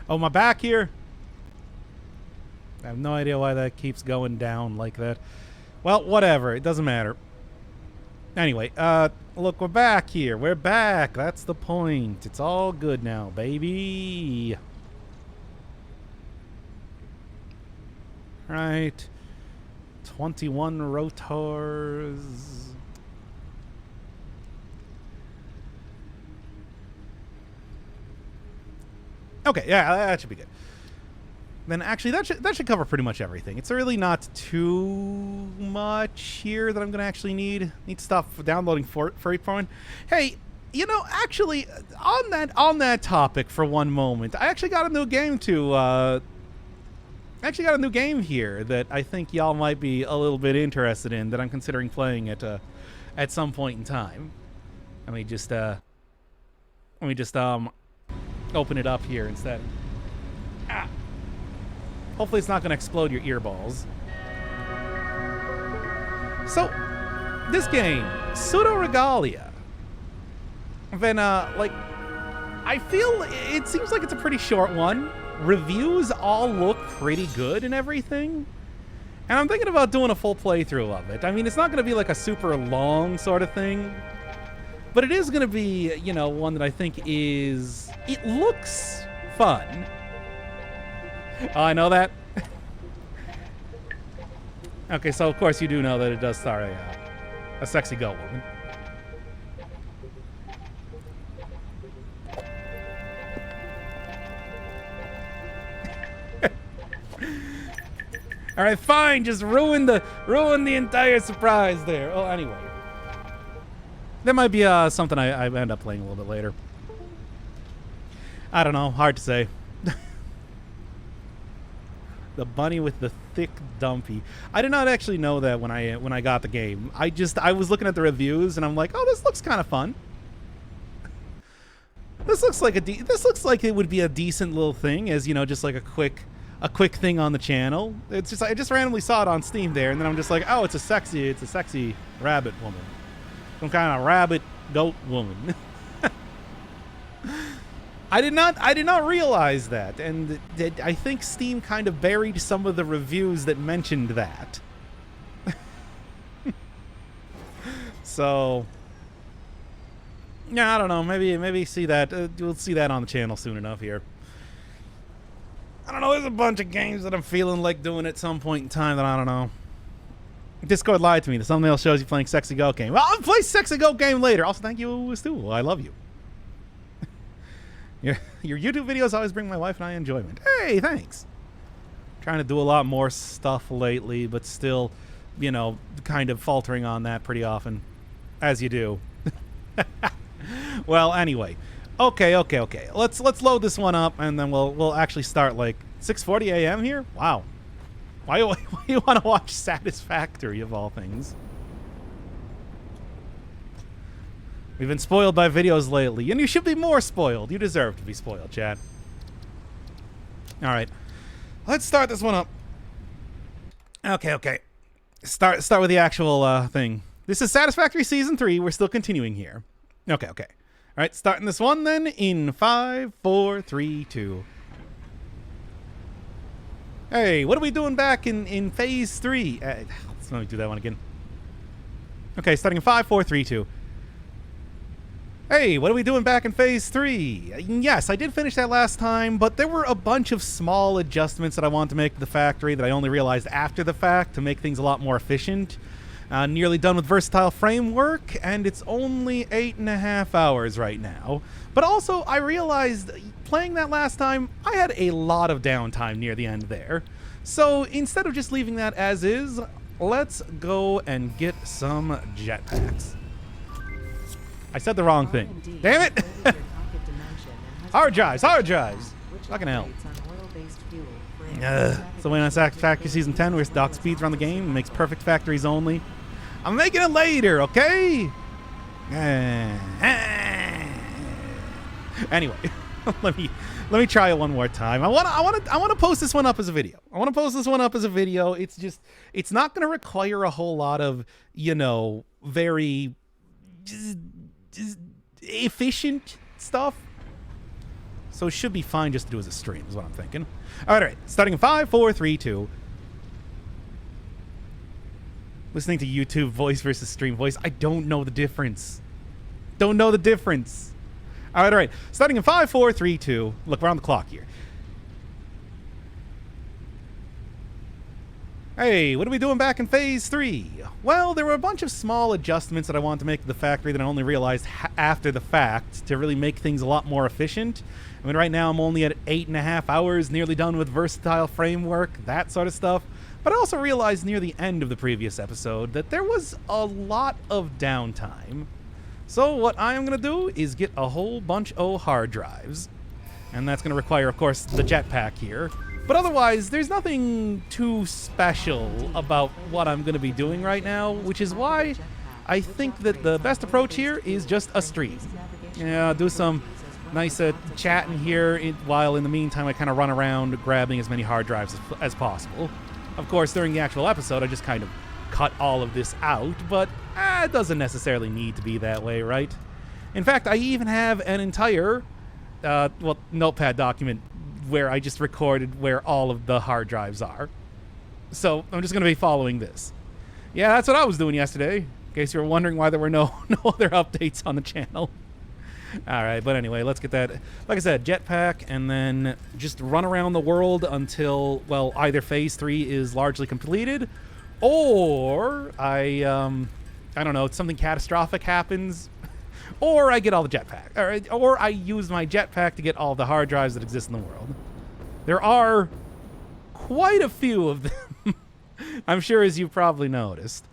Oh, my back here? I have no idea why that keeps going down like that. Well, whatever. It doesn't matter. Anyway, look, we're back here. We're back. That's the point. It's all good now, baby. Right. 21 rotors. Okay, yeah, that should be good. Then actually, that should cover pretty much everything. It's really not too much here that I'm gonna actually need. Need to stop downloading furry porn. Hey, you know, actually, on that topic for one moment, I actually got a new game here that I think y'all might be a little bit interested in, that I'm considering playing at some point in time. Let me just open it up here instead. Hopefully it's not going to explode your earballs. So, this game, Pseudo Regalia. Then, like, I feel it seems like it's a pretty short one. Reviews all look pretty good and everything. And I'm thinking about doing a full playthrough of it. I mean, it's not going to be like a super long sort of thing. But it is going to be, you know, one that I think is... It looks fun. Oh, I know that. Okay, so of course you do know that it does star a sexy goat woman. All right, fine. Just ruin the entire surprise there. Well, anyway. That might be something I end up playing a little bit later. I don't know. Hard to say. The bunny with the thick dumpy. I did not actually know that when I got the game. I was looking at the reviews and I'm like, oh, this looks kind of fun. This looks like it would be a decent little thing, as you know, just like a quick thing on the channel. It's just I just randomly saw it on Steam there, and then I'm just like, oh, it's a sexy rabbit woman. Some kind of rabbit goat woman. I did not realize that, and I think Steam kind of buried some of the reviews that mentioned that. So, yeah, I don't know. Maybe see that. We'll see that on the channel soon enough here. I don't know. There's a bunch of games that I'm feeling like doing at some point in time that I don't know. Discord lied to me. The thumbnail shows you playing Sexy Goat Game. Well, I'll play Sexy Goat Game later. Also, thank you, Stu. I love you. Your YouTube videos always bring my wife and I enjoyment. Hey, thanks. Trying to do a lot more stuff lately, but still, you know, kind of faltering on that pretty often, as you do. Well, anyway, okay. Let's load this one up, and then we'll actually start like 6:40 a.m. here. Wow. Why you want to watch Satisfactory of all things? We've been spoiled by videos lately, and you should be more spoiled. You deserve to be spoiled, Chad. All right, let's start this one up. Okay. Start with the actual thing. This is Satisfactory Season 3. We're still continuing here. Okay. All right, starting this one then in 5, 4, 3, 2. Hey, what are we doing back in Phase 3? Let me do that one again. Okay, starting in 5, 4, 3, 2. Hey, what are we doing back in Phase 3? Yes, I did finish that last time, but there were a bunch of small adjustments that I wanted to make to the factory that I only realized after the fact to make things a lot more efficient. Nearly done with Versatile Framework, and it's only 8.5 hours right now. But also, I realized playing that last time, I had a lot of downtime near the end there. So instead of just leaving that as is, let's go and get some jetpacks. I said the wrong thing. Damn it! Hard drives. Fucking hell. So when on Satisfactory Season 10, where stock speeds around the game and makes perfect factories only. I'm making it later, okay? Anyway, let me try it one more time. I want to post this one up as a video. It's not going to require a whole lot of, you know, very efficient stuff. So it should be fine just to do as a stream, is what I'm thinking. All right. Starting in 5, 4, 3, 2. Listening to YouTube voice versus stream voice. I don't know the difference. Don't know the difference. All right. Starting in 5, 4, 3, 2. Look, we're on the clock here. Hey, what are we doing back in Phase 3? Well, there were a bunch of small adjustments that I wanted to make to the factory that I only realized after the fact to really make things a lot more efficient. I mean, right now I'm only at 8.5 hours, nearly done with versatile framework, that sort of stuff. But I also realized near the end of the previous episode that there was a lot of downtime. So what I am going to do is get a whole bunch of hard drives. And that's going to require, of course, the jetpack here. But otherwise, there's nothing too special about what I'm going to be doing right now, which is why I think that the best approach here is just a stream. Yeah, do some nice chatting here while in the meantime I kind of run around grabbing as many hard drives as possible. Of course, during the actual episode, I just kind of cut all of this out, but it doesn't necessarily need to be that way, right? In fact, I even have an entire notepad document where I just recorded where all of the hard drives are. So I'm just going to be following this. Yeah, that's what I was doing yesterday, in case you were wondering why there were no other updates on the channel. All right, but anyway, let's get that, like I said, jetpack, and then just run around the world until, well, either Phase 3 is largely completed, or I don't know, something catastrophic happens, or I get all the jetpack, or I use my jetpack to get all the hard drives that exist in the world. There are quite a few of them, I'm sure, as you've probably noticed.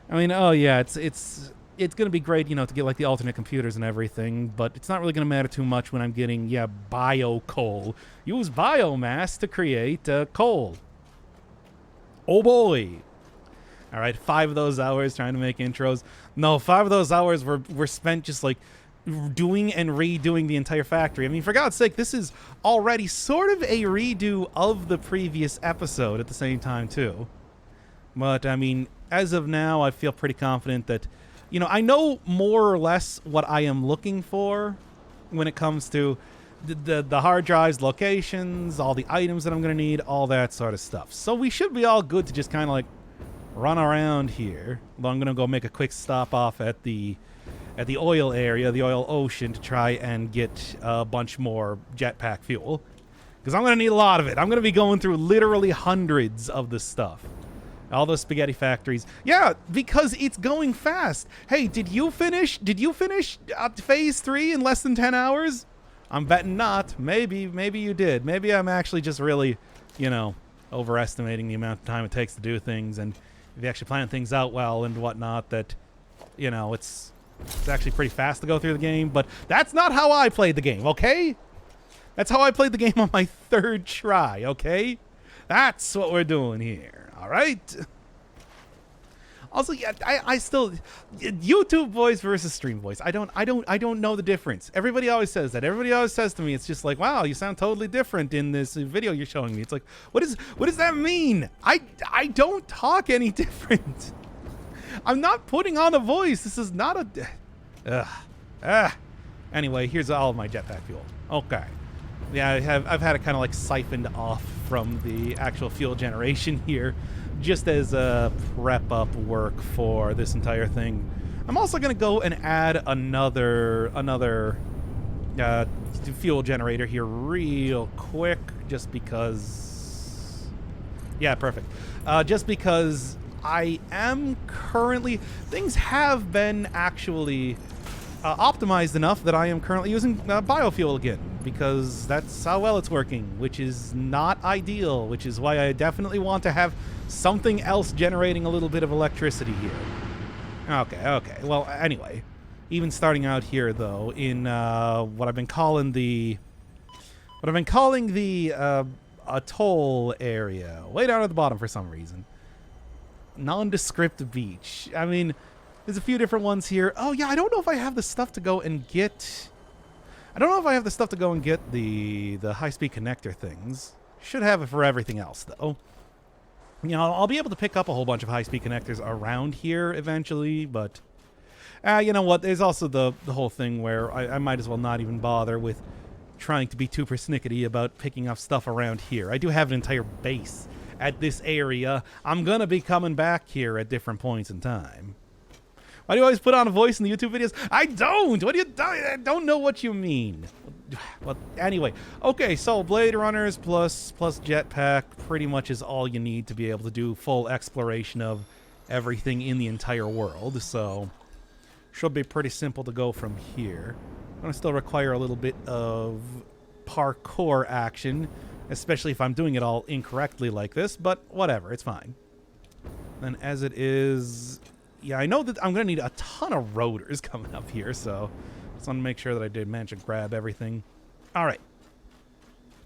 I mean, oh yeah, it's going to be great, you know, to get like the alternate computers and everything, but it's not really going to matter too much when I'm getting, bio coal. Use biomass to create coal. Oh boy. All right, 5 of those hours trying to make intros. No, 5 of those hours were spent just like doing and redoing the entire factory. I mean, for God's sake, this is already sort of a redo of the previous episode at the same time too. But I mean, as of now, I feel pretty confident that, you know, I know more or less what I am looking for when it comes to the hard drives, locations, all the items that I'm going to need, all that sort of stuff. So we should be all good to just kind of like run around here. Although I'm going to go make a quick stop off at the oil area, the oil ocean, to try and get a bunch more jetpack fuel. Because I'm going to need a lot of it. I'm going to be going through literally hundreds of this stuff. All those spaghetti factories. Yeah, because it's going fast. Hey, did you finish Phase 3 in less than 10 hours? I'm betting not. Maybe you did. Maybe I'm actually just really, you know, overestimating the amount of time it takes to do things, and if you actually plan things out well and whatnot, that, you know, it's actually pretty fast to go through the game. But that's not how I played the game, okay? That's how I played the game on my 3rd try, okay? That's what we're doing here. All right. Also, yeah, I still YouTube voice versus stream voice. I don't know the difference. Everybody always says that. Everybody always says to me, it's just like, wow, you sound totally different in this video you're showing me. It's like, what does that mean? I don't talk any different. I'm not putting on a voice. This is not a. Anyway, here's all of my jetpack fuel. Okay. Yeah, I've had it kind of like siphoned off from the actual fuel generation here, just as a prep up work for this entire thing. I'm also going to go and add another fuel generator here real quick, just because. Yeah, perfect. Just because I am currently, things have been actually optimized enough that I am currently using biofuel again, because that's how well it's working, which is not ideal, which is why I definitely want to have something else generating a little bit of electricity here. Okay. Well, anyway, even starting out here though, in what I've been calling the atoll area, way down at the bottom for some reason. Nondescript beach. I mean, there's a few different ones here. Oh yeah, I don't know if I have the stuff to go and get. I don't know if I have the stuff to go and get the high-speed connector things. Should have it for everything else though. You know, I'll be able to pick up a whole bunch of high-speed connectors around here eventually, but you know what? There's also the whole thing where I might as well not even bother with trying to be too persnickety about picking up stuff around here. I do have an entire base at this area. I'm gonna be coming back here at different points in time. Why do you always put on a voice in the YouTube videos? I don't! What do you do? I don't know what you mean. Well, anyway. Okay, so Blade Runners plus Jetpack pretty much is all you need to be able to do full exploration of everything in the entire world. So, should be pretty simple to go from here. I'm gonna still require a little bit of parkour action, especially if I'm doing it all incorrectly like this, but whatever, it's fine. Then as it is... Yeah, I know that I'm going to need a ton of rotors coming up here, so just want to make sure that I did manage to grab everything. All right.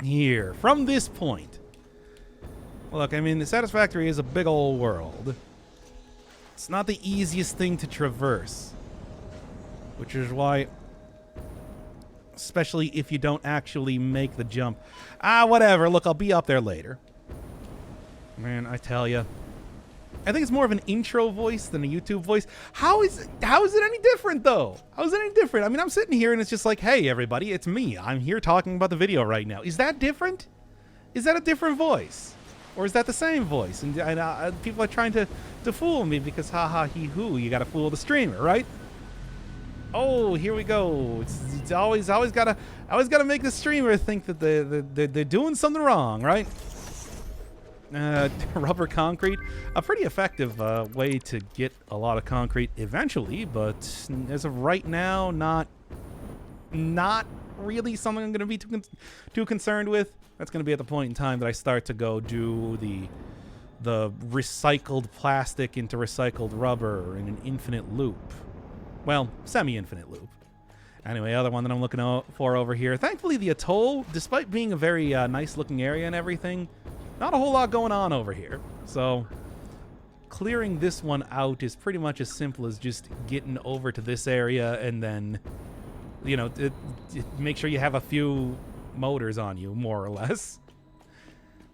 Here, from this point. Look, I mean, the Satisfactory is a big old world. It's not the easiest thing to traverse, which is why, especially if you don't actually make the jump. Whatever. Look, I'll be up there later. Man, I tell you. I think it's more of an intro voice than a YouTube voice. How is it any different, though? How is it any different? I mean, I'm sitting here and it's just like, hey, everybody, it's me. I'm here talking about the video right now. Is that different? Is that a different voice? Or is that the same voice? And people are trying to fool me because ha-ha, he-hoo, you got to fool the streamer, right? Oh, here we go. It's always gotta make the streamer think that they're doing something wrong, right? Rubber concrete, a pretty effective way to get a lot of concrete eventually, but as of right now, not really something I'm going to be too concerned with. That's going to be at the point in time that I start to go do the recycled plastic into recycled rubber in an infinite loop. Well, semi-infinite loop. Anyway, other one that I'm looking for over here. Thankfully, the atoll, despite being a very nice-looking area and everything, not a whole lot going on over here. So, clearing this one out is pretty much as simple as just getting over to this area and then, you know, make sure you have a few motors on you, more or less.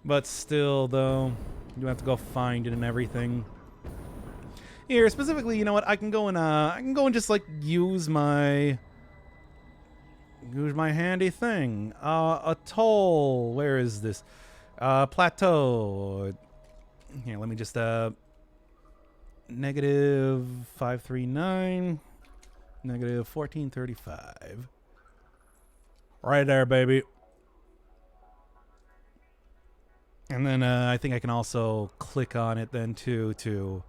But still, though, you have to go find it and everything. Here, specifically, you know what? I can go and just like use my handy thing. Atoll. Where is this? Plateau. Here, let me just negative 539, negative 1435. Right there, baby. And then I think I can also click on it then too to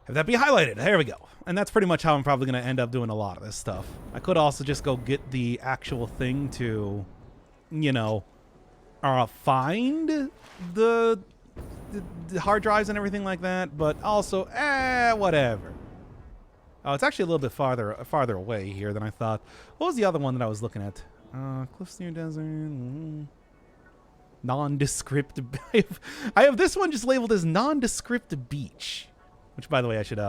have that be highlighted. There we go. And that's pretty much how I'm probably going to end up doing a lot of this stuff. I could also just go get the actual thing to, you know, find the hard drives and everything like that, but also, whatever. Oh, it's actually a little bit farther away here than I thought. What was the other one that I was looking at? Cliffs near desert. Nondescript. I have this one just labeled as nondescript beach, which, by the way, I should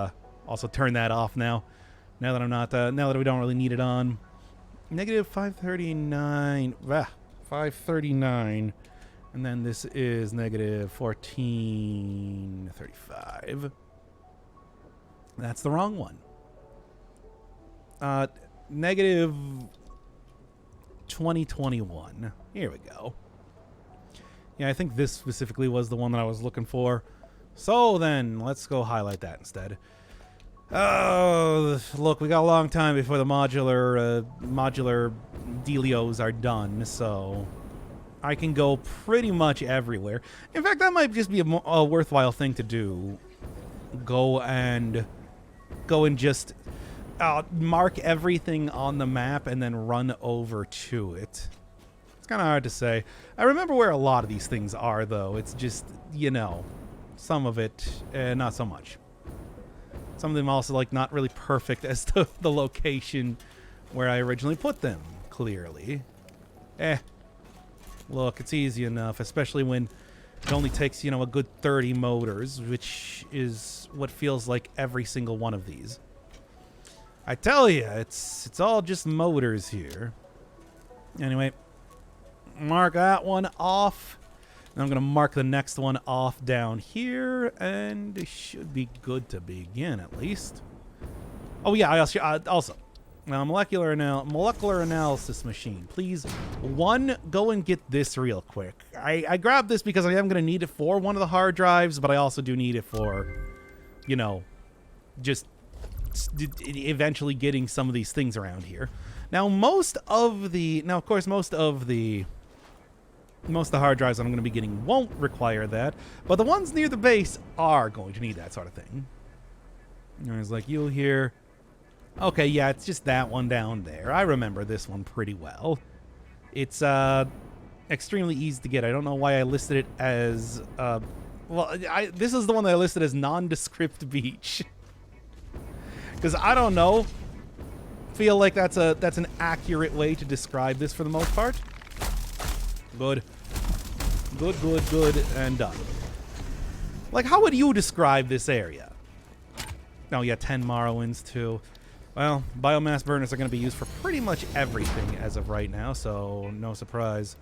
also turn that off now. Now that I'm not. Now that we don't really need it on. Negative 539. 539, and then this is negative 1435. That's the wrong one. Negative 2021. Here we go. Yeah, I think this specifically was the one that I was looking for. So then, let's go highlight that instead. Oh, look, we got a long time before the modular dealios are done, so I can go pretty much everywhere. In fact, that might just be a worthwhile thing to do. Go and just mark everything on the map and then run over to it. It's kind of hard to say. I remember where a lot of these things are, though. It's just, you know, some of it, not so much. Some of them also, like, not really perfect as to the location where I originally put them, clearly. Look, it's easy enough, especially when it only takes, you know, a good 30 motors, which is what feels like every single one of these. I tell you, it's all just motors here. Anyway, mark that one off. And I'm going to mark the next one off down here, and it should be good to begin, at least. Oh, yeah, also, Now, molecular analysis machine. Please, one, go and get this real quick. I grabbed this because I am going to need it for one of the hard drives, but I also do need it for, you know, just eventually getting some of these things around here. Now, most of the hard drives that I'm going to be getting won't require that, but the ones near the base are going to need that sort of thing. There's like you'll hear. Okay, yeah, it's just that one down there. I remember this one pretty well. It's extremely easy to get. I don't know why I listed it as this is the one that I listed as nondescript beach. Because I don't know. Feel like that's an accurate way to describe this for the most part. Good. Good, and done. Like, how would you describe this area? Oh, yeah, 10 Morrowinds, too. Well, biomass burners are going to be used for pretty much everything as of right now, so no surprise.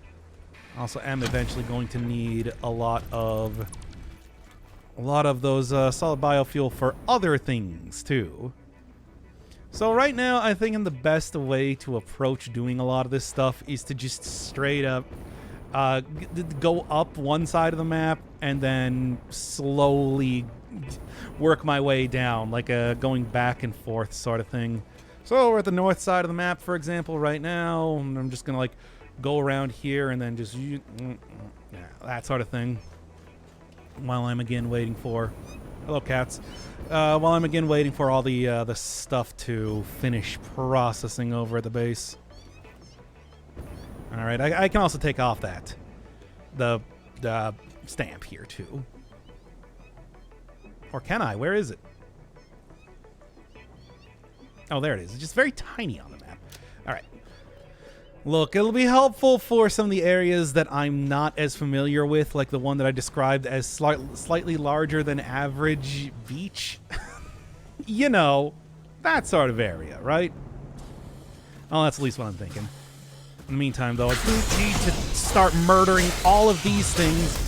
Also am eventually going to need a lot of those solid biofuel for other things, too. So right now, I think the best way to approach doing a lot of this stuff is to just straight up go up one side of the map and then slowly work my way down, like a going back and forth sort of thing. So we're at the north side of the map, for example, right now. And I'm just going to like go around here and then just that sort of thing. While I'm again waiting for... Hello, cats. While I'm again waiting for all the stuff to finish processing over at the base. All right, I can also take off the stamp here too. Or can I? Where is it? Oh, there it is. It's just very tiny on the map. All right. Look, it'll be helpful for some of the areas that I'm not as familiar with, like the one that I described as slightly larger than average beach. You know, that sort of area, right? Oh, that's at least what I'm thinking. In the meantime, though, I do need to start murdering all of these things.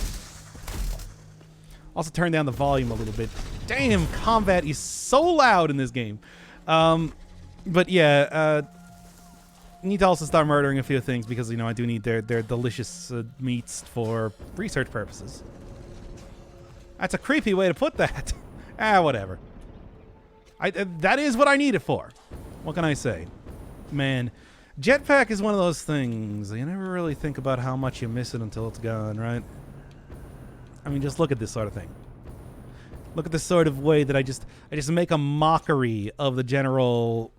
Also turn down the volume a little bit. Damn, combat is so loud in this game. But yeah, need to also start murdering a few things because, you know, I do need their delicious meats for research purposes. That's a creepy way to put that. Whatever. That is what I need it for. What can I say? Man, jetpack is one of those things. You never really think about how much you miss it until it's gone, right? I mean, just look at this sort of thing. Look at the sort of way that I just make a mockery of the general,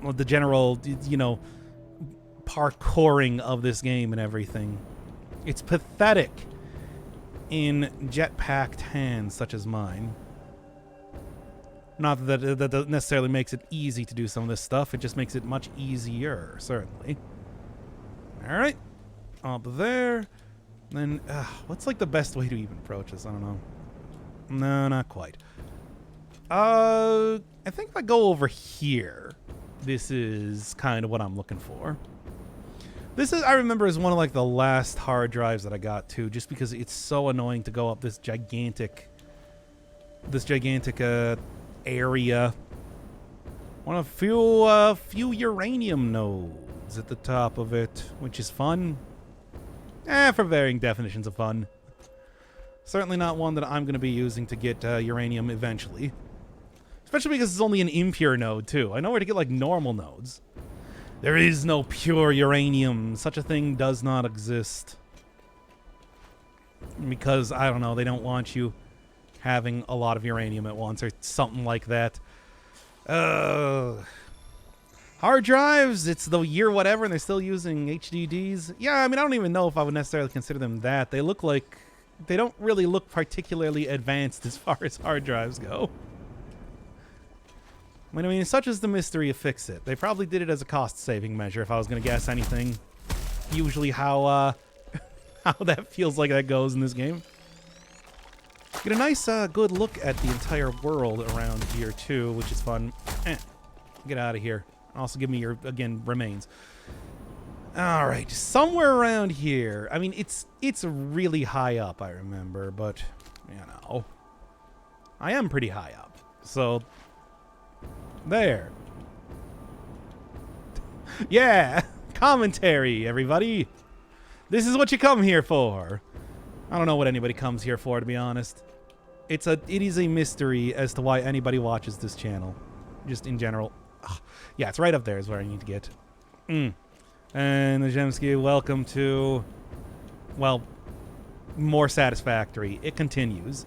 you know, parkouring of this game and everything. It's pathetic in jetpacked hands such as mine. Not that necessarily makes it easy to do some of this stuff. It just makes it much easier, certainly. All right, up there. Then, what's like the best way to even approach this? I don't know. No, not quite. I think if I go over here, this is kind of what I'm looking for. This is, I remember, is one of like the last hard drives that I got too, just because it's so annoying to go up this gigantic area. One of few uranium nodes at the top of it, which is fun. For varying definitions of fun. Certainly not one that I'm going to be using to get uranium eventually. Especially because it's only an impure node, too. I know where to get, like, normal nodes. There is no pure uranium. Such a thing does not exist. Because, I don't know, they don't want you having a lot of uranium at once or something like that. Hard drives, it's the year whatever, and they're still using HDDs. Yeah, I mean, I don't even know if I would necessarily consider them that. They look like... They don't really look particularly advanced as far as hard drives go. I mean, such is the mystery of Fix-It. They probably did it as a cost-saving measure, if I was going to guess anything. Usually how that feels like that goes in this game. Get a nice, good look at the entire world around here, too, which is fun. Get out of here. Also give me your, again, remains. All right, somewhere around here. I mean, it's really high up, I remember, but, you know. I am pretty high up, so... There. Yeah, commentary, everybody. This is what you come here for. I don't know what anybody comes here for, to be honest. It is a mystery as to why anybody watches this channel, just in general. Ugh. Yeah, it's right up there is where I need to get. And the Zemsky, welcome to, well, more satisfactory. It continues.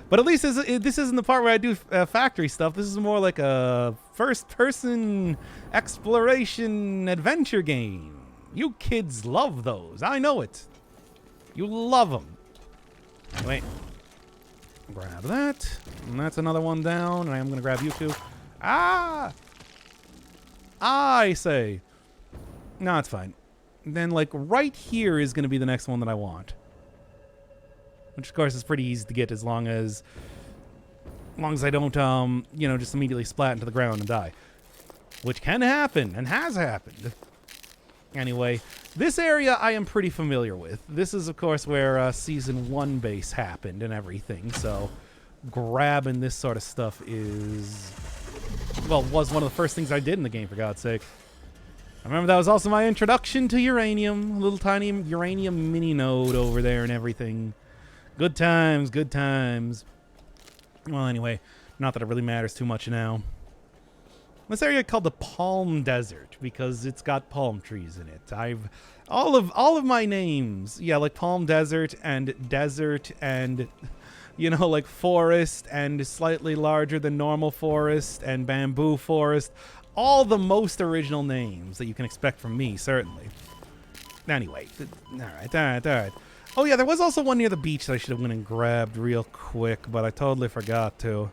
But at least this isn't the part where I do factory stuff. This is more like a first-person exploration adventure game. You kids love those. I know it. You love them. Wait. Grab that. And that's another one down. And I'm going to grab you two. Ah! I say. No, it's fine. Then, like, right here is going to be the next one that I want. Which, of course, is pretty easy to get as long as I don't, you know, just immediately splat into the ground and die. Which can happen, and has happened. Anyway, this area I am pretty familiar with. This is, of course, where Season 1 base happened and everything, so grabbing this sort of stuff is... well, was one of the first things I did in the game, for God's sake. I remember that was also my introduction to uranium. A little tiny uranium mini node over there and everything. Good times, good times. Well, anyway, not that it really matters too much now. This area called the Palm Desert because it's got palm trees in it. All of my names, yeah, like Palm Desert and you know, like forest and slightly larger than normal forest and bamboo forest. All the most original names that you can expect from me, certainly. Anyway, all right. Oh, yeah, there was also one near the beach that I should have went and grabbed real quick, but I totally forgot to.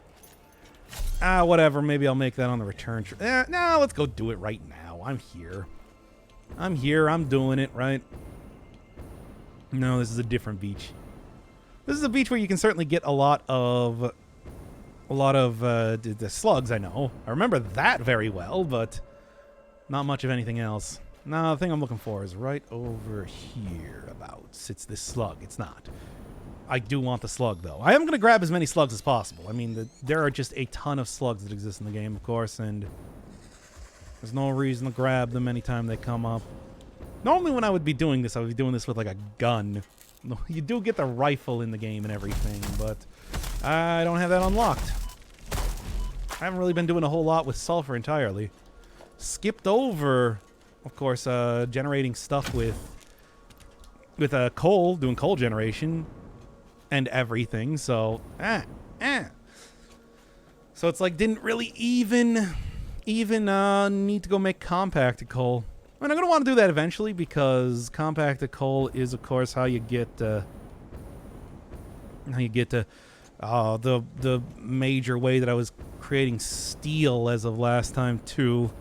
Ah, whatever. Maybe I'll make that on the return trip. No, let's go do it right now. I'm here. I'm doing it, right? No, this is a different beach. This is a beach where you can certainly get a lot of the slugs, I know. I remember that very well, but not much of anything else. No, the thing I'm looking for is right over here about. It's this slug. It's not. I do want the slug, though. I am going to grab as many slugs as possible. I mean, there are just a ton of slugs that exist in the game, of course, and there's no reason to grab them anytime they come up. Normally when I would be doing this, I would be doing this with, like, a gun. You do get the rifle in the game and everything, but I don't have that unlocked. I haven't really been doing a whole lot with sulfur entirely. Skipped over... of course, generating stuff with coal, doing coal generation and everything. So, So it's like didn't really even need to go make compacted coal. And I'm gonna want to do that eventually because compacted coal is, of course, how you get the major way that I was creating steel as of last time too.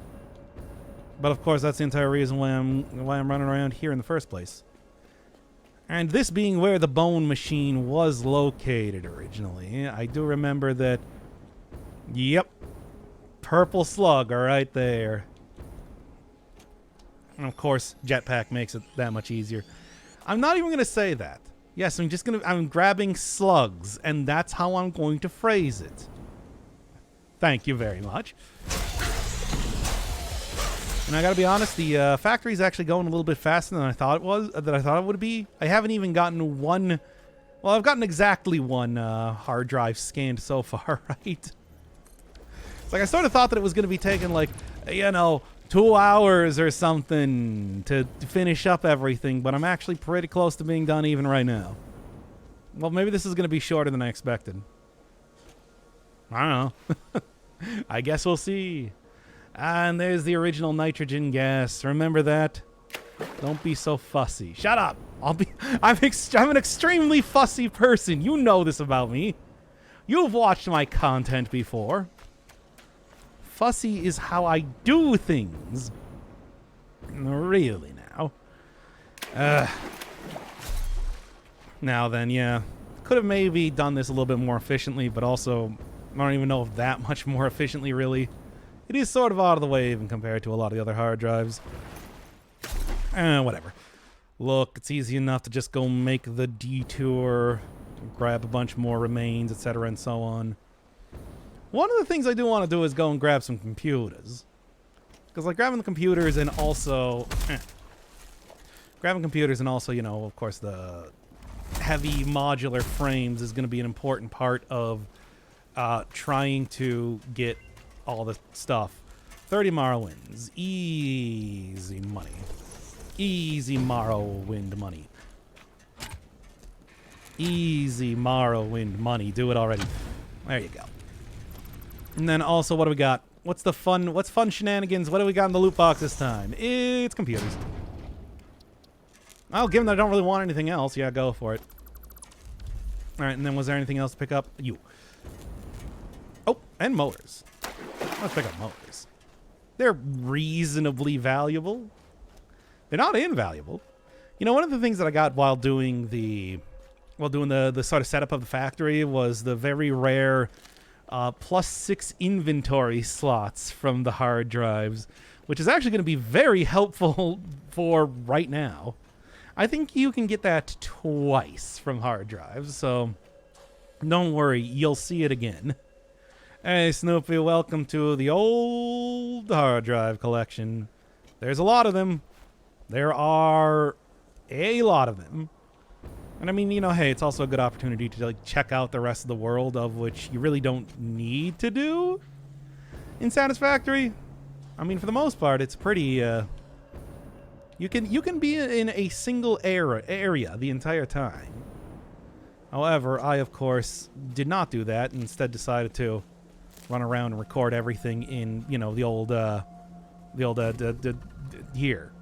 But of course, that's the entire reason why I'm running around here in the first place. And this being where the bone machine was located originally, I do remember that. Yep, purple slug are right there. And of course, jetpack makes it that much easier. I'm not even gonna say that. Yes, I'm grabbing slugs, and that's how I'm going to phrase it. Thank you very much. And I gotta be honest, the factory's actually going a little bit faster than I thought it would be. I haven't even gotten one. Well, I've gotten exactly one hard drive scanned so far, right? It's like I sort of thought that it was gonna be taking like, you know, 2 hours or something to finish up everything, but I'm actually pretty close to being done even right now. Well, maybe this is gonna be shorter than I expected. I don't know. I guess we'll see. And there's the original nitrogen gas. Remember that? Don't be so fussy. Shut up. I'm an extremely fussy person. You know this about me. You've watched my content before. Fussy is how I do things. Really now. Now then, yeah. Could have maybe done this a little bit more efficiently, but also I don't even know if that much more efficiently, really. It is sort of out of the way even compared to a lot of the other hard drives. Whatever. Look, it's easy enough to just go make the detour, grab a bunch more remains, etc., and so on. One of the things I do want to do is go and grab some computers. Because, like, grabbing the computers and also... grabbing computers and also, you know, of course, the heavy modular frames is going to be an important part of trying to get all the stuff. 30 Morrowinds. Easy money. Easy Morrowind money. Easy Morrowind money. Do it already. There you go. And then also, what do we got? What's fun shenanigans? What do we got in the loot box this time? It's computers. Well, given that I don't really want anything else, yeah, go for it. Alright, and then was there anything else to pick up? You. Oh, and motors. Let's pick up motors. They're reasonably valuable. They're not invaluable. You know, one of the things that I got while doing the sort of setup of the factory was the very rare +6 inventory slots from the hard drives, which is actually going to be very helpful for right now. I think you can get that twice from hard drives, so don't worry, you'll see it again. Hey, Snoopy, welcome to the old hard drive collection. There's a lot of them. There are a lot of them. And I mean, you know, hey, it's also a good opportunity to like check out the rest of the world, of which you really don't need to do in Satisfactory. I mean, for the most part, it's pretty... You can be in a single area the entire time. However, I of course did not do that. And instead, decided to run around and record everything in, you know, the old here.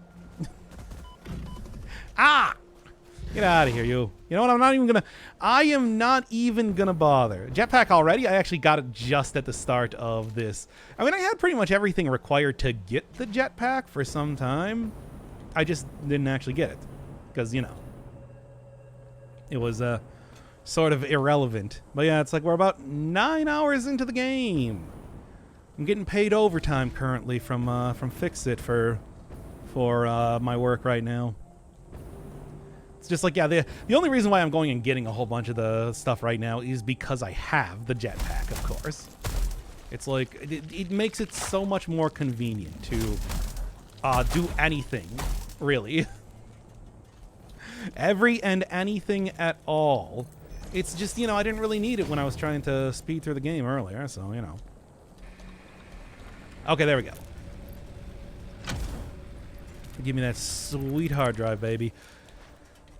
Ah! Get out of here, you. You know what? I am not even gonna bother. Jetpack already? I actually got it just at the start of this. I mean, I had pretty much everything required to get the jetpack for some time. I just didn't actually get it. Because, you know, it was sort of irrelevant. But yeah, it's like we're about 9 hours into the game. I'm getting paid overtime currently from Fixit for my work right now. It's just like, yeah, the only reason why I'm going and getting a whole bunch of the stuff right now is because I have the jetpack, of course. It's like, it makes it so much more convenient to do anything, really. Every and anything at all. It's just, you know, I didn't really need it when I was trying to speed through the game earlier, so, you know. Okay, there we go. Give me that sweet hard drive, baby.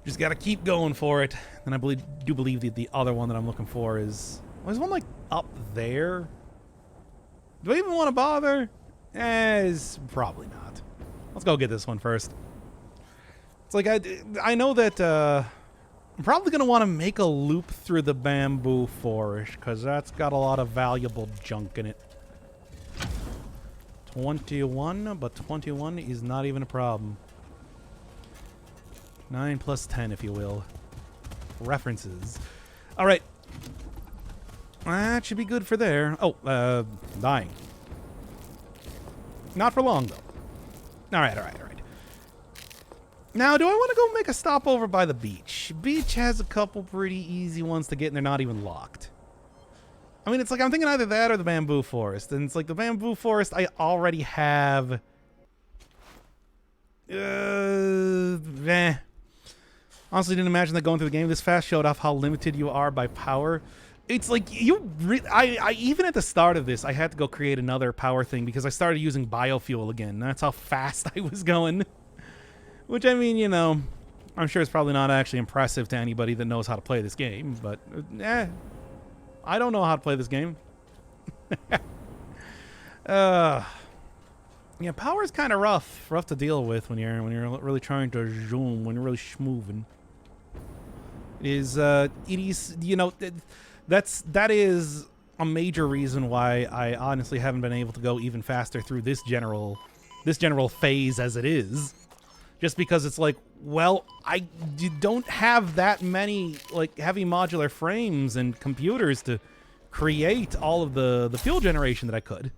Just gotta keep going for it. And I do believe that the other one that I'm looking for is... There's one, like, up there? Do I even want to bother? It's probably not. Let's go get this one first. It's like, I know that I'm probably going to want to make a loop through the bamboo forest, because that's got a lot of valuable junk in it. 21, but 21 is not even a problem. 9 plus 10, if you will. References. All right. That should be good for there. Oh, dying. Not for long, though. All right. Now, do I want to go make a stop over by the beach? Beach has a couple pretty easy ones to get, and they're not even locked. I mean, it's like I'm thinking either that or the bamboo forest. And it's like the bamboo forest I already have. Honestly, didn't imagine that going through the game this fast showed off how limited you are by power. It's like I even at the start of this, I had to go create another power thing because I started using biofuel again. That's how fast I was going. Which, I mean, you know, I'm sure it's probably not actually impressive to anybody that knows how to play this game, but I don't know how to play this game. Yeah, power is kind of rough to deal with when you're really trying to zoom, when you're really schmoovin'. It is, you know, that is a major reason why I honestly haven't been able to go even faster through this general phase as it is. Just because it's like, well, I don't have that many like heavy modular frames and computers to create all of the fuel generation that I could.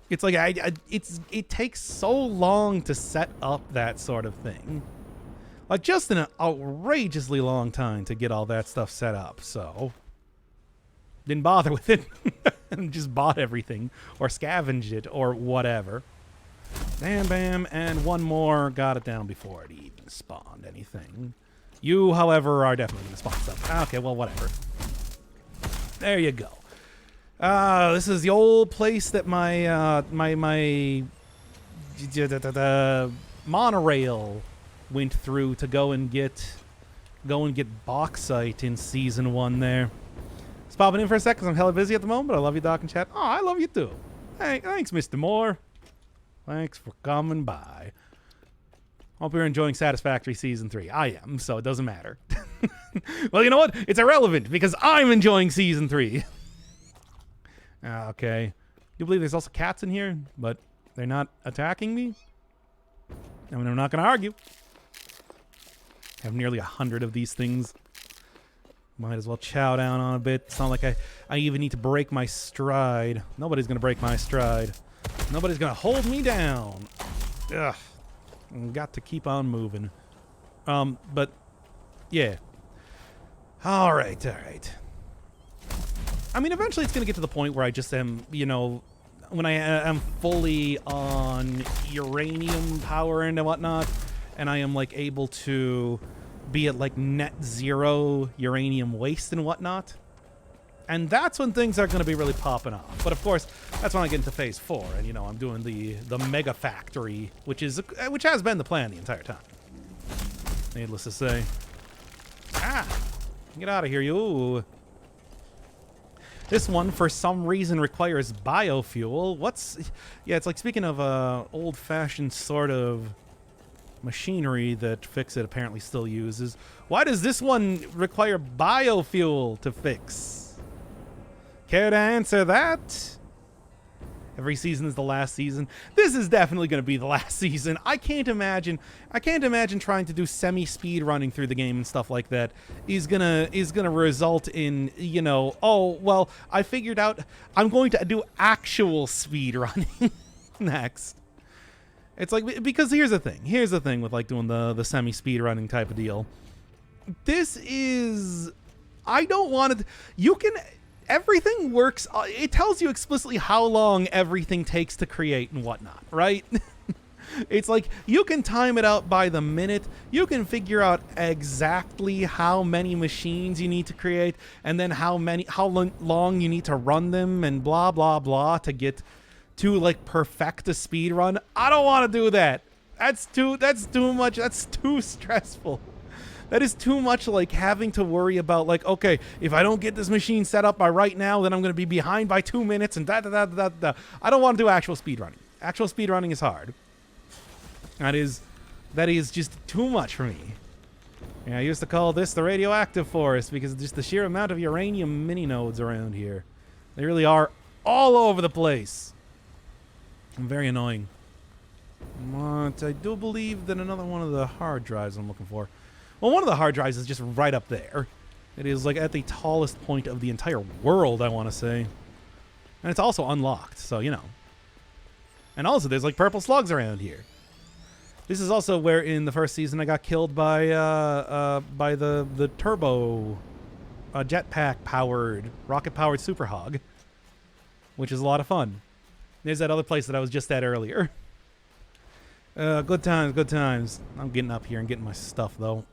It's like it takes so long to set up that sort of thing. Like just an outrageously long time to get all that stuff set up. So didn't bother with it and just bought everything or scavenged it or whatever. Bam, bam, and one more. Got it down before it even spawned anything. You, however, are definitely going to spawn stuff. Okay, well, whatever. There you go. This is the old place that my monorail went through to go and get bauxite in season 1 there. Just popping in for a sec because I'm hella busy at the moment, but I love you, Doc and chat. Oh, I love you too. Hey, thanks, Mr. Moore. Thanks for coming by. Hope you're enjoying Satisfactory Season 3. I am, so it doesn't matter. Well, you know what? It's irrelevant because I'm enjoying Season 3. Okay. You believe there's also cats in here, but they're not attacking me? I mean, I'm not going to argue. I have nearly 100 of these things. Might as well chow down on a bit. It's not like I even need to break my stride. Nobody's going to break my stride. Nobody's going to hold me down. Ugh. Got to keep on moving. But, yeah. All right. I mean, eventually it's going to get to the point where I just am, you know, when I am fully on uranium power and whatnot, and I am, like, able to be at, like, net zero uranium waste and whatnot. And that's when things are going to be really popping off. But, of course, that's when I get into Phase 4, and, you know, I'm doing the mega factory, which has been the plan the entire time. Needless to say. Ah! Get out of here, you. This one, for some reason, requires biofuel. Yeah, it's like, speaking of old-fashioned sort of machinery that Fix-It apparently still uses. Why does this one require biofuel to fix? Care to answer that? Every season is the last season. This is definitely going to be the last season. I can't imagine trying to do semi-speed running through the game and stuff like that is gonna result in, you know, oh, well, I figured out I'm going to do actual speed running next. It's like, because here's the thing with, like, doing the semi-speed running type of deal. This is, I don't want to, you can, everything works, it tells you explicitly how long everything takes to create and whatnot, right? It's like, you can time it out by the minute, you can figure out exactly how many machines you need to create, and then how long you need to run them, and blah, blah, blah, to get to, like, perfect a speed run. I don't want to do that. That's too much. That's too stressful. That is too much, like, having to worry about, like, okay, if I don't get this machine set up by right now, then I'm going to be behind by 2 minutes and da-da-da-da-da. I don't want to do actual speed running. Actual speed running is hard. That is just too much for me. Yeah, I used to call this the radioactive forest because just the sheer amount of uranium mini nodes around here. They really are all over the place. Very annoying. But I do believe that another one of the hard drives I'm looking for. Well, one of the hard drives is just right up there. It is, like, at the tallest point of the entire world, I want to say. And it's also unlocked, so, you know. And also, there's, like, purple slugs around here. This is also where, in the first season, I got killed by the turbo, jetpack-powered, rocket-powered Super Hog, which is a lot of fun. There's that other place that I was just at earlier. Good times, good times. I'm getting up here and getting my stuff, though.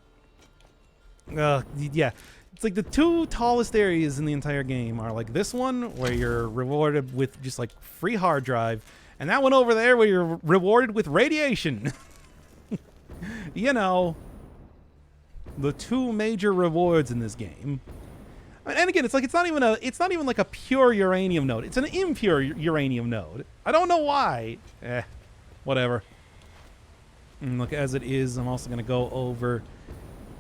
Yeah. It's like the two tallest areas in the entire game are, like, this one, where you're rewarded with just, like, free hard drive, and that one over there where you're rewarded with radiation. You know, the two major rewards in this game. And again, it's like, it's not even like a pure uranium node. It's an impure uranium node. I don't know why. Whatever. And look, as it is, I'm also going to go over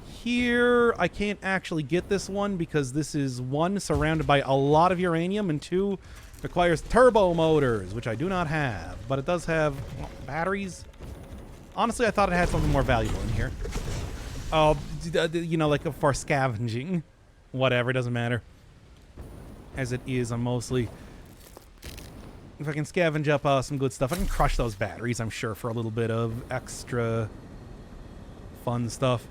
here. I can't actually get this one because this is, one, surrounded by a lot of uranium, and two, requires turbo motors, which I do not have. But it does have, well, batteries. Honestly, I thought it had something more valuable in here. Oh, you know, like for scavenging. Whatever, it doesn't matter. As it is, I'm mostly, if I can scavenge up some good stuff, I can crush those batteries, I'm sure, for a little bit of extra fun stuff.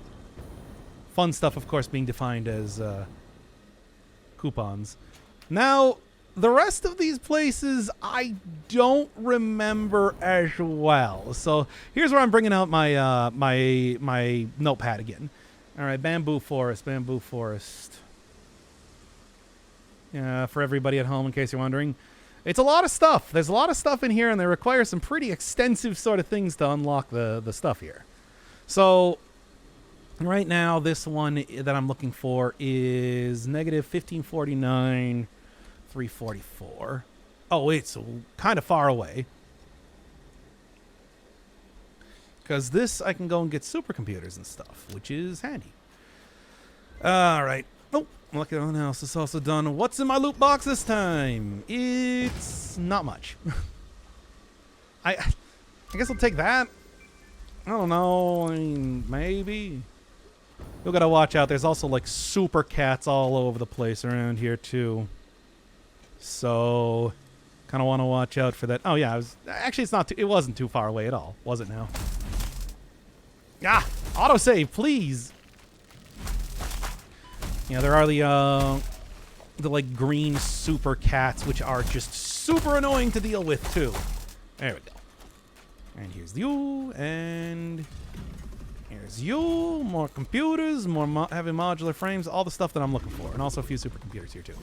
Fun stuff, of course, being defined as coupons. Now, The rest of these places I don't remember as well. So here's where I'm bringing out my my notepad again. All right, bamboo forest, bamboo forest. For everybody at home, in case you're wondering, it's a lot of stuff. There's a lot of stuff in here, and they require some pretty extensive sort of things to unlock the stuff here. So right now, this one that I'm looking for is negative 1549. 344. Oh, it's kind of far away. Because this, I can go and get supercomputers and stuff, which is handy. All right. Oh, look at everyone else is also done. What's in my loot box this time? It's not much. I guess I'll take that. I don't know. I mean, maybe. You gotta watch out. There's also like super cats all over the place around here too. So, kind of want to watch out for that. Oh yeah, actually it's not. It wasn't too far away at all, was it? Now. Ah, autosave, please. Yeah, there are the like green super cats, which are just super annoying to deal with too. There we go. And here's you, and here's you. More computers, more heavy modular frames, all the stuff that I'm looking for, and also a few supercomputers here too.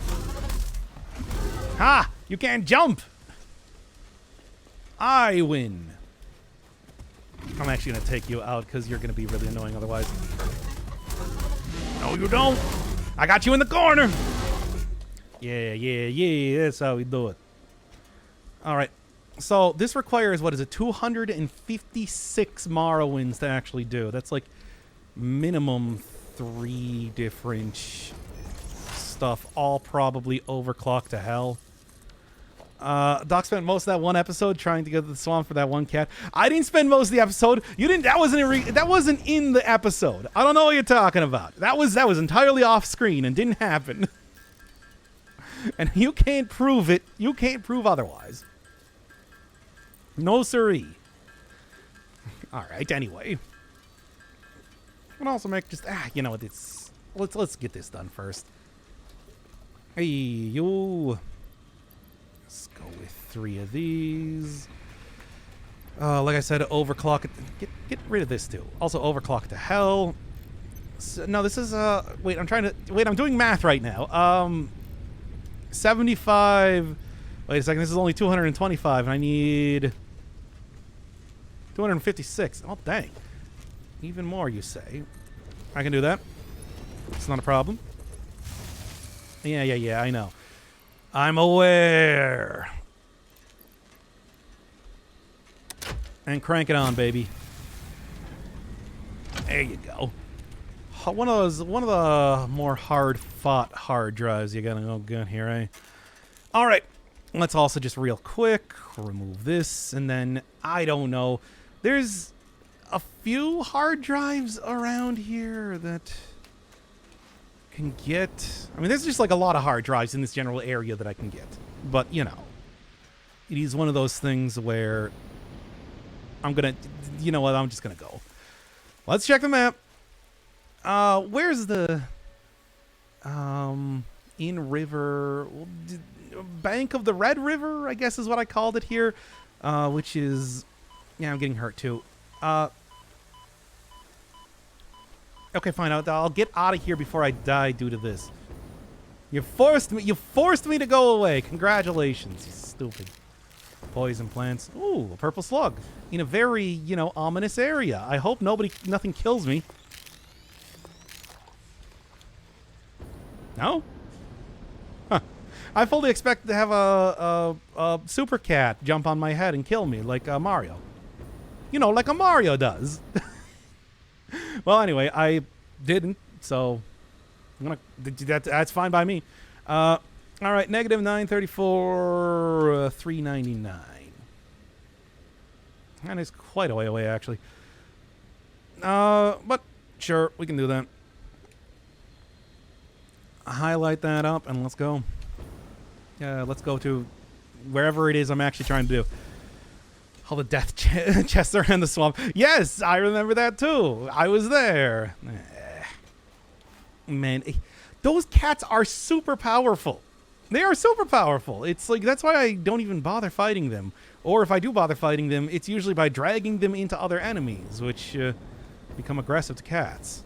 Ha! You can't jump! I win. I'm actually going to take you out because you're going to be really annoying otherwise. No, you don't. I got you in the corner. Yeah. That's how we do it. All right. So this requires, what is it, 256 Morrowinds to actually do. That's like minimum 3 different stuff, all probably overclocked to hell. Doc spent most of that one episode trying to get to the swamp for that one cat. I didn't spend most of the episode. You didn't. That wasn't in the episode. I don't know what you're talking about. That was entirely off screen and didn't happen. And you can't prove it. You can't prove otherwise. No siree. All right. Anyway, I can also make just you know what? Let's get this done first. Hey, you. Let's go with 3 of these. Like I said, overclock it. Get rid of this too. Also overclock to hell. So, no, this is wait, I'm doing math right now. 75. Wait a second, this is only 225 and I need 256. Oh, dang. Even more, you say. I can do that. It's not a problem. Yeah, I know. I'm aware. And crank it on, baby. There you go. One of the more hard-fought hard drives you gotta go get here, eh? All right. Let's also just real quick remove this, and then I don't know. There's a few hard drives around here that can get. I mean, there's just like a lot of hard drives in this general area that I can get. But, you know, it is one of those things where I'm going to, you know what, I'm just going to go. Let's check the map. Where's the in river, bank of the Red River, I guess is what I called it here, which is, yeah, I'm getting hurt too. Okay, fine. I'll get out of here before I die due to this. You forced me to go away. Congratulations, you stupid poison plants. Ooh, a purple slug in a very, you know, ominous area. I hope nothing kills me. No? Huh. I fully expected to have a super cat jump on my head and kill me like Mario. You know, like a Mario does. Well, anyway, I didn't, so I'm gonna. That's fine by me. All right, negative 934, 399. That is quite a way away, actually. But sure, we can do that. Highlight that up and let's go. Let's go to wherever it is I'm actually trying to do. All the death chests around the swamp. Yes, I remember that too. I was there. Man, those cats are super powerful. They are super powerful. It's like, that's why I don't even bother fighting them. Or if I do bother fighting them, it's usually by dragging them into other enemies, which become aggressive to cats.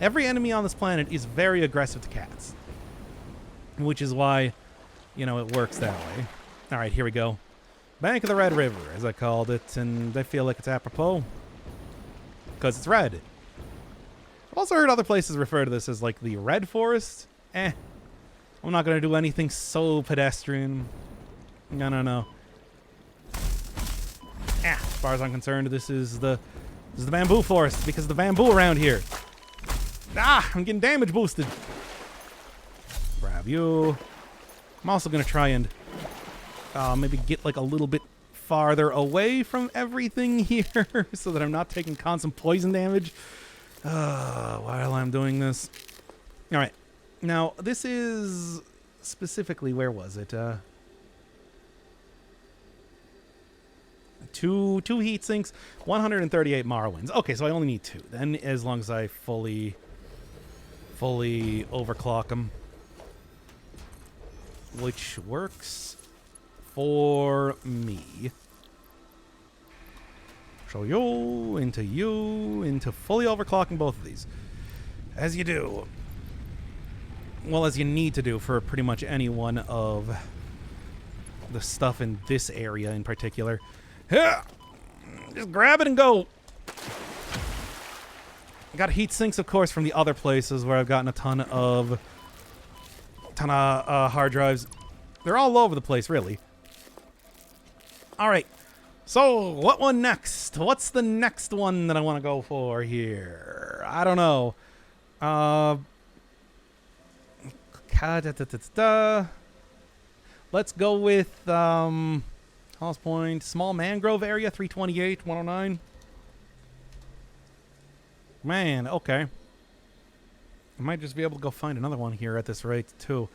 Every enemy on this planet is very aggressive to cats. Which is why, you know, it works that way. Alright, here we go. Bank of the Red River, as I called it, and I feel like it's apropos. Because it's red. I've also heard other places refer to this as, like, the Red Forest. I'm not going to do anything so pedestrian. No. As far as I'm concerned, this is the bamboo forest, because of the bamboo around here. I'm getting damage boosted. Grab you. I'm also going to try and maybe get like a little bit farther away from everything here so that I'm not taking constant poison damage while I'm doing this. All right. Now, this is specifically, where was it? Two heat sinks, 138 Morrowinds. Okay, so I only need 2. Then, as long as I fully overclock them, which works for me. So you into fully overclocking both of these, as you do. Well, as you need to do for pretty much any one of the stuff in this area in particular. Just grab it and go. I got heat sinks, of course, from the other places where I've gotten a ton of hard drives. They're all over the place, really. All right. So, what one next? What's the next one that I want to go for here? I don't know. Let's go with Hollis Point, Small Mangrove Area, 328, 109. Man, okay. I might just be able to go find another one here at this rate too.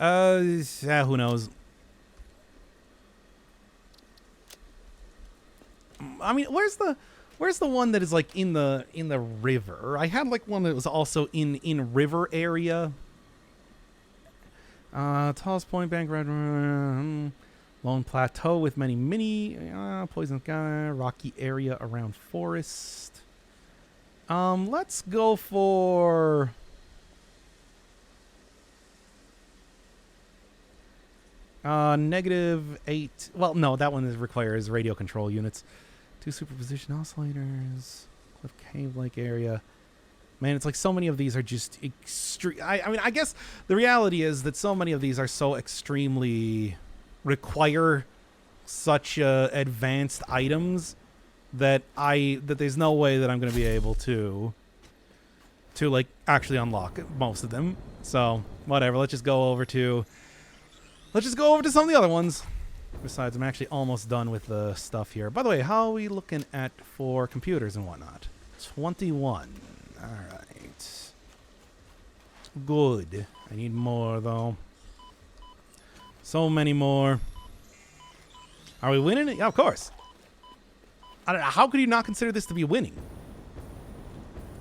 Yeah, who knows? I mean, where's the one that is like in the river? I had like one that was also in river area. Tallest Point, Bank Red, Lone Plateau with many mini, Poison Sky, rocky area around forest. Let's go for -8. Well, no, that one requires radio control units. 2 superposition oscillators, Cliff Cave Lake area. Man, it's like so many of these are just extreme. I mean, I guess the reality is that so many of these are so extremely require such advanced items that there's no way that I'm going to be able to like actually unlock most of them. So whatever. Let's just go over to some of the other ones. Besides, I'm actually almost done with the stuff here. By the way, how are we looking at for computers and whatnot? 21. All right. Good. I need more, though. So many more. Are we winning it? Yeah, of course. I don't know. How could you not consider this to be winning?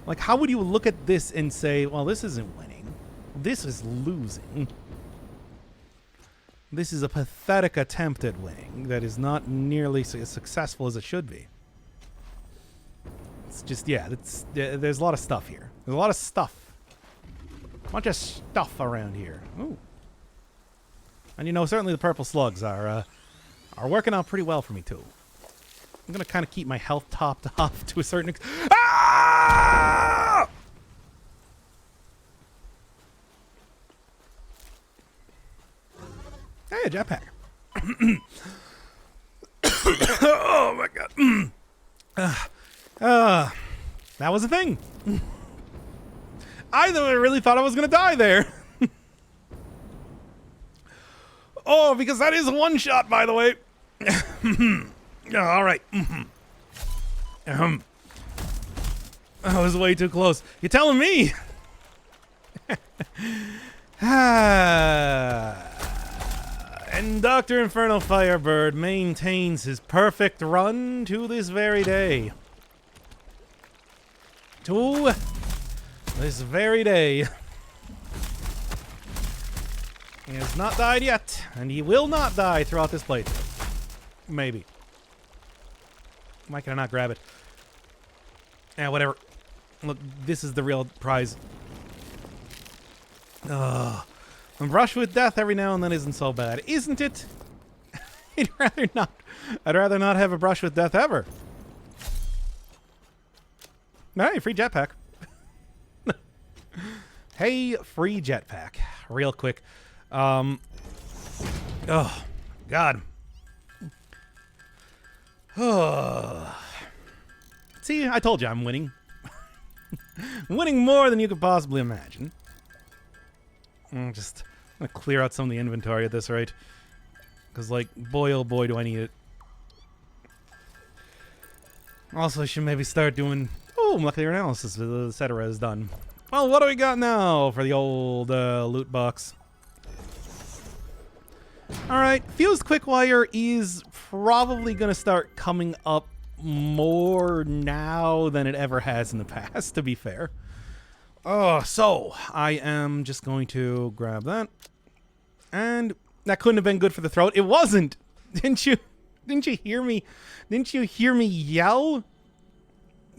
Like, how would you look at this and say, well, this isn't winning. This is losing. This is a pathetic attempt at winning that is not nearly as successful as it should be. It's just, yeah, there's a lot of stuff here. There's a lot of stuff. A bunch of stuff around here. Ooh. And you know, certainly the purple slugs are working out pretty well for me, too. I'm going to kind of keep my health topped off to a certain extent. Ah! Hey, a jetpack. Oh, my God. That was a thing. I really thought I was going to die there. Oh, because that is a one-shot, by the way. All right. I was way too close. You're telling me? And Dr. Inferno Firebird maintains his perfect run to this very day. To this very day. He has not died yet, and he will not die throughout this playthrough. Maybe. Why can I not grab it? Yeah, whatever. Look, this is the real prize. Ugh. A brush with death every now and then isn't so bad, isn't it? I'd rather not have a brush with death ever. Hey, free jetpack. Hey, free jetpack. Real quick. Oh, God. See, I told you I'm winning. Winning more than you could possibly imagine. I'm just gonna clear out some of the inventory at this rate. Because, like, boy oh boy do I need it. Also, I should maybe start doing molecular analysis, etc. is done. Well, what do we got now for the old loot box? Alright, Fused Quickwire is probably going to start coming up more now than it ever has in the past, to be fair. So, I am just going to grab that. And that couldn't have been good for the throat. It wasn't! Didn't you hear me? Didn't you hear me yell?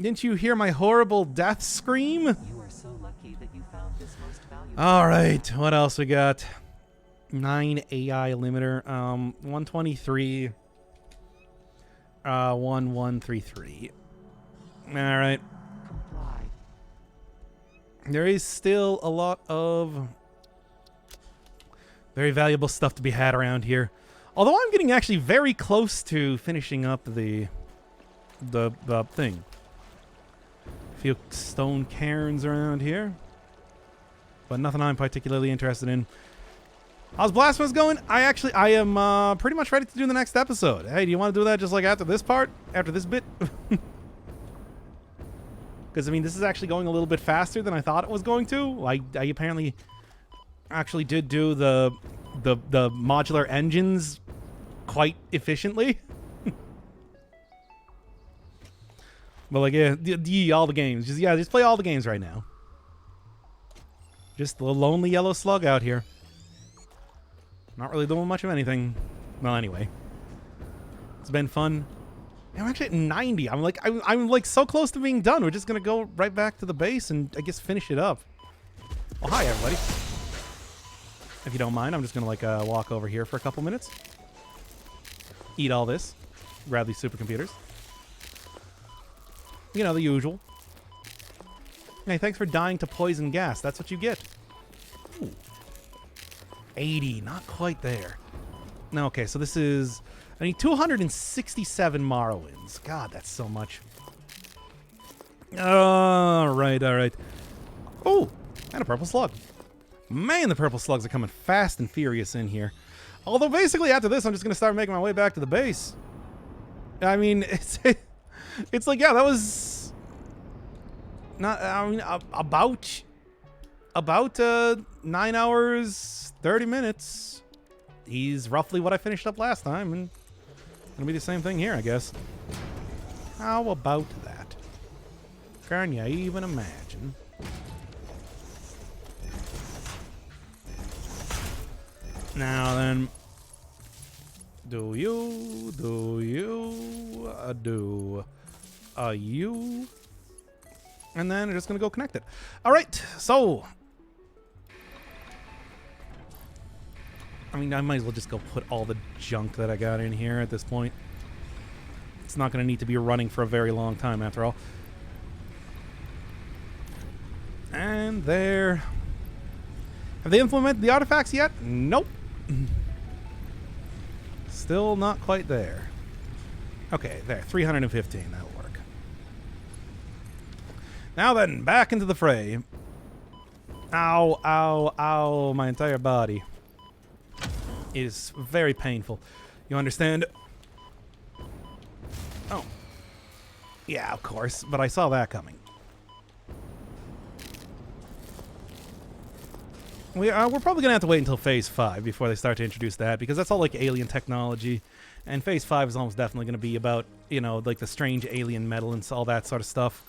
Didn't you hear my horrible death scream? You are so lucky that you found this most valuable. Alright, what else we got? 9 AI limiter, 123, 1133. Alright. Comply. There is still a lot of very valuable stuff to be had around here. Although I'm getting actually very close to finishing up the thing. A few stone cairns around here. But nothing I'm particularly interested in. How's Blasphemous going? I am pretty much ready to do the next episode. Hey, do you want to do that just like after this part? After this bit? Because, I mean, this is actually going a little bit faster than I thought it was going to. I apparently actually did do the modular engines quite efficiently. But, like, yeah, all the games. Just play all the games right now. Just the lonely yellow slug out here. Not really doing much of anything. Well, anyway. It's been fun. I'm actually at 90. I'm like so close to being done. We're just gonna go right back to the base and I guess finish it up. Oh, hi everybody. If you don't mind, I'm just gonna like walk over here for a couple minutes. Eat all this. Grab these supercomputers. You know, the usual. Hey, thanks for dying to poison gas. That's what you get. Ooh. 80. Not quite there. No, okay, so this is... I need 267 Morrowinds. God, that's so much. Alright, alright. Oh, and a purple slug. Man, the purple slugs are coming fast and furious in here. Although, basically, after this, I'm just going to start making my way back to the base. I mean, it's like, yeah, that was... Not, I mean, about 9 hours, 30 minutes. He's roughly what I finished up last time, and gonna be the same thing here, I guess. How about that? Can you even imagine? Now then, do you, and then we're just gonna go connect it. All right, so. I mean, I might as well just go put all the junk that I got in here at this point. It's not going to need to be running for a very long time, after all. And there. Have they implemented the artifacts yet? Nope. Still not quite there. Okay, there. 315. That'll work. Now then, back into the fray. Ow, ow, ow, my entire body. It is very painful. You understand? Oh. Yeah, of course. But I saw that coming. We're probably going to have to wait until Phase 5 before they start to introduce that, because that's all like alien technology. And Phase 5 is almost definitely going to be about, you know, like the strange alien metal and all that sort of stuff.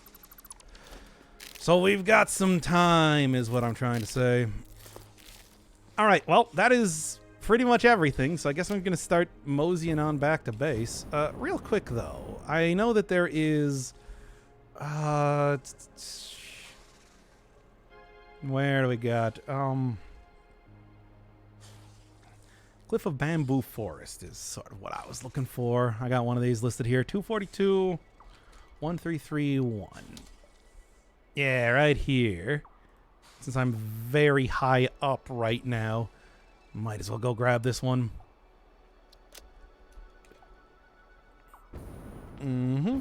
So we've got some time, is what I'm trying to say. All right, well, that is pretty much everything, so I guess I'm going to start moseying on back to base. Real quick, though, I know that there is... where do we got? Cliff of Bamboo Forest is sort of what I was looking for. I got one of these listed here. 242, 1331. Yeah, right here. Since I'm very high up right now, might as well go grab this one. Mm-hmm.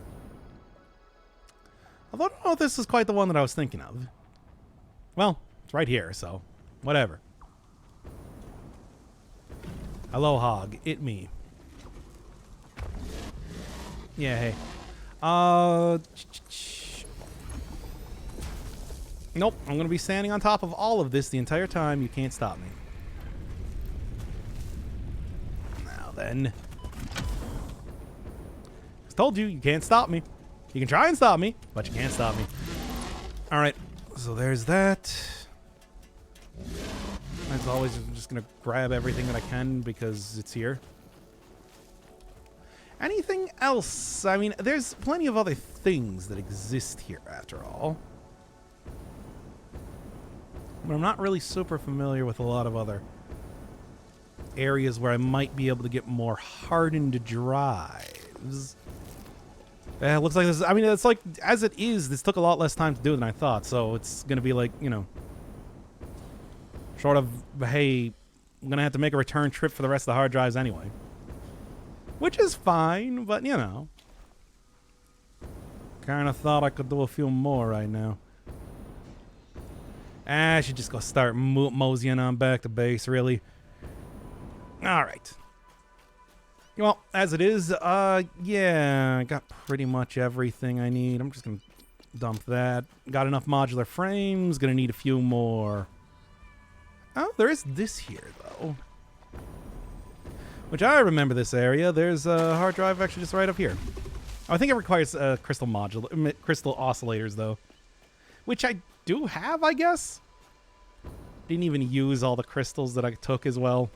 Although I don't know if this is quite the one that I was thinking of. Well, it's right here, so whatever. Hello, Hog. It me. Yeah, hey. Nope, I'm going to be standing on top of all of this the entire time. You can't stop me. Now then. I told you, you can't stop me. You can try and stop me, but you can't stop me. Alright, so there's that. As always, I'm just going to grab everything that I can because it's here. Anything else? I mean, there's plenty of other things that exist here, after all. But I'm not really super familiar with a lot of other areas where I might be able to get more hardened drives. It looks like this. I mean, it's like, as it is, this took a lot less time to do than I thought. So it's going to be like, you know, sort of, hey, I'm going to have to make a return trip for the rest of the hard drives anyway. Which is fine, but, you know. Kind of thought I could do a few more right now. I should just go start moseying on back to base, really. Alright. Well, as it is, yeah, I got pretty much everything I need. I'm just going to dump that. Got enough modular frames. Going to need a few more. Oh, there is this here, though. Which I remember this area. There's a hard drive actually just right up here. Oh, I think it requires crystal oscillators, though. Which I do have, I guess. Didn't even use all the crystals that I took as well.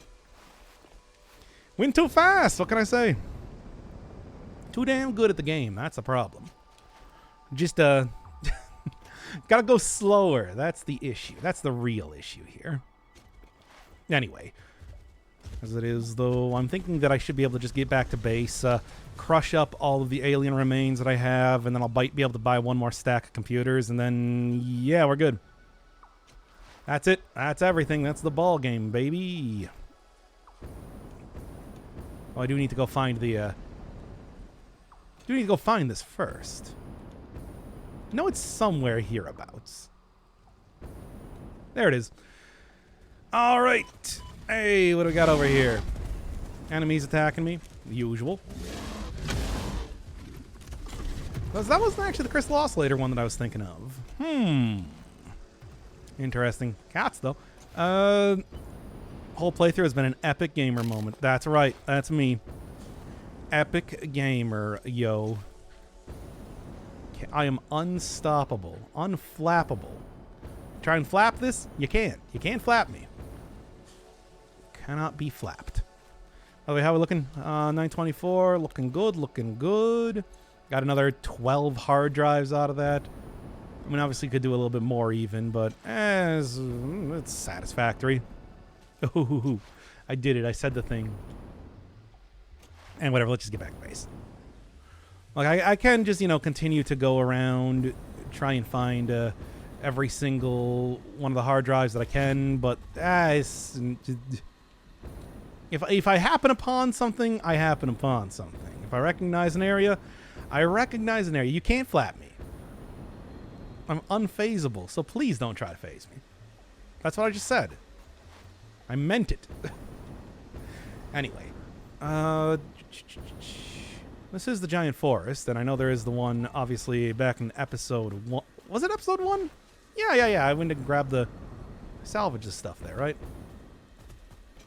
Went too fast, what can I say? Too damn good at the game, that's the problem. Just, gotta go slower, that's the issue. That's the real issue here. Anyway. As it is, though, I'm thinking that I should be able to just get back to base, crush up all of the alien remains that I have, and then I'll be able to buy one more stack of computers, and then, yeah, we're good. That's it. That's everything. That's the ball game, baby. Oh, I do need to go find the, do need to go find this first. No, it's somewhere hereabouts. There it is. All right. Hey, what do we got over here? Enemies attacking me. The usual. That wasn't actually the crystal oscillator one that I was thinking of. Interesting. Cats, though. Whole playthrough has been an epic gamer moment. That's right. That's me. Epic gamer, yo. I am unstoppable. Unflappable. Try and flap this? You can't. You can't flap me. Cannot be flapped. Okay, how are we looking? 924. Looking good. Looking good. Got another 12 hard drives out of that. I mean, obviously could do a little bit more even, but it's satisfactory. Ooh, I did it. I said the thing. And whatever, let's just get back to base. Like, I can just, you know, continue to go around, try and find every single one of the hard drives that I can, but if I happen upon something, I happen upon something. If I recognize an area, I recognize an area. You can't flap me. I'm unfazable, so please don't try to phase me. That's what I just said. I meant it. Anyway. This is the giant forest, and I know there is the one, obviously, back in episode 1. Was it episode 1? Yeah. I went to grab the salvage the stuff there, right?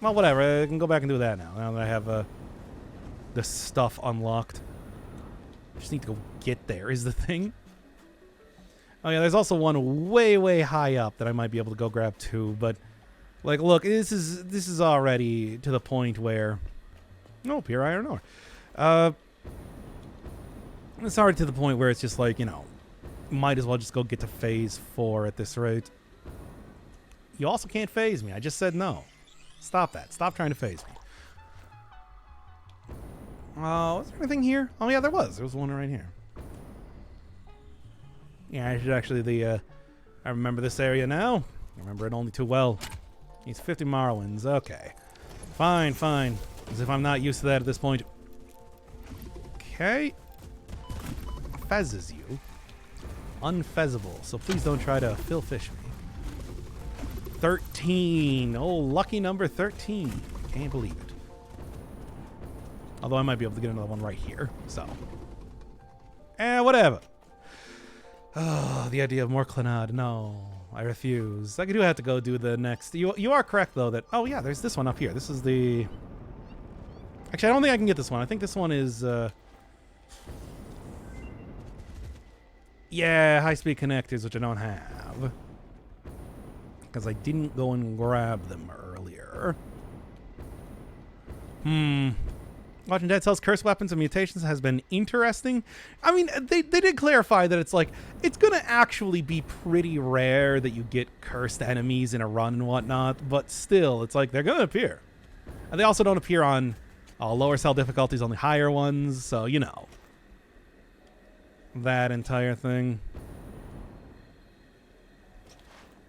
Well, whatever. I can go back and do that now that I have the stuff unlocked. Just need to go get there is the thing. Oh, yeah, there's also one way, way high up that I might be able to go grab too, but Like, look, this is already to the point where, oh, pure iron ore. It's already to the point where it's just like, you know, might as well just go get to phase 4 at this rate. You also can't phase me. I just said no. Stop that. Stop trying to phase me. Was there anything here? Oh yeah, there was. There was one right here. Yeah, I should actually I remember this area now. I remember it only too well. He's 50 Marlins. Okay. Fine, fine. As if I'm not used to that at this point. Okay. Fezzes you. Unfezzable. So please don't try to fill fish me. 13. Oh, lucky number 13. Can't believe it. Although I might be able to get another one right here. So. Whatever. Oh, the idea of more Clinod. No. I refuse. I do have to go do the next. You are correct, though, that... Oh, yeah, there's this one up here. This is the... Actually, I don't think I can get this one. I think this one is... Yeah, high-speed connectors, which I don't have. Because I didn't go and grab them earlier. Watching Dead Cells Curse Weapons and Mutations has been interesting. I mean, they did clarify that it's like, it's going to actually be pretty rare that you get cursed enemies in a run and whatnot, but still, it's like, they're going to appear. And they also don't appear on lower cell difficulties, only higher ones, so, you know. That entire thing.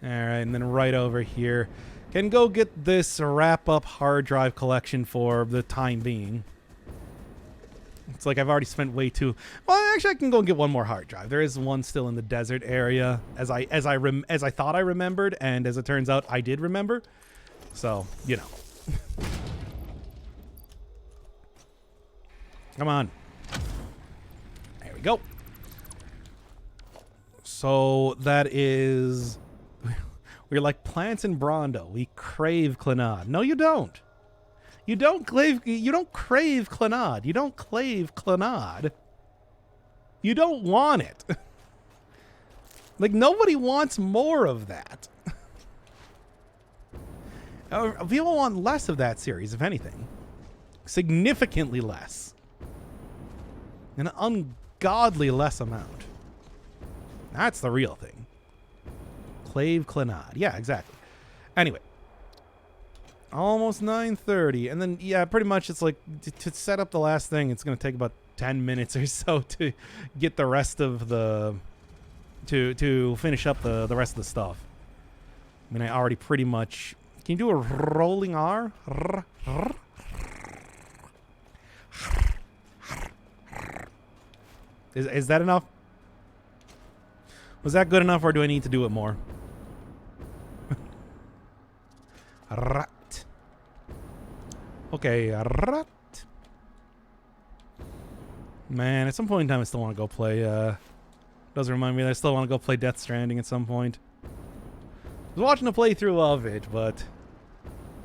Alright, and then right over here. Can go get this wrap-up hard drive collection for the time being. It's like I've already spent way too... Well, actually, I can go and get one more hard drive. There is one still in the desert area, as I thought I remembered, and as it turns out, I did remember. So, you know. Come on. There we go. So that is... We're like plants in Brondo. We crave Clinod. No, you don't. You don't crave Clinod. You don't crave Clinod. You don't want it. Like, nobody wants more of that. People want less of that series, if anything. Significantly less. An ungodly less amount. That's the real thing. Clave Clinod. Yeah, exactly. Anyway. Almost 9:30. And then, yeah, pretty much it's like, to set up the last thing, it's going to take about 10 minutes or so to get the rest of the... To finish up the rest of the stuff. I mean, I already pretty much... Can you do a rolling R? Is that enough? Was that good enough, or do I need to do it more? Rat. Okay, rat. Man, at some point in time, I still want to go play. Does remind me that I still want to go play Death Stranding at some point. I was watching a playthrough of it, but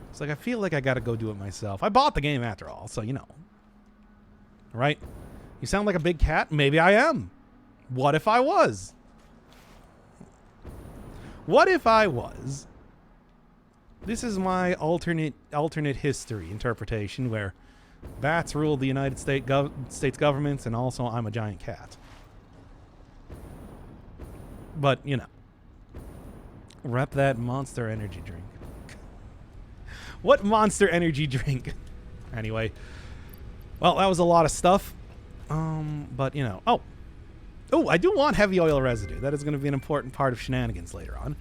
it's like I feel like I got to go do it myself. I bought the game after all, so you know. Right? You sound like a big cat? Maybe I am. What if I was? What if I was? This is my alternate history interpretation where bats rule the United States governments, and also I'm a giant cat. But, you know. Rep that Monster Energy drink. What Monster Energy drink? Anyway. Well, that was a lot of stuff. But, you know. Oh, I do want heavy oil residue. That is going to be an important part of shenanigans later on.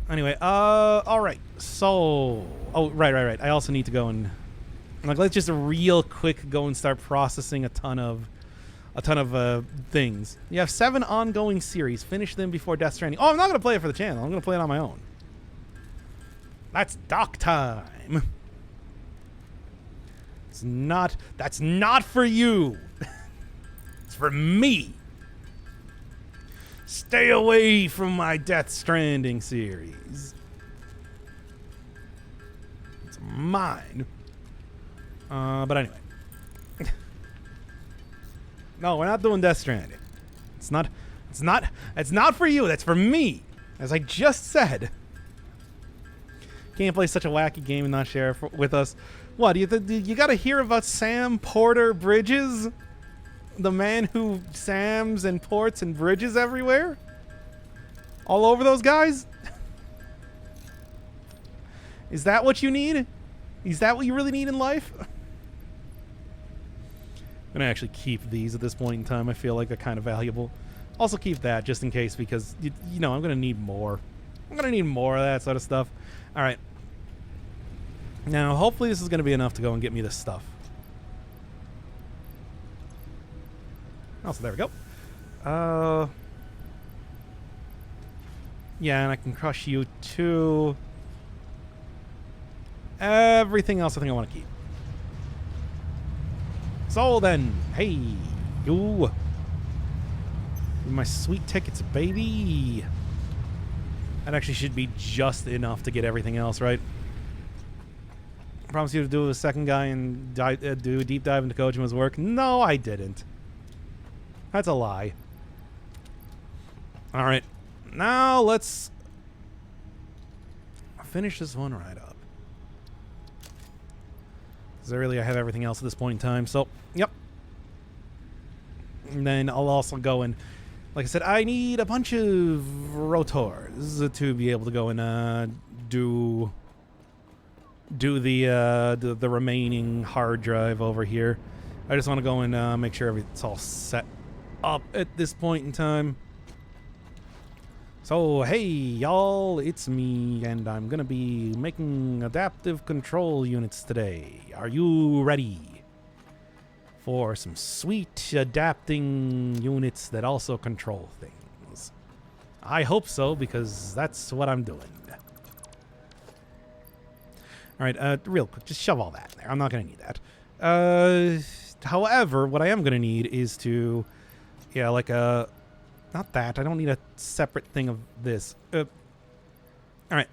Anyway, all right. So, right. I also need to go and, like, let's just real quick go and start processing a ton of things. You have 7 ongoing series. Finish them before Death Stranding. Oh, I'm not going to play it for the channel. I'm going to play it on my own. That's dock time. That's not for you. It's for me. Stay away from my Death Stranding series. It's mine. But anyway. No, we're not doing Death Stranding. It's not for you. That's for me. As I just said. Can't play such a wacky game and not share it with us. What, you got to hear about Sam Porter Bridges? The man who Sams and ports and bridges everywhere? All over those guys? Is that what you need? Is that what you really need in life? I'm going to actually keep these at this point in time. I feel like they're kind of valuable. Also keep that just in case because, you know, I'm going to need more. I'm going to need more of that sort of stuff. All right. Now, hopefully this is going to be enough to go and get me this stuff. Oh, so there we go. Yeah, and I can crush you too. Everything else I think I want to keep. So then, hey, you. My sweet tickets, baby. That actually should be just enough to get everything else, right? I promised you to do a second guy and do a deep dive into Kojima's work. No, I didn't. That's a lie. All right. Now let's finish this one right up. Because really I have everything else at this point in time. So, yep. And then I'll also go and, like I said, I need a bunch of rotors to be able to go and do the remaining hard drive over here. I just want to go and make sure it's all set up at this point in time. So, hey, y'all, it's me, and I'm going to be making adaptive control units today. Are you ready for some sweet adapting units that also control things? I hope so, because that's what I'm doing. All right, real quick, just shove all that in there. I'm not going to need that. However, what I am going to need is to, yeah, like a... Not that. I don't need a separate thing of this. All right.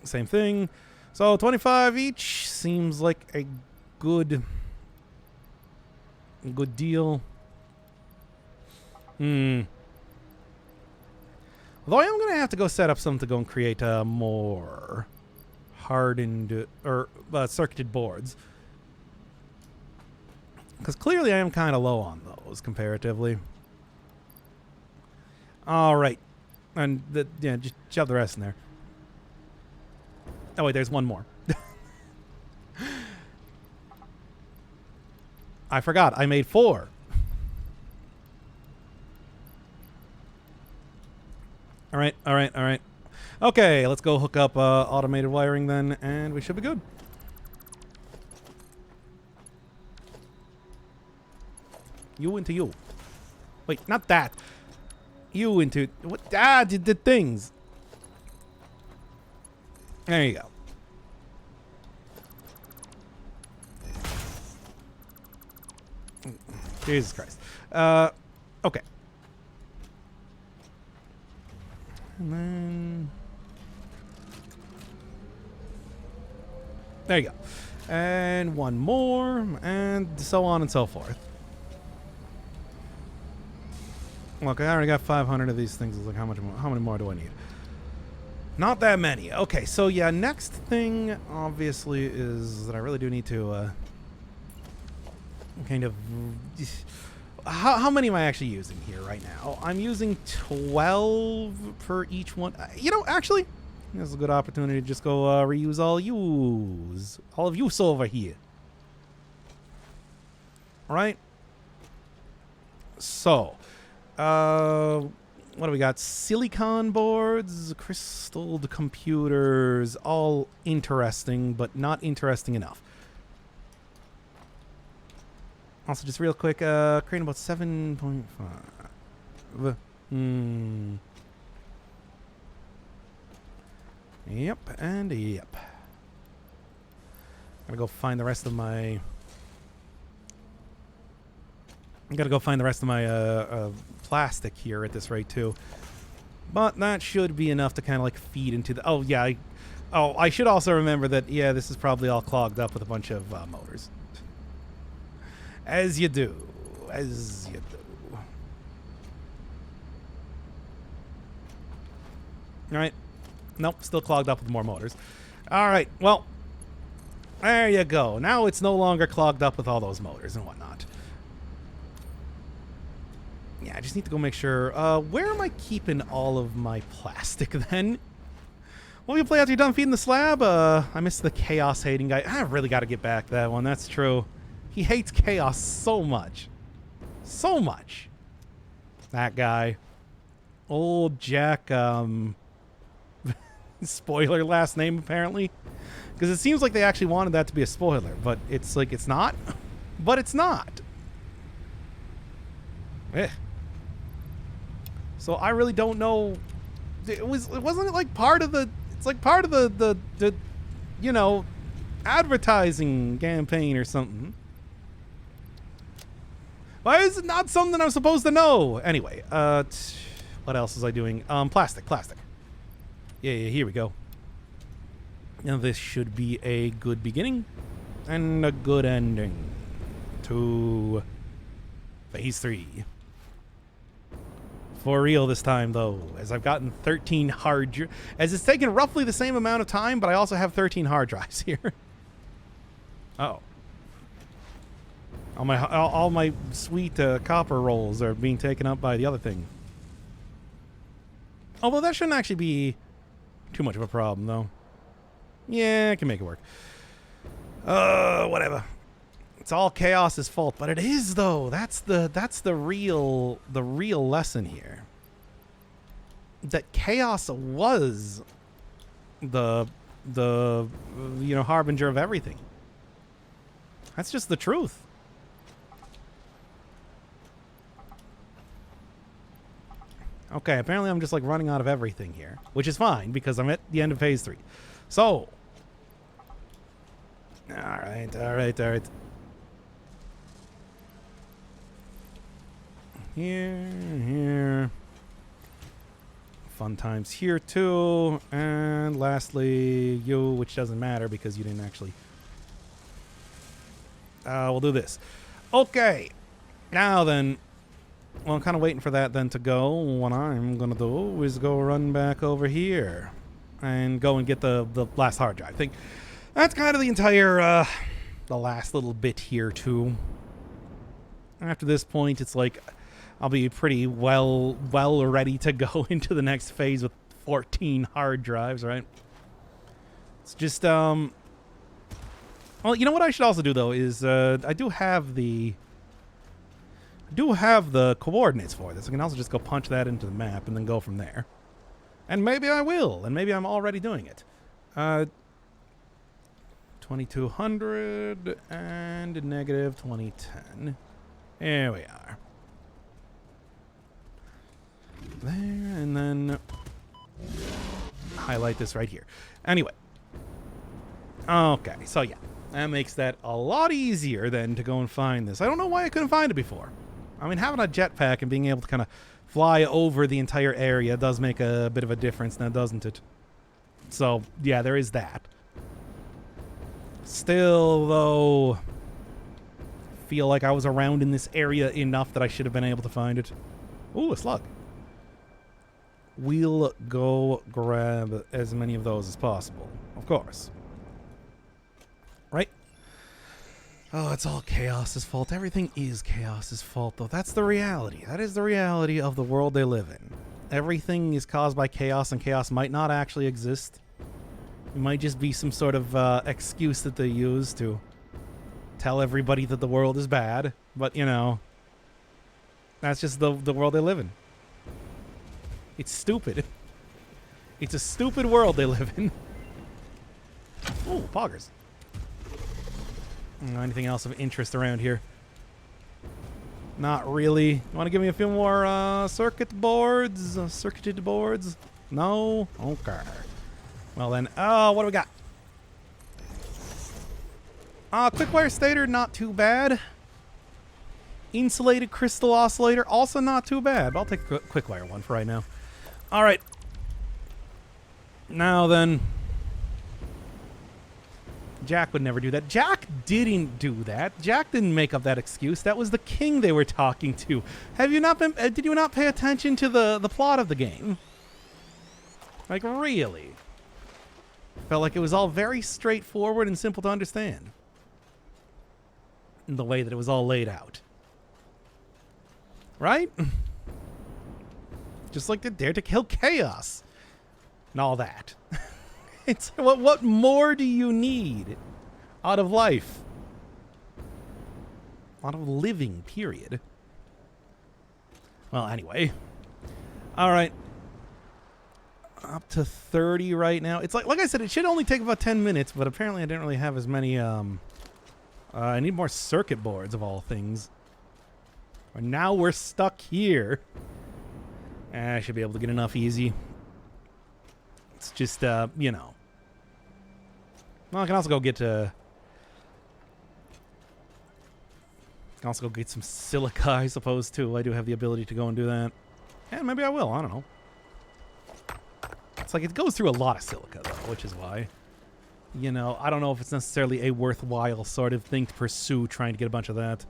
Same thing. So 25 each seems like a good deal. Although I am going to have to go set up something to go and create more hardened or circuited boards. Because clearly I am kind of low on those comparatively. All right, and yeah, just shove the rest in there. Oh wait, there's one more. I forgot. I made 4. All right. Okay, let's go hook up automated wiring then, and we should be good. You into you. Wait, not that. You into what? The things. There you go. Jesus Christ. Okay. And then there you go. And one more, and so on and so forth. Look, I already got 500 of these things. It's like, how many more do I need? Not that many. Okay, so yeah, next thing, obviously, is that I really do need to, kind of... How many am I actually using here right now? I'm using 12 per each one. You know, actually, this is a good opportunity to just go reuse all of use over here. All right? So... what do we got? Silicon boards, crystalled computers, all interesting, but not interesting enough. Also, just real quick, creating about 7.5. Yep, and yep. Gotta go find the rest of my... I gotta go find the rest of my plastic here at this rate too, but that should be enough to kind of like feed into the. Oh yeah, I should also remember that. Yeah, this is probably all clogged up with a bunch of motors, as you do, All right, nope, still clogged up with more motors. All right, well, there you go. Now it's no longer clogged up with all those motors and whatnot. Yeah, I just need to go make sure. Where am I keeping all of my plastic then? Well, you play after you're done feeding the slab. I missed the chaos hating guy. I really got to get back that one. That's true. He hates chaos so much. So much. That guy. Old Jack, spoiler last name, apparently. Because it seems like they actually wanted that to be a spoiler, but it's like, it's not. But it's not. Eh. So I really don't know. It wasn't like part of the, it's like part of the you know, advertising campaign or something. Why is it not something I'm supposed to know? Anyway, what else was I doing? Plastic. Yeah, here we go. Now this should be a good beginning and a good ending to phase 3. For real this time, though, as I've gotten 13 as it's taken roughly the same amount of time, but I also have 13 hard drives here. Uh-oh. All my sweet copper rolls are being taken up by the other thing. Although that shouldn't actually be too much of a problem, though. Yeah, I can make it work. Whatever. It's all Chaos's fault, but it is though. That's the real lesson here. That Chaos was the you know, harbinger of everything. That's just the truth. Okay, apparently I'm just like running out of everything here, which is fine because I'm at the end of phase 3. So, all right. Here. Fun times here too. And lastly, you, which doesn't matter because you didn't actually. We'll do this. Okay. Now then. Well, I'm kind of waiting for that then to go. What I'm going to do is go run back over here and go and get the last hard drive. I think that's kind of the entire, the last little bit here too. After this point, it's like I'll be pretty well ready to go into the next phase with 14 hard drives, right? It's just, well, you know what I should also do though is, I do have the coordinates for this. I can also just go punch that into the map and then go from there. And maybe I will, and maybe I'm already doing it. 2200 and negative 2010. There we are. There, and then highlight this right here. Anyway. Okay, so yeah. That makes that a lot easier then to go and find this. I don't know why I couldn't find it before. I mean, having a jetpack and being able to kind of fly over the entire area does make a bit of a difference now, doesn't it? So, yeah, there is that. Still, though, feel like I was around in this area enough that I should have been able to find it. Ooh, a slug. We'll go grab as many of those as possible, of course. Right? Oh, it's all Chaos's fault. Everything is Chaos's fault, though. That's the reality. That is the reality of the world they live in. Everything is caused by Chaos, and Chaos might not actually exist. It might just be some sort of excuse that they use to tell everybody that the world is bad. But, you know, that's just the world they live in. It's stupid. It's a stupid world they live in. Ooh, poggers. Anything else of interest around here? Not really. You want to give me a few more circuited boards? No? Okay. Well then, what do we got? Quick wire stator, not too bad. Insulated crystal oscillator, also not too bad. But I'll take a quick wire one for right now. All right. Now then. Jack would never do that. Jack didn't do that. Jack didn't make up that excuse. That was the king they were talking to. Have you not been? Did you not pay attention to the plot of the game? Like, really? Felt like it was all very straightforward and simple to understand. In the way that it was all laid out. Right? Just like the Dare to Kill Chaos. And all that. It's what more do you need out of life? Out of living, period. Well, anyway. Alright. Up to 30 right now. It's like I said, it should only take about 10 minutes, but apparently I didn't really have as many, I need more circuit boards of all things. And now we're stuck here. I should be able to get enough easy. It's just, you know. Well, I can also go get I can also go get some silica, I suppose, too. I do have the ability to go and do that. And maybe I will. I don't know. It's like it goes through a lot of silica, though, which is why. You know, I don't know if it's necessarily a worthwhile sort of thing to pursue trying to get a bunch of that.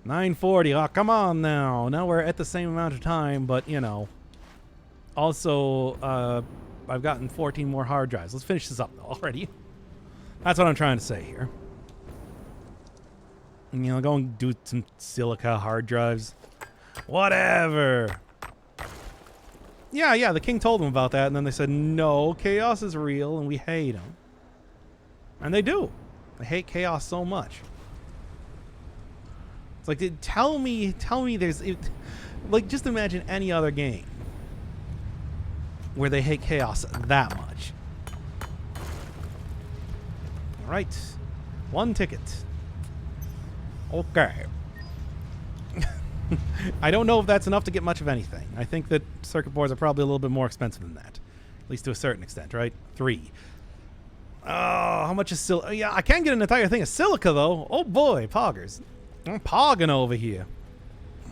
940. Oh, come on now. Now we're at the same amount of time, but, you know. Also, I've gotten 14 more hard drives. Let's finish this up, though, already. That's what I'm trying to say here. You know, go and do some silica hard drives. Whatever. Yeah, the king told them about that, and then they said, no, chaos is real, and we hate him. And they do. They hate chaos so much. It's like, tell me there's... like, just imagine any other game where they hate chaos that much. Alright. 1 ticket. Okay. I don't know if that's enough to get much of anything. I think that circuit boards are probably a little bit more expensive than that. At least to a certain extent, right? 3. Oh, how much is silica? Yeah, I can get an entire thing of silica, though. Oh, boy, poggers. I'm pogging over here.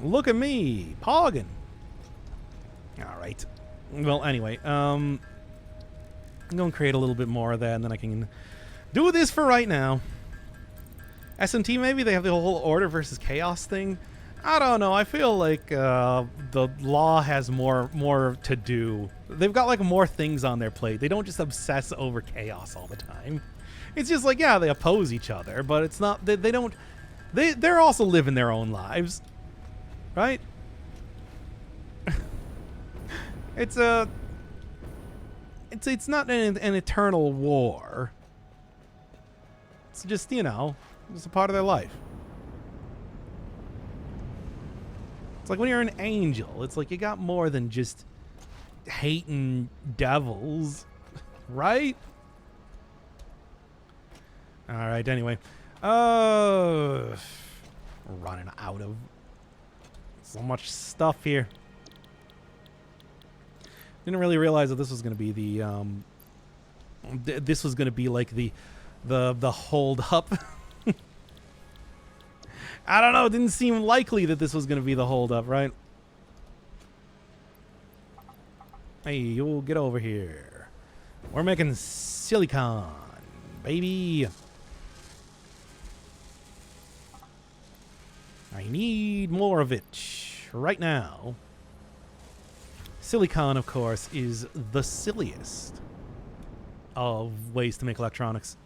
Look at me. Pogging. All right. Well, anyway, I'm going to create a little bit more of that, and then I can do this for right now. SMT, maybe? They have the whole order versus chaos thing. I don't know. I feel like the law has more to do. They've got, like, more things on their plate. They don't just obsess over chaos all the time. It's just like, yeah, they oppose each other, but it's not... They don't... They're also living their own lives. Right? It's a... It's not an eternal war. It's just, you know, it's a part of their life. It's like when you're an angel, it's like you got more than just hating devils, right? All right, anyway. Running out of so much stuff here. Didn't really realize that this was going to be the this was going to be like the hold up. I don't know. It didn't seem likely that this was going to be the hold up, right? Hey, you'll get over here. We're making silicon, baby. I need more of it right now. Silicon, of course, is the silliest of ways to make electronics.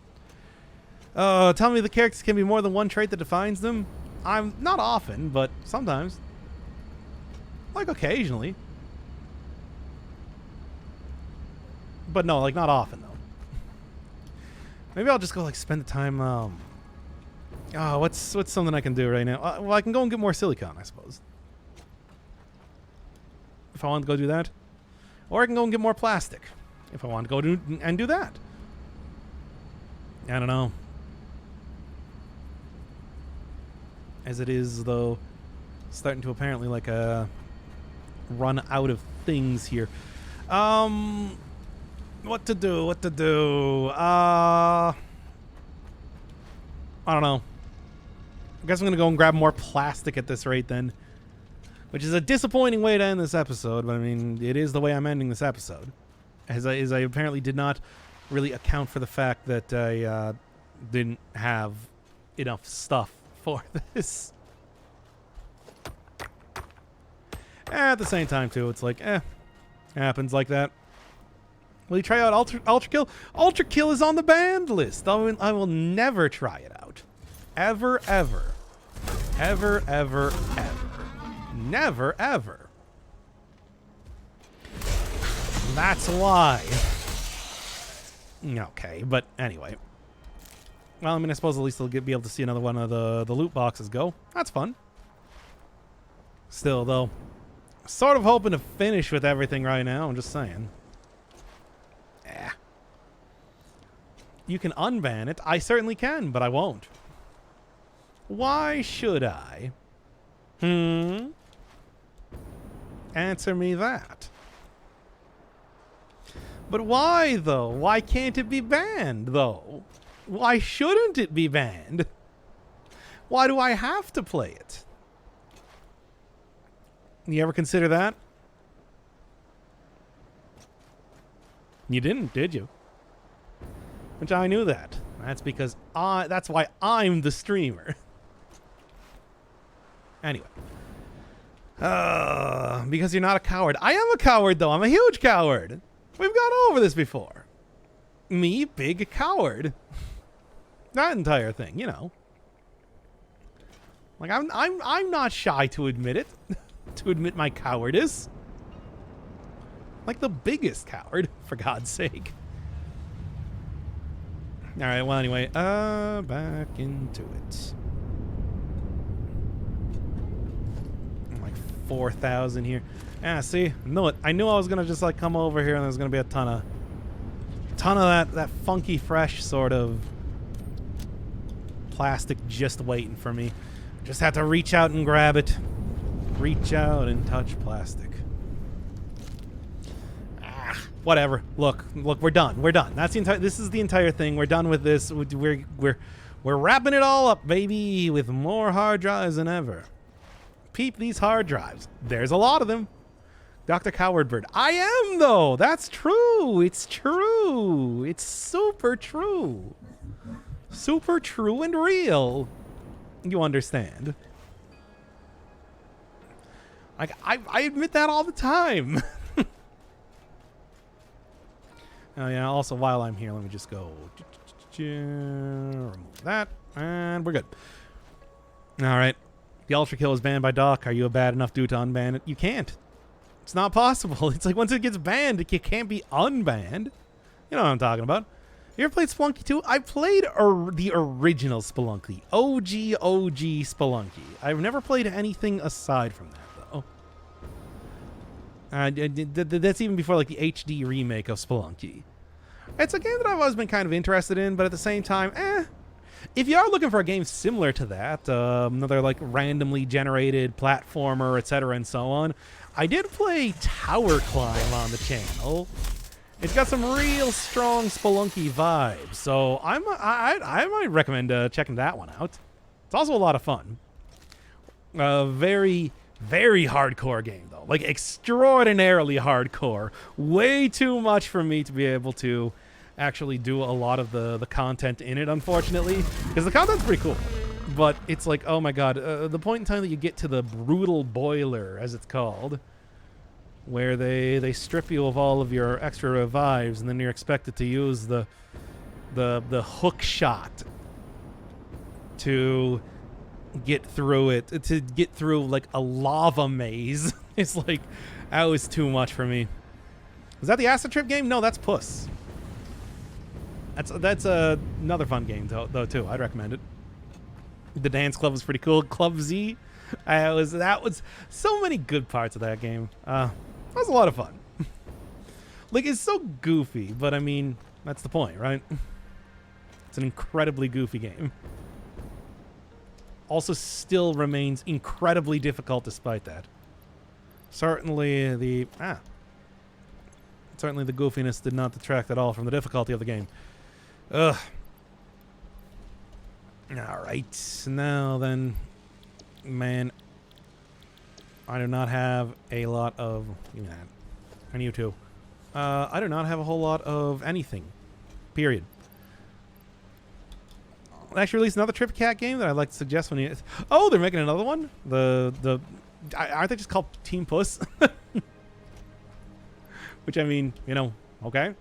Tell me the characters can be more than one trait that defines them. I'm not often, but sometimes. Like occasionally. But no, like not often though. Maybe I'll just go like spend the time. What's something I can do right now? Well, I can go and get more silicon, I suppose. If I want to go do that, or I can go and get more plastic. If I want to go do and do that. I don't know. As it is, though, starting to apparently like run out of things here. What to do? I don't know. I guess I'm gonna go and grab more plastic at this rate then, which is a disappointing way to end this episode. But I mean, it is the way I'm ending this episode, as I apparently did not really account for the fact that I didn't have enough stuff for this. At the same time, too, it's like, happens like that. Will you try out Ultra Kill? Ultra Kill is on the banned list. I will never try it out. Ever, ever. Ever, ever, ever. Never, ever. That's why. Okay, but anyway. Well, I mean, I suppose at least they'll be able to see another one of the loot boxes go. That's fun. Still, though, sort of hoping to finish with everything right now. I'm just saying. Eh. You can unban it. I certainly can, but I won't. Why should I? Answer me that. But why, though? Why can't it be banned, though? Why shouldn't it be banned? Why do I have to play it? You ever consider that? You didn't, did you? Which I knew that. That's because that's why I'm the streamer. Anyway. Because you're not a coward. I am a coward, though. I'm a huge coward. We've gone over this before. Me, big coward. That entire thing, you know. Like I'm not shy to admit it. To admit my cowardice. Like the biggest coward, for God's sake. Alright, well anyway, back into it. Like 4,000 here. Yeah, see? I knew I was gonna just like come over here and there's gonna be a ton of that funky fresh sort of plastic just waiting for me. Just have to reach out and grab it. Reach out and touch plastic. Whatever. Look, we're done. We're done. That's the entire. This is the entire thing. We're done with this. We're wrapping it all up, baby, with more hard drives than ever. Peep these hard drives. There's a lot of them. Dr. Cowardbird. I am, though. That's true. It's true. It's super true. Super true and real. You understand. Like, I admit that all the time. Oh, yeah, also, while I'm here, let me just go remove that, and we're good. All right. The Ultra Kill is banned by Doc. Are you a bad enough dude to unban it? You can't. It's not possible. It's like once it gets banned, it can't be unbanned. You know what I'm talking about. You ever played Spelunky 2? I played the original Spelunky. OG Spelunky. I've never played anything aside from that, though. That's even before like the HD remake of Spelunky. It's a game that I've always been kind of interested in, but at the same time, if you are looking for a game similar to that, another like randomly generated platformer, etc. and so on, I did play Tower Climb on the channel. It's got some real strong Spelunky vibes, so I might recommend checking that one out. It's also a lot of fun. Very, very hardcore game, though. Like, extraordinarily hardcore. Way too much for me to be able to actually do a lot of the content in it, unfortunately. Because the content's pretty cool. But it's like, oh my god, the point in time that you get to the brutal boiler, as it's called, where they strip you of all of your extra revives, and then you're expected to use the hook shot to get through it, to get through like a lava maze. It's like, that was too much for me. Was that the Acid Trip game? No, that's Puss. That's another fun game though too. I'd recommend it. The dance club was pretty cool. Club Z, that was so many good parts of that game. That was a lot of fun. Like, it's so goofy, but I mean, that's the point, right? It's an incredibly goofy game. Also still remains incredibly difficult despite that. Certainly the goofiness did not detract at all from the difficulty of the game. Ugh. Alright, now then, man, I do not have a lot of, and you too. I do not have a whole lot of anything, period. They actually released another Trip Cat game that I'd like to suggest when you... Oh, they're making another one? Aren't they just called Team Puss? Which, I mean, Okay.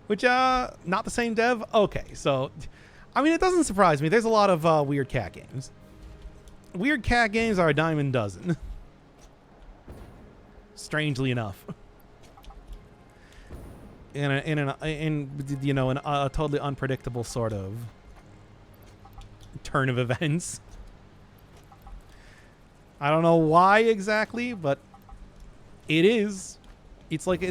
Which, not the same dev? Okay, so, I mean, it doesn't surprise me. There's a lot of weird cat games. Weird cat games are a dime a dozen. Strangely enough. In a totally unpredictable sort of turn of events. I don't know why exactly, but it is. It's like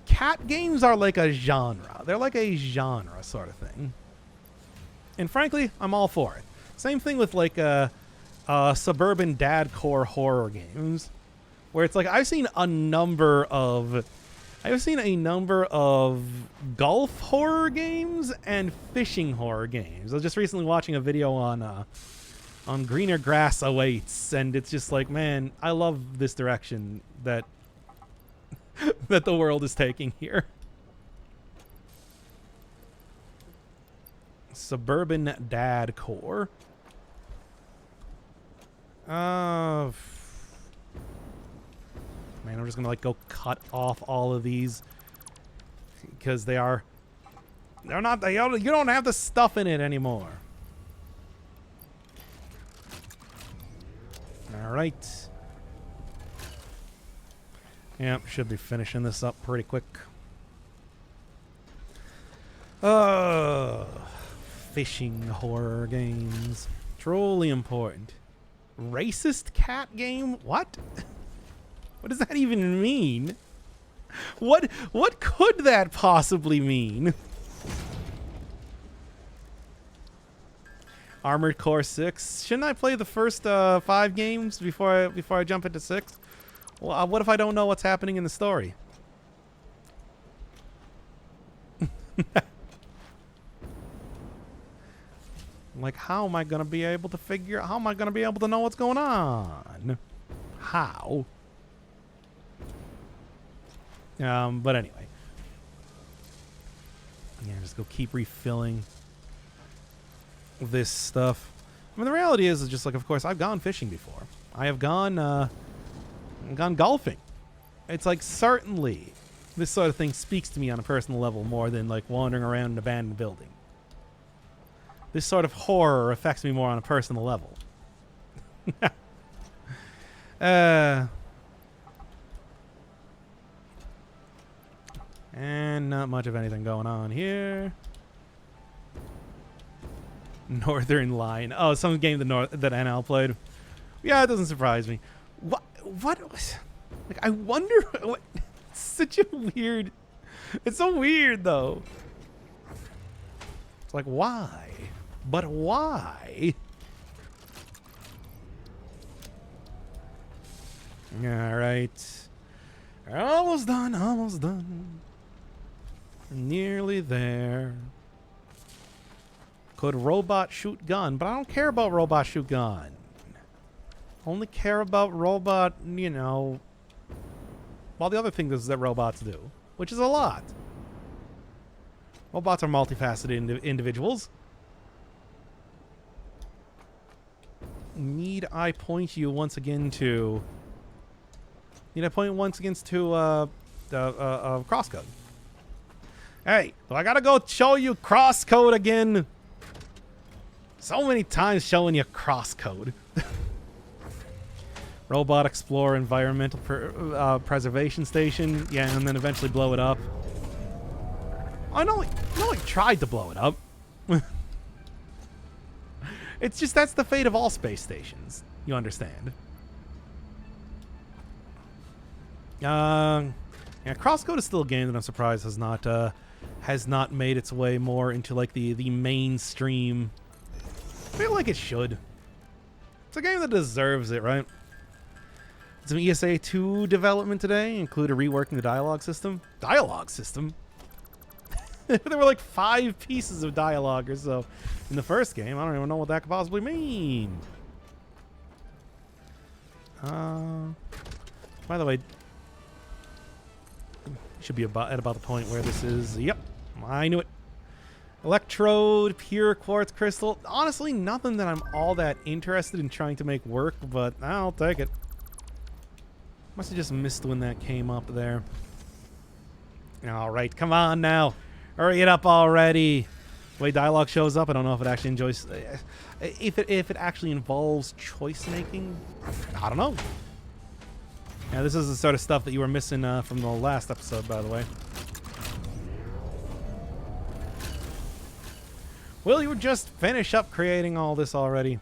cat games are like a genre. They're like a genre sort of thing. And frankly, I'm all for it. Same thing with like suburban dadcore horror games, where it's like I've seen a number of golf horror games and fishing horror games. I was just recently watching a video on Greener Grass Awaits, and it's just like, man, I love this direction that that the world is taking here. Suburban dadcore. Man, I'm just gonna like go cut off all of these because you don't have the stuff in it anymore. All right. Yep, should be finishing this up pretty quick. Fishing horror games. Truly important. Racist cat game? What? What does that even mean? What could that possibly mean? Armored Core 6. Shouldn't I play the first 5 games before I jump into 6? Well, what if I don't know what's happening in the story? Like, how am I gonna be able to how am I gonna be able to know what's going on? How? But anyway. Yeah, just go keep refilling this stuff. I mean, the reality is just like, of course, I've gone fishing before. I have gone golfing. It's like, certainly, this sort of thing speaks to me on a personal level more than like wandering around an abandoned building. This sort of horror affects me more on a personal level. And not much of anything going on here. Northern Line. Oh, some game that NL played. Yeah, it doesn't surprise me. What was... Like, I wonder... What, it's such a weird... It's so weird, though. It's like, why? But why? Alright. Almost done, almost done. Nearly there. Could robot shoot gun, but I don't care about robot shoot gun. Only care about robot, you know, all the other things that robots do, which is a lot. Robots are multifaceted individuals. Need I point once again to crosscode? Hey, so I gotta go show you crosscode again. So many times showing you crosscode. Robot Explorer Environmental Preservation Station. Yeah, and then eventually blow it up. I know, like tried to blow it up. It's just that's the fate of all space stations. You understand? Yeah, crosscode is still a game that I'm surprised has not made its way more into like the mainstream. I feel like it should. It's a game that deserves it, right? Some ESA 2 development today included reworking the dialogue system. Dialogue system? There were like 5 pieces of dialogue or so in the first game. I don't even know what that could possibly mean. By the way, should be at about the point where this is. Yep, I knew it. Electrode, pure quartz crystal. Honestly, nothing that I'm all that interested in trying to make work, but I'll take it. Must have just missed when that came up there. All right, come on now. Hurry it up already. The way dialogue shows up, I don't know if it actually enjoys... If it actually involves choice making, I don't know. Yeah, this is the sort of stuff that you were missing from the last episode, by the way. Will you just finish up creating all this already?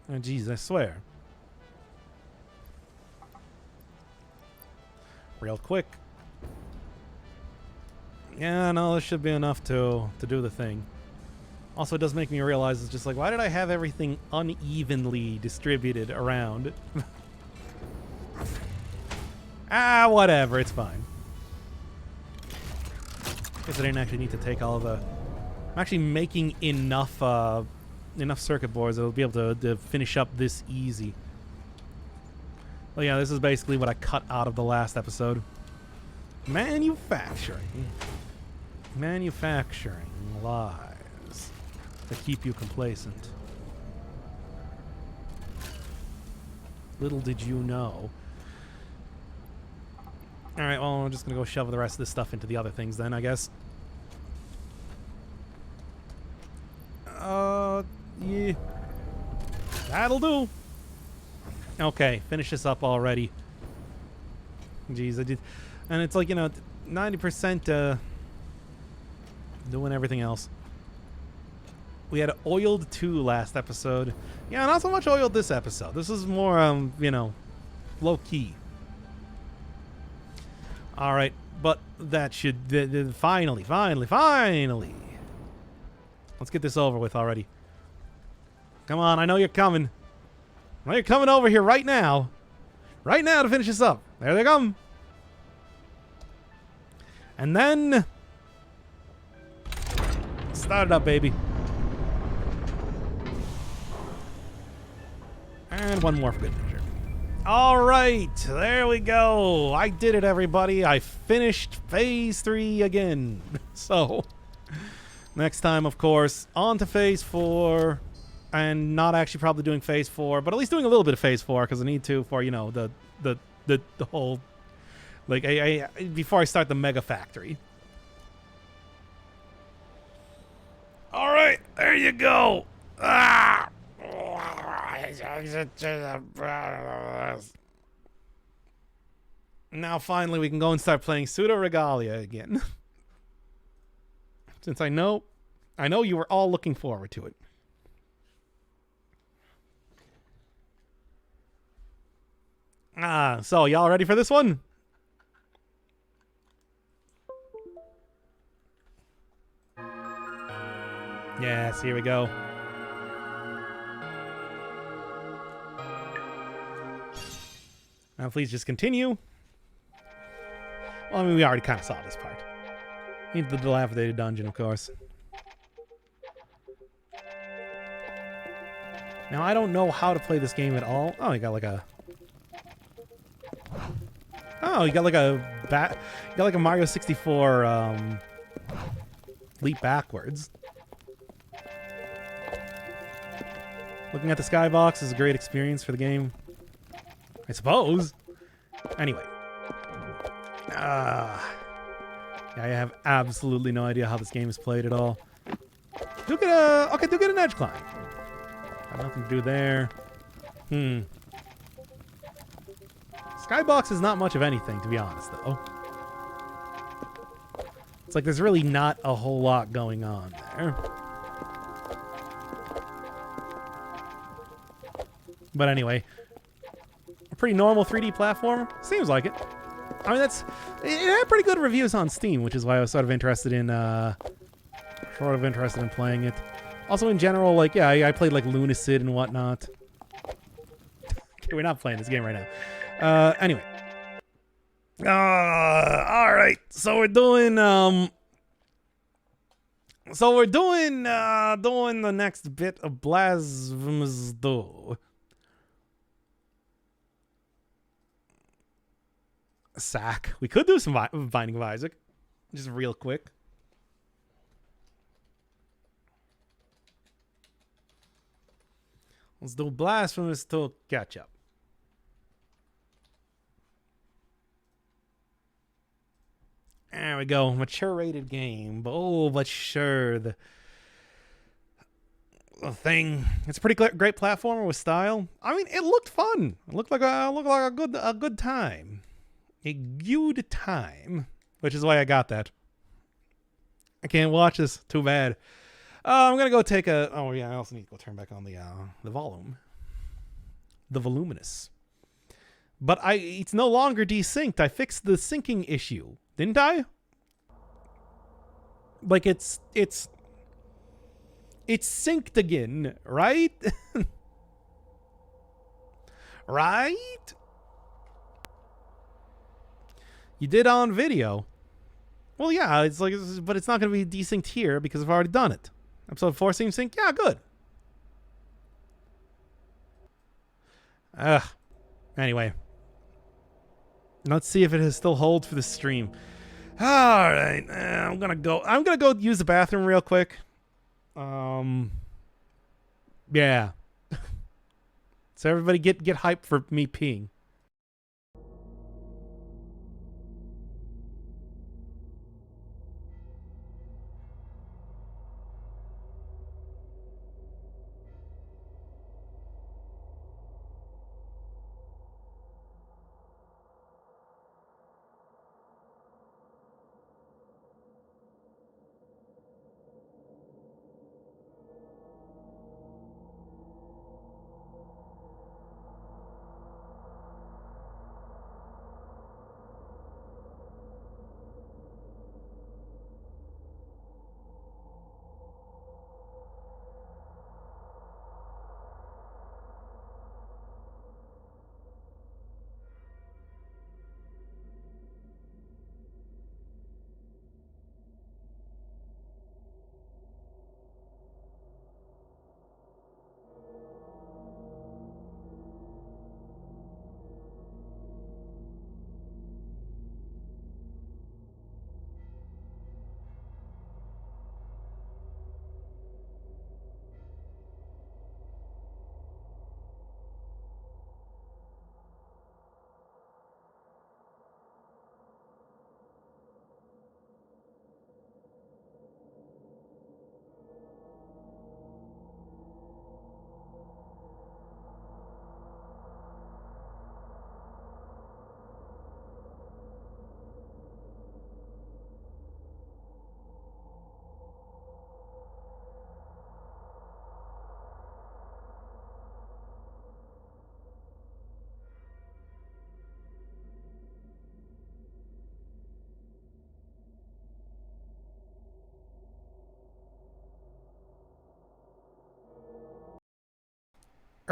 Oh, jeez, I swear. Real quick. Yeah, no, this should be enough to do the thing. Also, it does make me realize it's just like, why did I have everything unevenly distributed around? Ah, whatever, it's fine. Guess I didn't actually need to take all of the... I'm actually making enough enough circuit boards that I'll be able to finish up this easy. Well, yeah, this is basically what I cut out of the last episode. Manufacturing lies that keep you complacent. Little did you know. Alright, well, I'm just gonna go shove the rest of this stuff into the other things then, I guess. Yeah. That'll do. Okay, finish this up already. Jeez, I did. And it's like, you know, 90% doing everything else. We had oiled 2 last episode. Yeah, not so much oiled this episode. This is more, you know, low-key. All right, but that should... finally. Let's get this over with already. Come on, I know you're coming. I know you're coming over here right now. Right now to finish this up. There they come. And then... start it up, baby. And one more for good measure. All right, there we go. I did it, everybody. I finished Phase 3 again. So, next time, of course, on to Phase 4. And not actually probably doing Phase 4, but at least doing a little bit of Phase 4 because I need to for, you know, the whole... Like, before I start the Mega Factory. All right, there you go. Ah! Now finally we can go and start playing Pseudo Regalia again. Since I know you were all looking forward to it. So y'all ready for this one? Yes, here we go. Now please just continue. Well, I mean, we already kind of saw this part. Need the dilapidated dungeon, of course. Now, I don't know how to play this game at all. Oh, you got like a... Oh, you got like a Mario 64 leap backwards. Looking at the skybox is a great experience for the game, I suppose. Anyway. Yeah, I have absolutely no idea how this game is played at all. Do get an edge climb. Got nothing to do there. Skybox is not much of anything, to be honest, though. It's like there's really not a whole lot going on there. But anyway, a pretty normal 3D platformer. Seems like it. I mean, it had pretty good reviews on Steam, which is why I was sort of interested in playing it. Also, in general, like, yeah, I played like Lunacid and whatnot. Okay, we're not playing this game right now. Anyway. All right. So we're doing doing the next bit of Blasphemous Door. Sack. We could do some Binding of Isaac, just real quick. Let's do Blasphemous to catch up. There we go. Mature rated game. Oh, but sure. The thing. It's a pretty great platformer with style. I mean, it looked fun. It looked like a good time. A good time. Which is why I got that. I can't watch this. Too bad. I'm gonna go take a. Oh yeah, I also need to go turn back on the volume. The voluminous. But it's no longer desynced. I fixed the syncing issue, didn't I? Like it's synced again, right? Right? You did on video. Well, yeah, it's like, but it's not going to be desynced here because I've already done it. Episode 4 seems synced. Yeah, good. Anyway. Let's see if it still holds for the stream. All right. I'm going to go use the bathroom real quick. Yeah. So everybody get hyped for me peeing.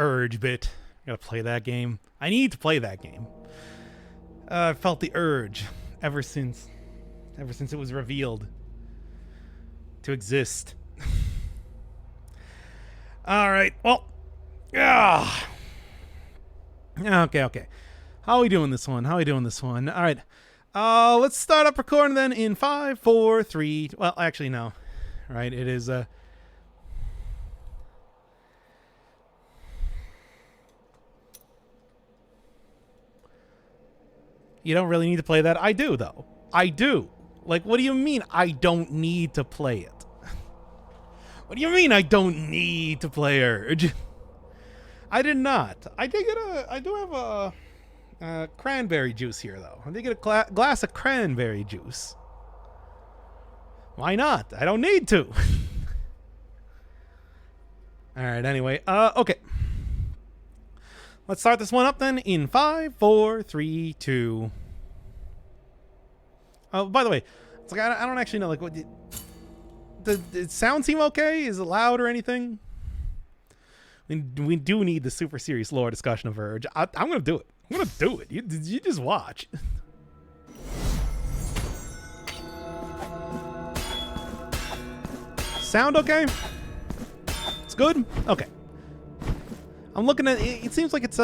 Urge bit. I gotta play that game. I need to play that game. I felt the urge ever since it was revealed to exist. All right. Well, yeah. Okay. How are we doing this one? All right. Let's start up recording then in 5, 4, 3. Well, actually no. Right. It is You don't really need to play that. I do, though. I do. Like, what do you mean I don't need to play it? What do you mean I don't need to play Urge? I did not. I do have a cranberry juice here, though. I did get a glass of cranberry juice. Why not? I don't need to. All right, anyway. Okay. Let's start this one up then in 5, 4, 3, 2. Oh, by the way, it's like I don't actually know. Like, what? Did sound seem okay? Is it loud or anything? We do need the super serious lore discussion of Urge. I'm gonna do it. You just watch. Sound okay? It's good. Okay. I'm looking at it. It seems like it's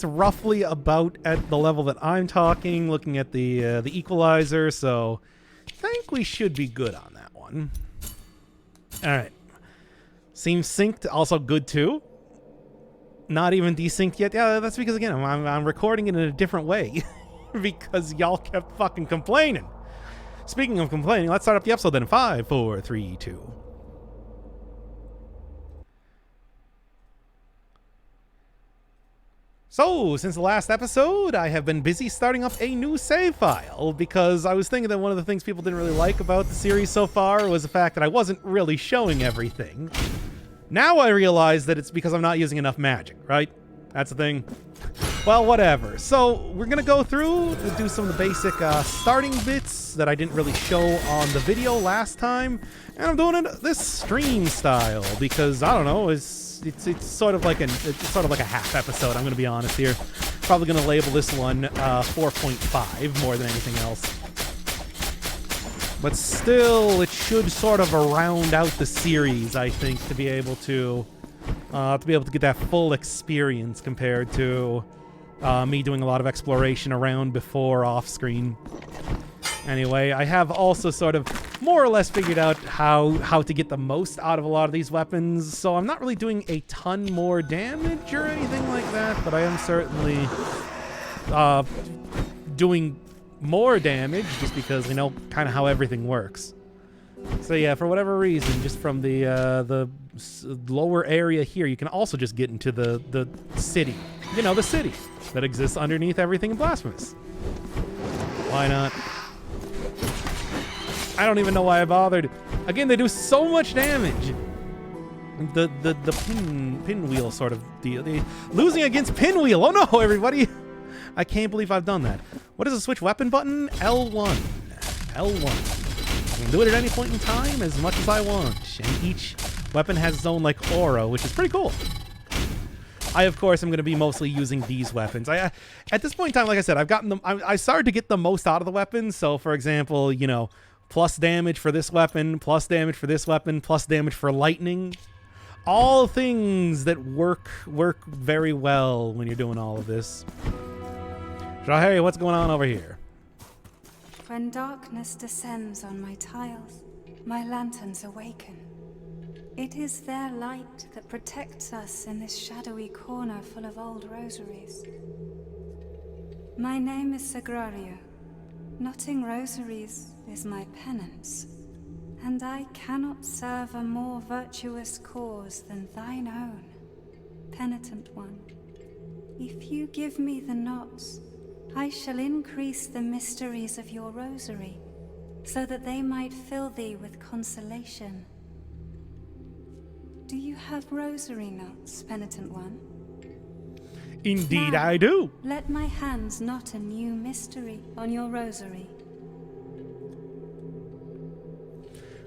roughly about at the level that I'm talking. Looking at the equalizer, so I think we should be good on that one. All right. Seems synced. Also good too. Not even desynced yet. Yeah, that's because again I'm recording it in a different way because y'all kept fucking complaining. Speaking of complaining, let's start up the episode then. 5, 4, 3, 2. So, since the last episode, I have been busy starting up a new save file because I was thinking that one of the things people didn't really like about the series so far was the fact that I wasn't really showing everything. Now I realize that it's because I'm not using enough magic, right? That's the thing. Well, whatever. So, we're going to go through and do some of the basic starting bits that I didn't really show on the video last time. And I'm doing it this stream style because, I don't know, it's sort of like a half episode, I'm going to be honest here. Probably going to label this one 4.5 more than anything else. But still, it should sort of round out the series, I think, to be able to get that full experience compared to me doing a lot of exploration around before off screen. Anyway, I have also sort of more or less figured out how to get the most out of a lot of these weapons, so I'm not really doing a ton more damage or anything like that, but I am certainly doing more damage just because we know kind of how everything works. So yeah, for whatever reason, just from the lower area here, you can also just get into the city. You know, the city that exists underneath everything in Blasphemous. Why not? I don't even know why I bothered. Again, they do so much damage. The pinwheel sort of deal. Losing against pinwheel. Oh no, everybody! I can't believe I've done that. What is the switch weapon button? L1. L1. I can do it at any point in time as much as I want. And each weapon has its own like aura, which is pretty cool. I, of course, am going to be mostly using these weapons. At this point in time, like I said, I've gotten them. I started to get the most out of the weapons. So, for example, you know, plus damage for this weapon, plus damage for this weapon, plus damage for lightning. All things that work very well when you're doing all of this. So, hey, what's going on over here? When darkness descends on my tiles, my lanterns awaken. It is their light that protects us in this shadowy corner full of old rosaries. My name is Sagrario. Knotting rosaries is my penance, and I cannot serve a more virtuous cause than thine own, penitent one. If you give me the knots, I shall increase the mysteries of your rosary, so that they might fill thee with consolation. Do you have rosary knots, penitent one? Indeed now, I do. Let my hands knot a new mystery on your rosary.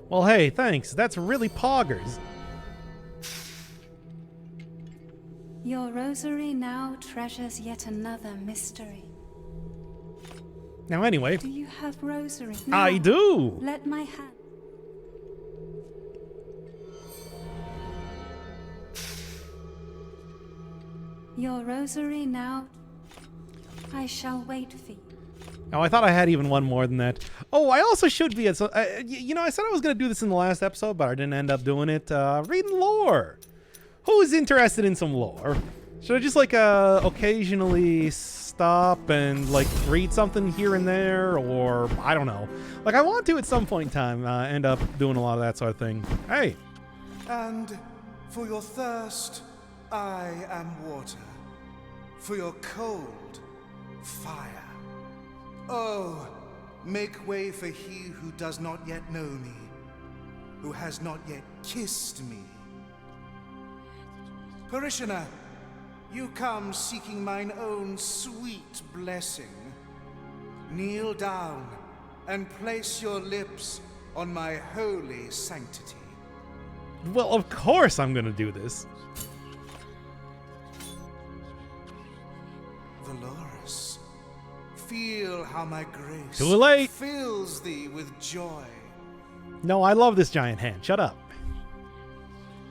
Well, hey, thanks. That's really poggers. Your rosary now treasures yet another mystery. Now, anyway. Do you have rosary? Now, I do. Let my hand... Your rosary now... I shall wait for you. Oh, I thought I had even one more than that. Oh, I also should be at... you know, I said I was going to do this in the last episode, but I didn't end up doing it. Reading lore. Who's interested in some lore? Should I just, like, occasionally stop and, like, read something here and there? Or, I don't know. Like, I want to at some point in time end up doing a lot of that sort of thing. Hey. And for your thirst, I am water. For your cold, fire. Oh, make way for he who does not yet know me, who has not yet kissed me. Parishioner, you come seeking mine own sweet blessing. Kneel down and place your lips on my holy sanctity. Well, of course I'm going to do this. Valorous, feel how my grace Too late. fills thee with joy. No, I love this giant hand. Shut up.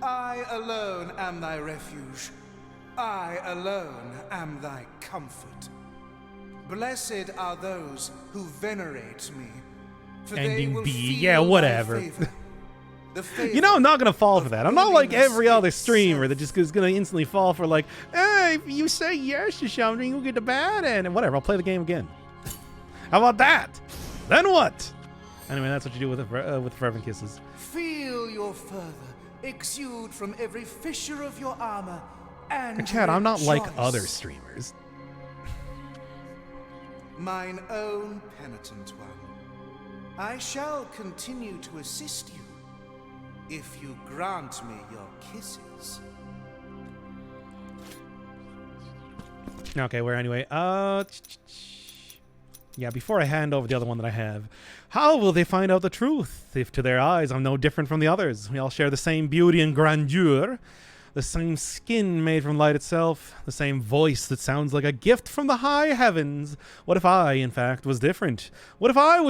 I alone am thy refuge. I alone am thy comfort. Blessed are those who venerate me, for And they you will be, feel yeah, my whatever. favor. The favor You know I'm not going to fall for that. I'm not like every other itself. streamer that just is going to instantly fall for like, hey, if you say yes to something, you'll get the bad end. And whatever, I'll play the game again. How about that? Then what? Anyway, that's what you do with fervent kisses. Feel your fervor exude from every fissure of your armor and Chad, I'm not like rejoice. other streamers. Mine own penitent one, I shall continue to assist you if you grant me your kisses. Okay, where anyway? Yeah, before I hand over the other one that I have, how will they find out the truth if to their eyes I'm no different from the others? We all share the same beauty and grandeur, the same skin made from light itself, the same voice that sounds like a gift from the high heavens. What if I, in fact, was different? What if I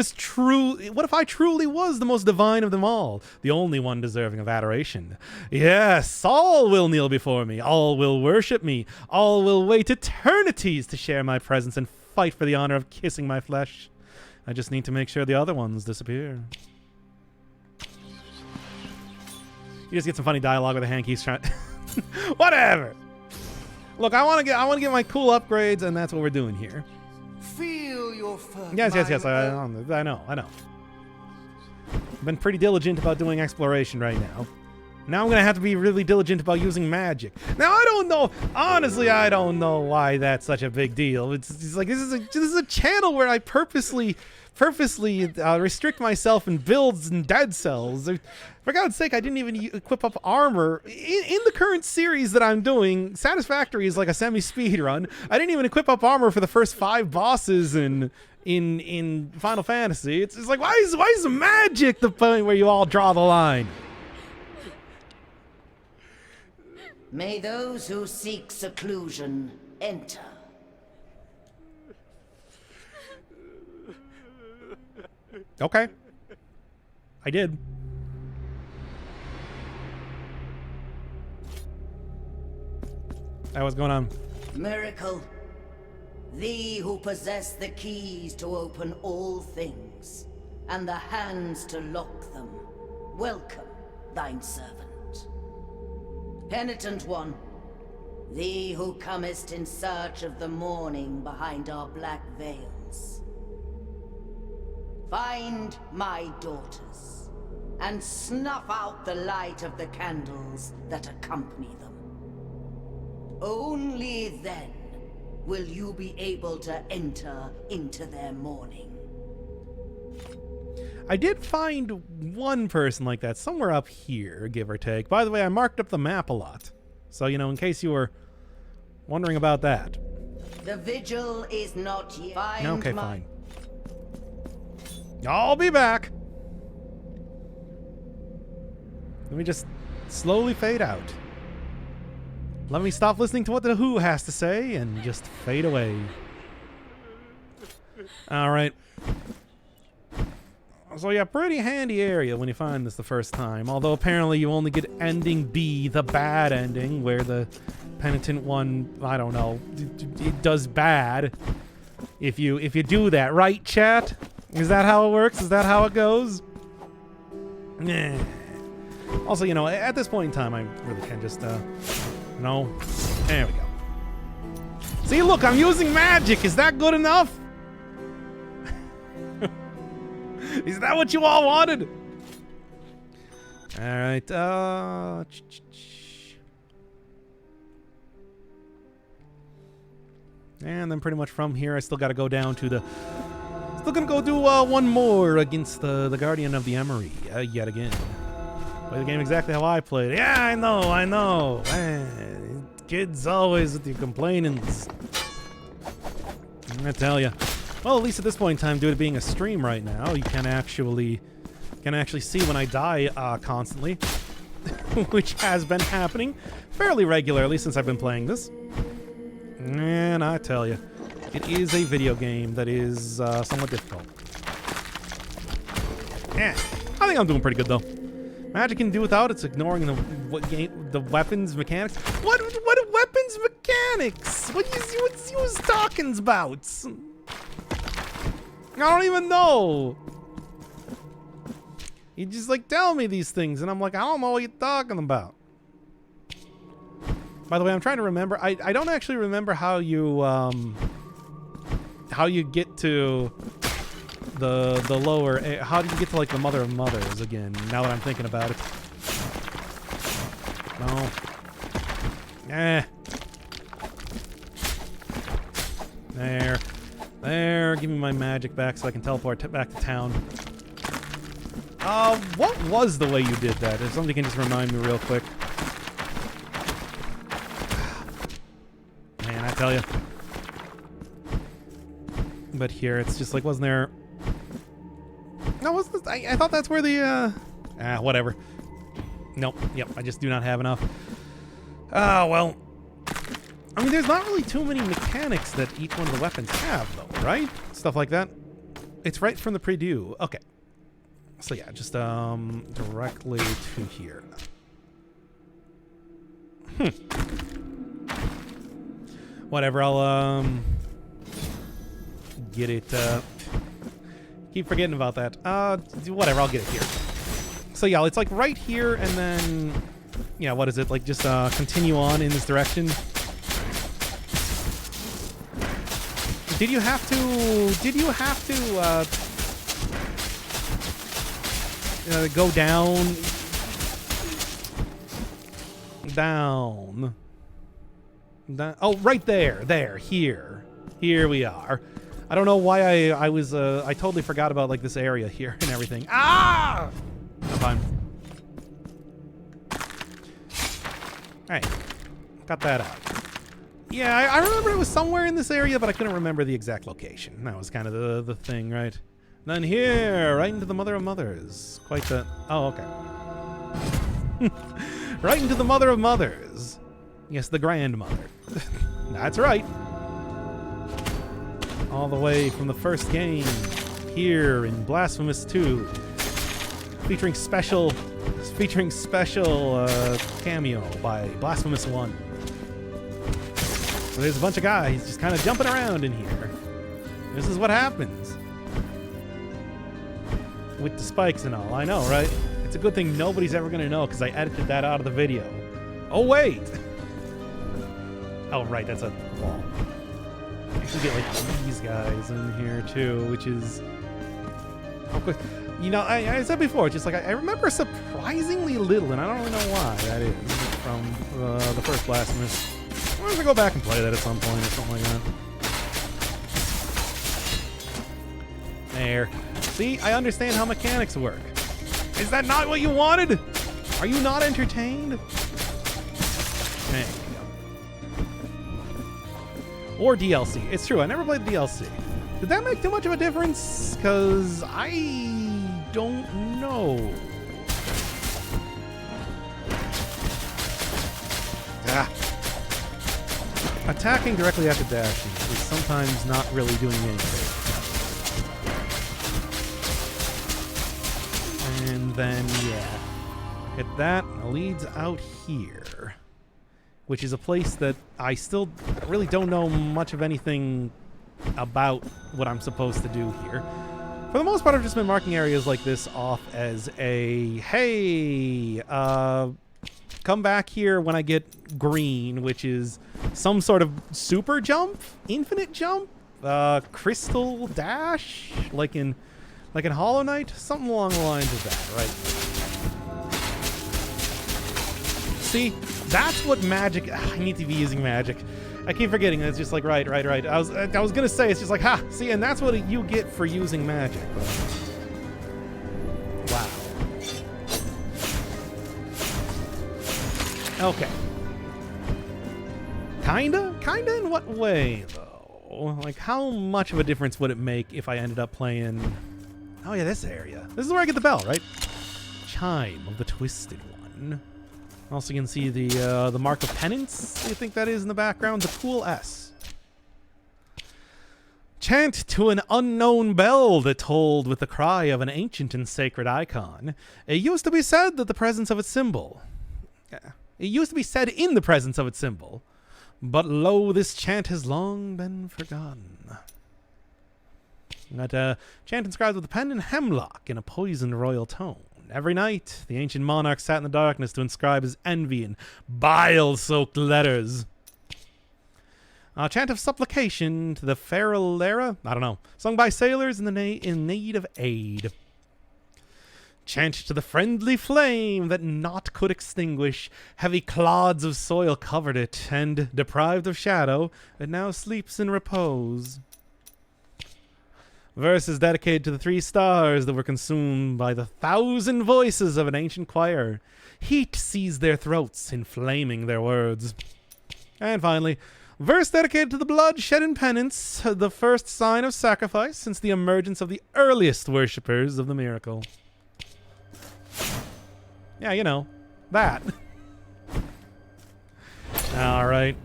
truly was the most divine of them all, the only one deserving of adoration? Yes, all will kneel before me, all will worship me, all will wait eternities to share my presence and fight for the honor of kissing my flesh. I just need to make sure the other ones disappear. You just get some funny dialogue with the hankies trying. Whatever. Look, I want to get my cool upgrades, and that's what we're doing here. Feel your fervor. Yes. I know. I've been pretty diligent about doing exploration right now. Now I'm gonna have to be really diligent about using magic. Now I don't know. Honestly, I don't know why that's such a big deal. It's like this is a channel where I purposely restrict myself in builds and dead cells. For God's sake, I didn't even equip up armor in the current series that I'm doing. Satisfactory is like a semi-speed run. I didn't even equip up armor for the first 5 bosses in Final Fantasy. It's like why is magic the point where you all draw the line? May those who seek seclusion enter. Okay. I did. What's going on? Miracle, thee who possess the keys to open all things, and the hands to lock them, welcome thine servant. Penitent one, thee who comest in search of the morning behind our black veils. Find my daughters, and snuff out the light of the candles that accompany them. Only then will you be able to enter into their mourning. I did find one person like that somewhere up here, give or take. By the way, I marked up the map a lot. So, you know, in case you were wondering about that. The vigil is not yet. Okay, fine. I'll be back. Let me just slowly fade out. Let me stop listening to what the Who has to say and just fade away. All right. So yeah, pretty handy area when you find this the first time. Although apparently you only get ending B, the bad ending, where the penitent one, I don't know, it does bad. If you do that, right, chat? Is that how it works? Is that how it goes? Nah. Also, you know, at this point in time, I really can just, no. There we go. See, look, I'm using magic. Is that good enough? Is that what you all wanted? All right. And then pretty much from here, I still got to go down to the... Still gonna go do one more against the Guardian of the Emery yet again. Play the game exactly how I played it. Yeah, I know. Man, kids always with your complainings. I'm gonna tell you. Well, at least at this point in time, due to being a stream right now, you can actually see when I die constantly, which has been happening fairly regularly since I've been playing this. And I tell you, it is a video game that is somewhat difficult. Yeah, I think I'm doing pretty good though. Magic can do without it's ignoring the weapons mechanics. What weapons mechanics? What's you talking about? I don't even know. You just like tell me these things, and I'm like, I don't know what you're talking about. By the way, I'm trying to remember. I don't actually remember how you get to the lower. How do you get to like the Mother of Mothers again? Now that I'm thinking about it. No. There. Give me my magic back so I can teleport back to town. What was the way you did that? If somebody can just remind me real quick. Man, I tell you. But here, it's just like, wasn't there... No, wasn't this... I thought that's where the, whatever. Nope. Yep, I just do not have enough. Well... I mean, there's not really too many mechanics that each one of the weapons have, though, right? Stuff like that. It's right from the preview. Okay. So, yeah, just, directly to here. Whatever, I'll, get it, keep forgetting about that. Whatever, I'll get it here. So, yeah, it's, like, right here, and then, yeah, what is it? Like, just, continue on in this direction. Did you have to, go down? Down. Oh, right there, here. Here we are. I don't know why I was, I totally forgot about, like, this area here and everything. Ah! I'm fine. Alright. Got that out. Yeah, I remember it was somewhere in this area, but I couldn't remember the exact location. That was kind of the thing, right? And then here, right into the Mother of Mothers. Quite the... Oh, okay. Right into the Mother of Mothers. Yes, the grandmother. That's right. All the way from the first game here in Blasphemous 2. Featuring special cameo by Blasphemous 1. So there's a bunch of guys just kind of jumping around in here. This is what happens. With the spikes and all. I know, right? It's a good thing nobody's ever going to know because I edited that out of the video. Oh, wait! Oh, right, that's a wall. You should get, like, these guys in here, too, which is... Oh, quick. You know, I said before, just like, I remember surprisingly little, and I don't really know why that is, from the first Blasphemous. I'm going to go back and play that at some point or something like that. There. See, I understand how mechanics work. Is that not what you wanted? Are you not entertained? There you go. Or DLC. It's true, I never played the DLC. Did that make too much of a difference? Because I don't know. Ah. Attacking directly after dashing is sometimes not really doing anything. And then, yeah. Hit that, and it leads out here. Which is a place that I still really don't know much of anything about what I'm supposed to do here. For the most part, I've just been marking areas like this off as a, hey, come back here when I get green, which is some sort of super jump, infinite jump, crystal dash, like in Hollow Knight, something along the lines of that, right? See, that's what magic. I need to be using magic. I keep forgetting. It's just like right. I was gonna say it's just like see, and that's what you get for using magic. But, wow. Okay. Kinda in what way though? Like how much of a difference would it make if I ended up playing? Oh yeah, this area. This is where I get the bell, right? Chime of the Twisted One. Also, you can see the mark of penance. You think that is in the background? The cool S. Chant to an unknown bell that tolled with the cry of an ancient and sacred icon. It used to be said that the presence of its symbol. It used to be said in the presence of its symbol. But lo, this chant has long been forgotten. That chant inscribed with a pen and hemlock in a poisoned royal tone. Every night, the ancient monarch sat in the darkness to inscribe his envy in bile-soaked letters. A chant of supplication to the Farolera, I don't know, sung by sailors in need of aid. Chant to the friendly flame that naught could extinguish. Heavy clods of soil covered it, and, deprived of shadow, it now sleeps in repose. Verse is dedicated to the 3 stars that were consumed by the 1,000 voices of an ancient choir. Heat seized their throats, inflaming their words. And finally, verse dedicated to the blood shed in penance, the first sign of sacrifice since the emergence of the earliest worshippers of the miracle. Yeah, you know, that. Alright.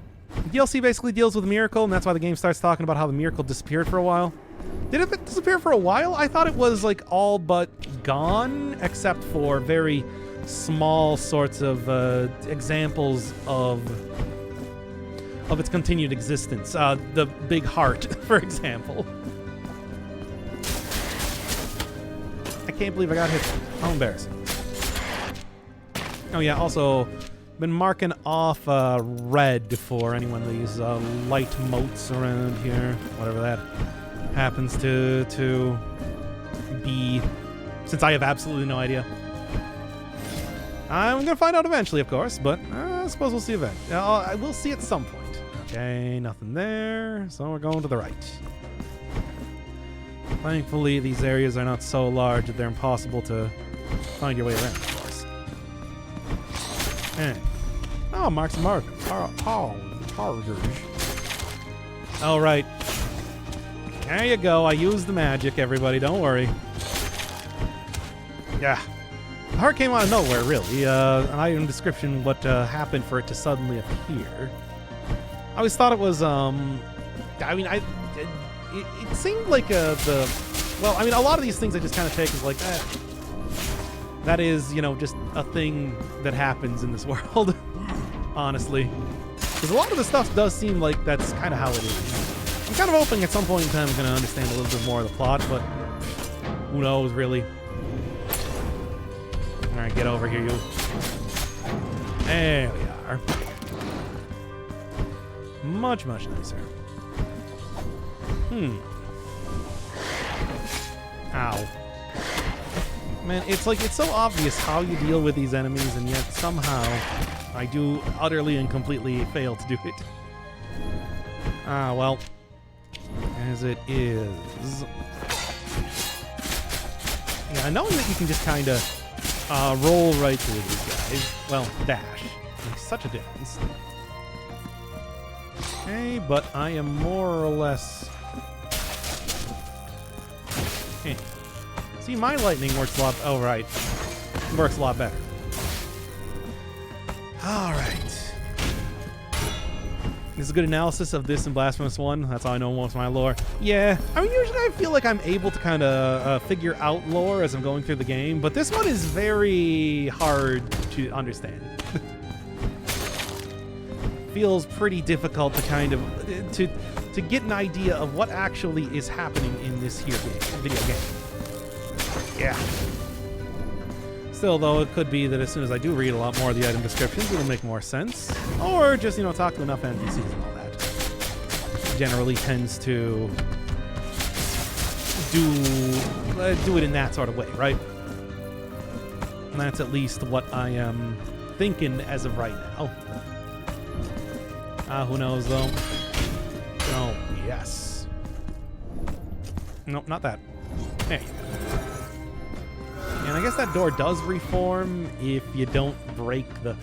DLC basically deals with the miracle, and that's why the game starts talking about how the miracle disappeared for a while. Did it disappear for a while? I thought it was, like, all but gone, except for very small sorts of examples of its continued existence. The big heart, for example. I can't believe I got hit. How embarrassing. Oh yeah, also been marking off red for anyone of these light motes around here, whatever that happens to be, since I have absolutely no idea. I'm gonna find out eventually, of course, but I suppose we'll see eventually. I will see at some point. Okay, nothing there, so we're going to the right. Thankfully, these areas are not so large that they're impossible to find your way around, of course. Hey. Oh, Mark's Mark. All right. There you go. I used the magic, everybody. Don't worry. Yeah. The heart came out of nowhere, really. An item description, what happened for it to suddenly appear. I always thought it was, I mean, it seemed like well, I mean, a lot of these things I just kind of take as like, that is, you know, just a thing that happens in this world, honestly. Because a lot of the stuff does seem like that's kind of how it is. I'm kind of hoping at some point in time I'm going to understand a little bit more of the plot, but who knows, really. Alright, get over here, you. There we are. Much, much nicer. Ow. Man, it's like, it's so obvious how you deal with these enemies, and yet somehow I do utterly and completely fail to do it. Ah, well. As it is. Yeah, knowing that you can just kind of roll right through these guys. Well, dash. Makes such a difference. Okay, but I am more or less... Hey. See, my lightning works a lot... Oh, right. Works a lot better. Alright. This is a good analysis of this in Blasphemous 1. That's how I know most of my lore. Yeah, I mean, usually I feel like I'm able to kind of figure out lore as I'm going through the game, but this one is very hard to understand. Feels pretty difficult to kind of... to get an idea of what actually is happening in this here video game. Yeah. Still, though, it could be that as soon as I do read a lot more of the item descriptions, it'll make more sense. Or just, you know, talk to enough NPCs and all that. Generally tends to do it in that sort of way, right? And that's at least what I am thinking as of right now. Who knows, though? Oh, yes. Nope, not that. There you go. And I guess that door does reform if you don't break the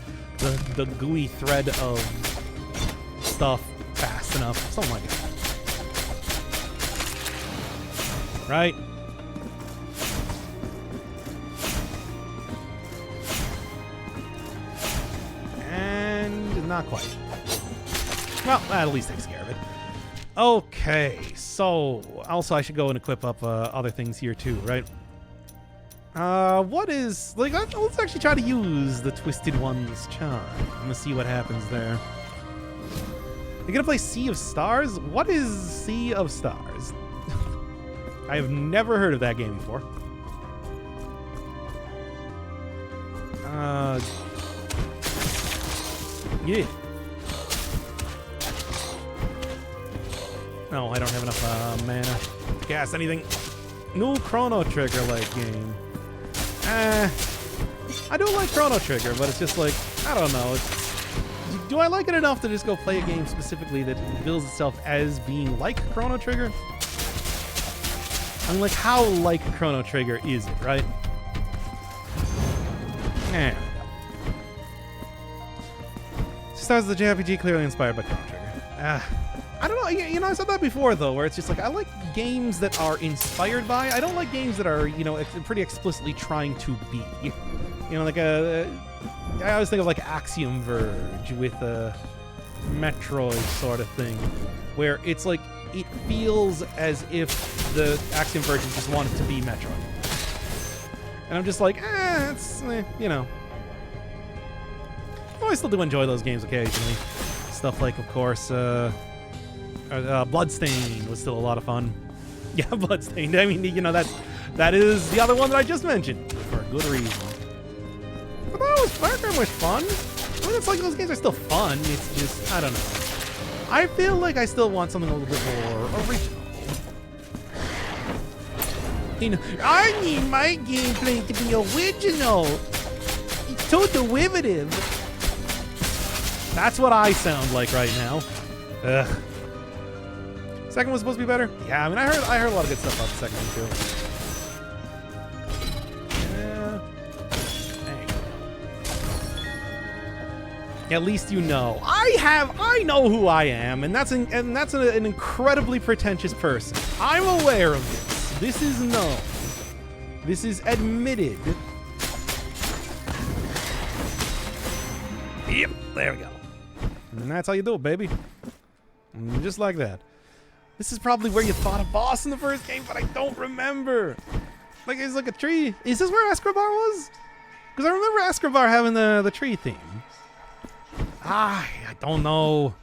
gooey thread of stuff fast enough. Something like that. Right? And not quite. Well, that at least takes care of it. Okay, so also I should go and equip up other things here too, right? What is... Like, let's actually try to use the Twisted One's charm. I'm gonna see what happens there. You're gonna play Sea of Stars? What is Sea of Stars? I have never heard of that game before. Yeah. No, I don't have enough mana to cast anything. New Chrono Trigger-like game. I do like Chrono Trigger, but it's just like, I don't know. Do I like it enough to just go play a game specifically that bills itself as being like Chrono Trigger? I mean, like, how like Chrono Trigger is it, right? Stars of the JRPG clearly inspired by Chrono Trigger. I don't know. You know, I said that before though, where it's just like I like games that are inspired by. I don't like games that are, you know, pretty explicitly trying to be. You know, like I always think of like Axiom Verge with a Metroid sort of thing, where it's like it feels as if the Axiom Verge just wanted to be Metroid, and I'm just like, you know. Oh, I still do enjoy those games occasionally. Stuff like, of course, Bloodstained was still a lot of fun. Yeah, Bloodstained. I mean, you know, that is the other one that I just mentioned for a good reason. But that was very much fun. I mean, it's like those games are still fun. It's just, I don't know. I feel like I still want something a little bit more original. You know, I need my gameplay to be original. It's too derivative. That's what I sound like right now. Ugh. Second one's supposed to be better? Yeah, I mean, I heard a lot of good stuff about the second one too. At least you know. I know who I am, and that's an incredibly pretentious person. I'm aware of this. This is known. This is admitted. Yep, there we go. And that's how you do it, baby. Just like that. This is probably where you fought a boss in the first game, but I don't remember. Like, it's like a tree. Is this where Escobar was? Because I remember Escobar having the tree theme. I don't know.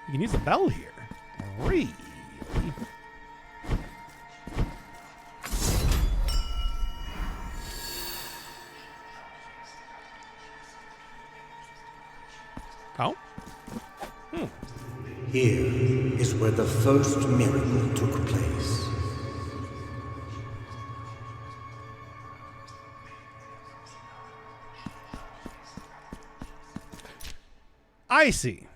You can use the bell here. Really? Oh? Here is where the first miracle took place. I see.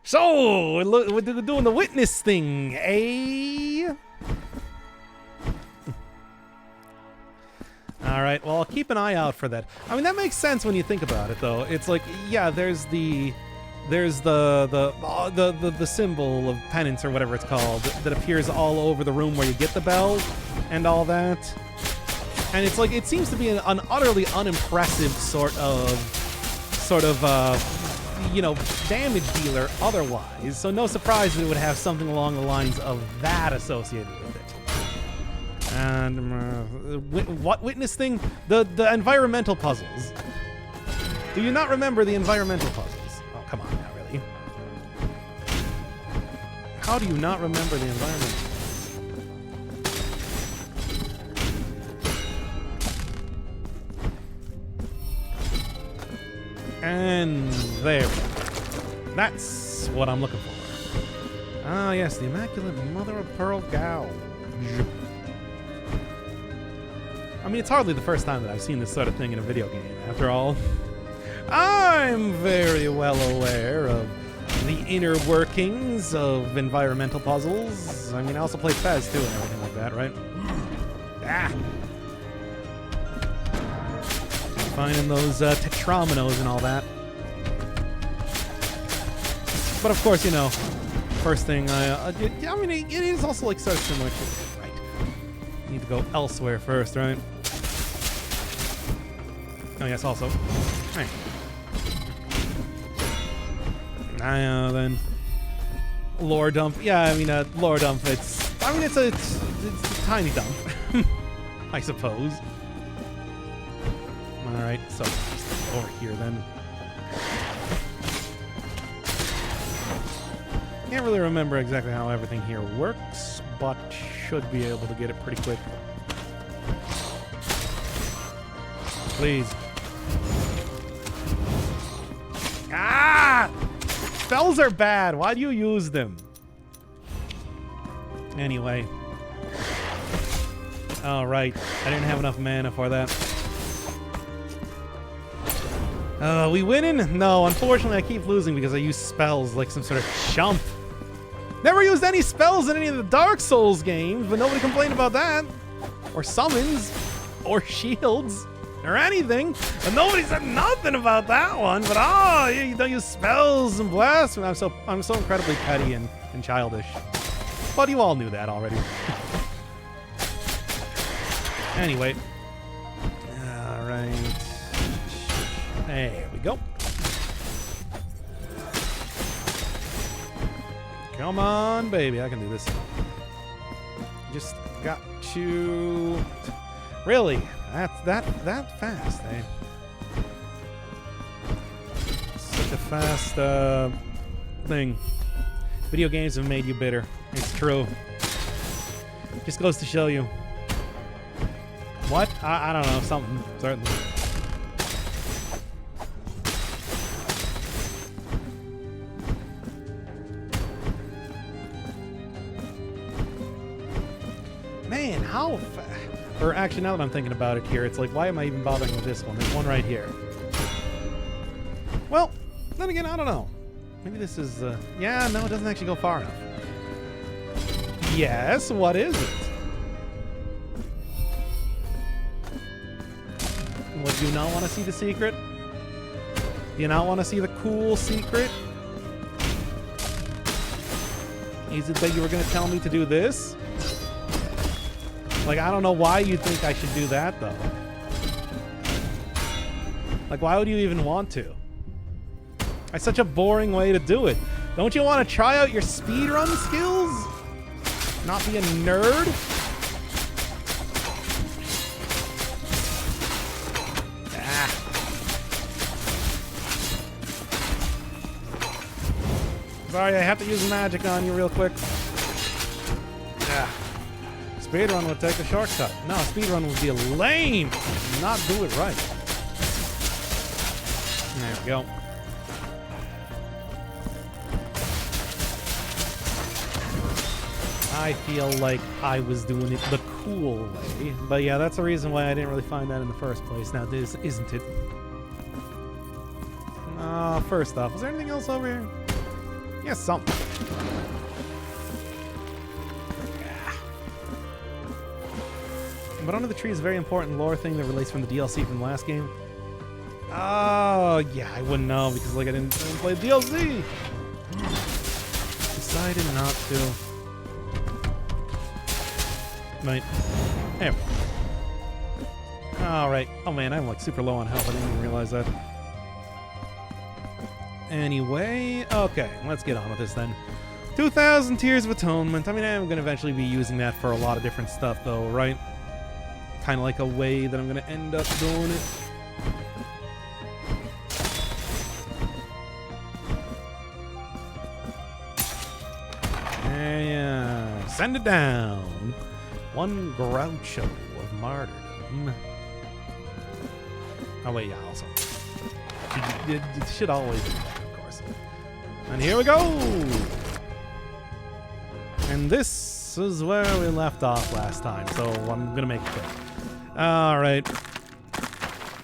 So, we're doing the witness thing, eh? All right, well, I'll keep an eye out for that. I mean, that makes sense when you think about it, though. It's like, yeah, there's the symbol of penance or whatever it's called that appears all over the room where you get the bell and all that. And it's like, it seems to be an utterly unimpressive sort of you know, damage dealer otherwise. So no surprise that it would have something along the lines of that associated with it. And what witness thing? The environmental puzzles. Do you not remember the environmental puzzles? Oh, come on now, really. How do you not remember the environmental puzzles? And there we go. That's what I'm looking for. Ah, yes, the Immaculate Mother of Pearl Gouge. I mean, it's hardly the first time that I've seen this sort of thing in a video game, after all. I'm very well aware of the inner workings of environmental puzzles. I mean, I also play Fez, too, and everything like that, right? Ah! Finding those tetrominoes and all that. But of course, you know, first thing I mean, it is also like sort of similar to, right? You need to go elsewhere first, right? Oh yes, also. Right. Then lore dump. Yeah, I mean, lore dump. It's a tiny dump, I suppose. All right, so just over here then. Can't really remember exactly how everything here works, but should be able to get it pretty quick. Please. spells are bad. Why do you use them? Anyway. All right. I didn't have enough mana for that. We winning? No, unfortunately I keep losing because I use spells like some sort of chump. Never used any spells in any of the Dark Souls games, but nobody complained about that. Or summons. Or shields. Or anything. But nobody said nothing about that one. But oh, you don't use spells and blasts. I'm so incredibly petty and childish. But you all knew that already. Anyway. Alright. There we go. Come on, baby. I can do this. Just got to... Really? That's that fast, eh? Such a fast thing. Video games have made you bitter. It's true. Just goes to show you. What? I don't know. Something, certainly. Man, how or actually, now that I'm thinking about it here, it's like, why am I even bothering with this one? There's one right here. Well, then again, I don't know. Maybe this is, yeah, no, it doesn't actually go far enough. Yes, what is it? What, do you not want to see the secret? Do you not want to see the cool secret? Is it that you were going to tell me to do this? Like, I don't know why you think I should do that, though. Like, why would you even want to? It's such a boring way to do it. Don't you want to try out your speedrun skills? Not be a nerd? Ah. Sorry, I have to use magic on you real quick. Ah. Speedrun would take a shortcut. No, speedrun would be lame. Not do it right. There we go. I feel like I was doing it the cool way. But yeah, that's the reason why I didn't really find that in the first place. Now, this isn't it? First off, is there anything else over here? Yeah, something. But under the tree is a very important lore thing that relates from the DLC from the last game. Oh, yeah, I wouldn't know because like I didn't play the DLC. Decided not to. Right. There. Alright. Oh man, I'm like super low on health. I didn't even realize that. Anyway, okay, let's get on with this then. 2,000 Tears of Atonement. I mean, I'm going to eventually be using that for a lot of different stuff though, right? Kind of like a way that I'm going to end up doing it. And send it down. One Groucho of martyrdom. Oh wait, yeah, also. You should always do that, of course. And here we go! And this is where we left off last time, so I'm gonna make it quick. Alright.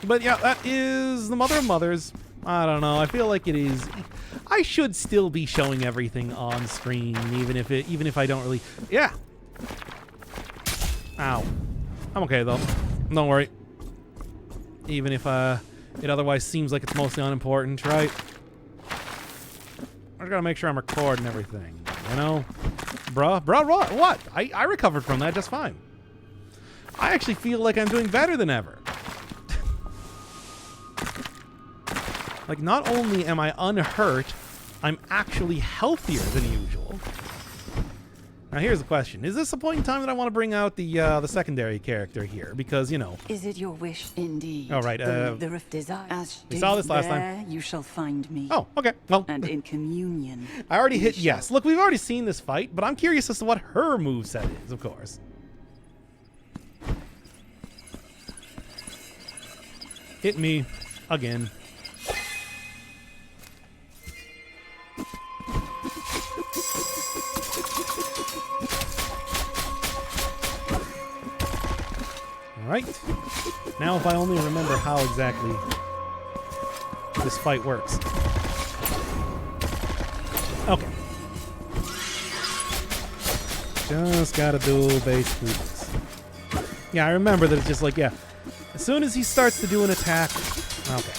But yeah, that is the Mother of Mothers. I don't know, I feel like it is... I should still be showing everything on screen, even if I don't really... Yeah! Ow. I'm okay, though. Don't worry. Even if it otherwise seems like it's mostly unimportant, right? I just gotta make sure I'm recording everything, you know? Bruh, what? I recovered from that just fine. I actually feel like I'm doing better than ever. Like, not only am I unhurt, I'm actually healthier than usual. Now here's the question. Is this the point in time that I want to bring out the secondary character here? Because, you know... Is it your wish indeed? Oh, right, the rift desire. As we saw this last time. You shall find me. Oh, okay. Well... And in communion... I already hit yes. Look, we've already seen this fight, but I'm curious as to what her moveset is, of course. Hit me. Again. Alright. Now if I only remember how exactly this fight works. Okay. Just gotta do basically this. Yeah, I remember that it's just like, yeah. As soon as he starts to do an attack... Okay.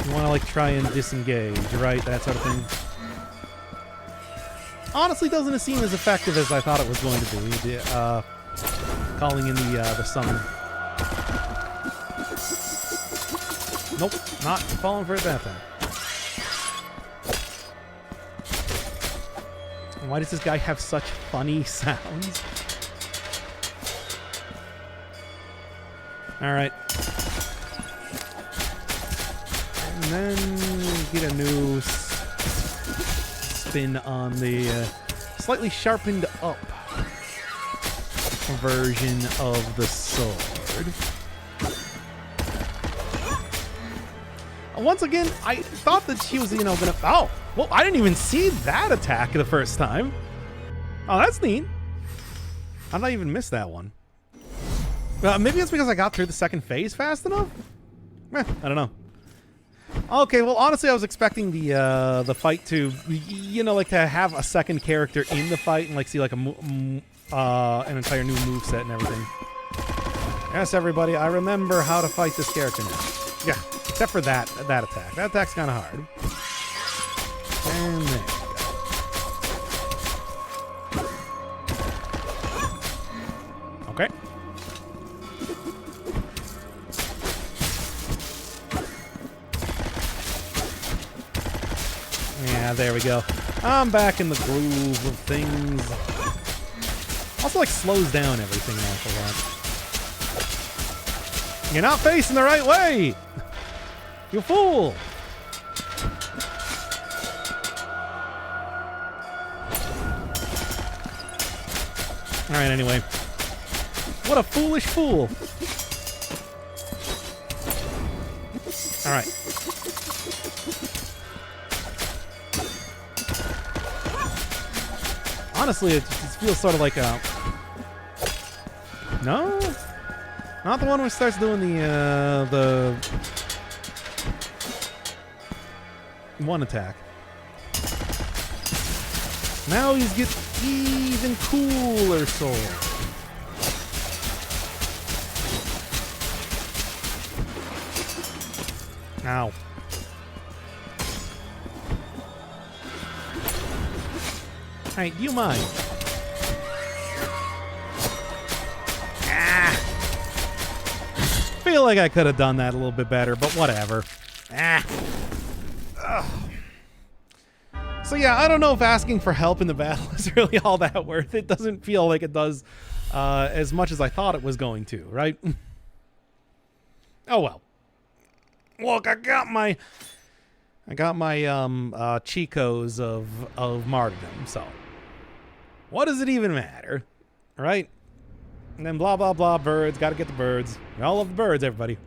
You want to, like, try and disengage, right? That sort of thing. Honestly, doesn't seem as effective as I thought it was going to be. Calling in the summon. Nope, not falling for it that time. Why does this guy have such funny sounds? Alright. And then get a new spin on the slightly sharpened up version of the sword. Once again, I thought that she was, you know, gonna... Oh! Well, I didn't even see that attack the first time. Oh, that's neat. How did I even miss that one? Maybe it's because I got through the second phase fast enough? I don't know. Okay, well, honestly, I was expecting the fight to, you know, like to have a second character in the fight and like see like an entire new moveset and everything. Yes, everybody, I remember how to fight this character now. Yeah, except for that attack. That attack's kind of hard. And there we go. Okay. Yeah, there we go. I'm back in the groove of things. Also, like, slows down everything an awful lot. You're not facing the right way! You fool! Alright, anyway. What a foolish fool! Alright. Honestly, it just feels sort of like a... No? Not the one who starts doing the one attack. Now he's getting even cooler sword. Ow. Hey, do you mind? Ah! Feel like I could have done that a little bit better, but whatever. Ah! Ugh. So yeah, I don't know if asking for help in the battle is really all that worth it. Doesn't feel like it does as much as I thought it was going to, right? Oh well. Look, I got my Chicos of martyrdom, so what does it even matter, right? And then blah blah blah, birds, gotta get the birds. We all love the birds, everybody.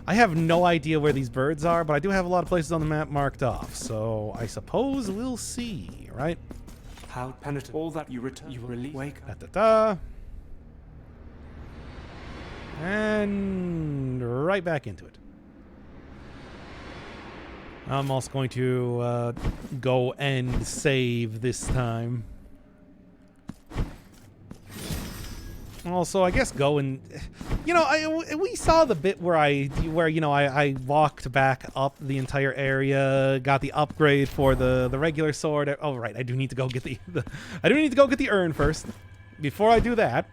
I have no idea where these birds are, but I do have a lot of places on the map marked off, so I suppose we'll see, right? How penitent. All that you return, you release. Wake up. Da-da-da. And right back into it. I'm also going to go and save this time. Also, I guess go and, you know, we saw the bit where I walked back up the entire area, got the upgrade for the regular sword. Oh right, I do need to go get the urn first. Before I do that,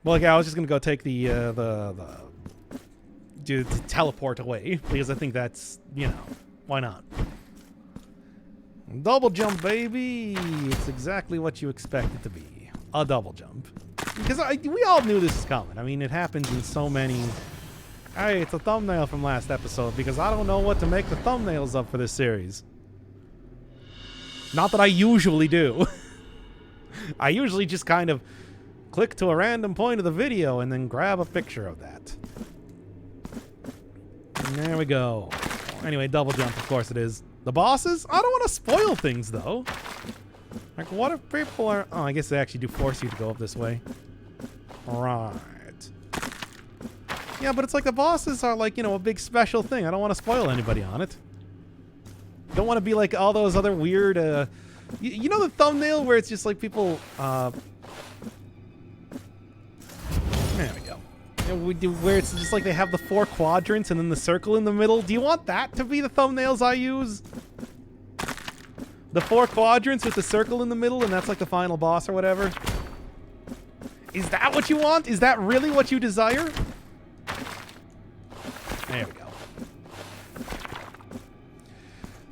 well, like, I was just gonna go take the teleport away because I think that's, you know, why not? Double jump, baby! It's exactly what you expect it to be. A double jump. Because we all knew this was coming. I mean, it happens in so many... Hey, it's a thumbnail from last episode because I don't know what to make the thumbnails of for this series. Not that I usually do. I usually just kind of click to a random point of the video and then grab a picture of that. And there we go. Anyway, double jump, of course it is. The bosses? I don't want to spoil things, though. Like, what if people are... Oh, I guess they actually do force you to go up this way. Right. Yeah, but it's like the bosses are like, you know, a big special thing. I don't want to spoil anybody on it. Don't want to be like all those other weird... you know the thumbnail where it's just like people... There we go. Where it's just like they have the 4 quadrants and then the circle in the middle. Do you want that to be the thumbnails I use? The 4 quadrants with the circle in the middle and that's like the final boss or whatever? Is that what you want? Is that really what you desire? There we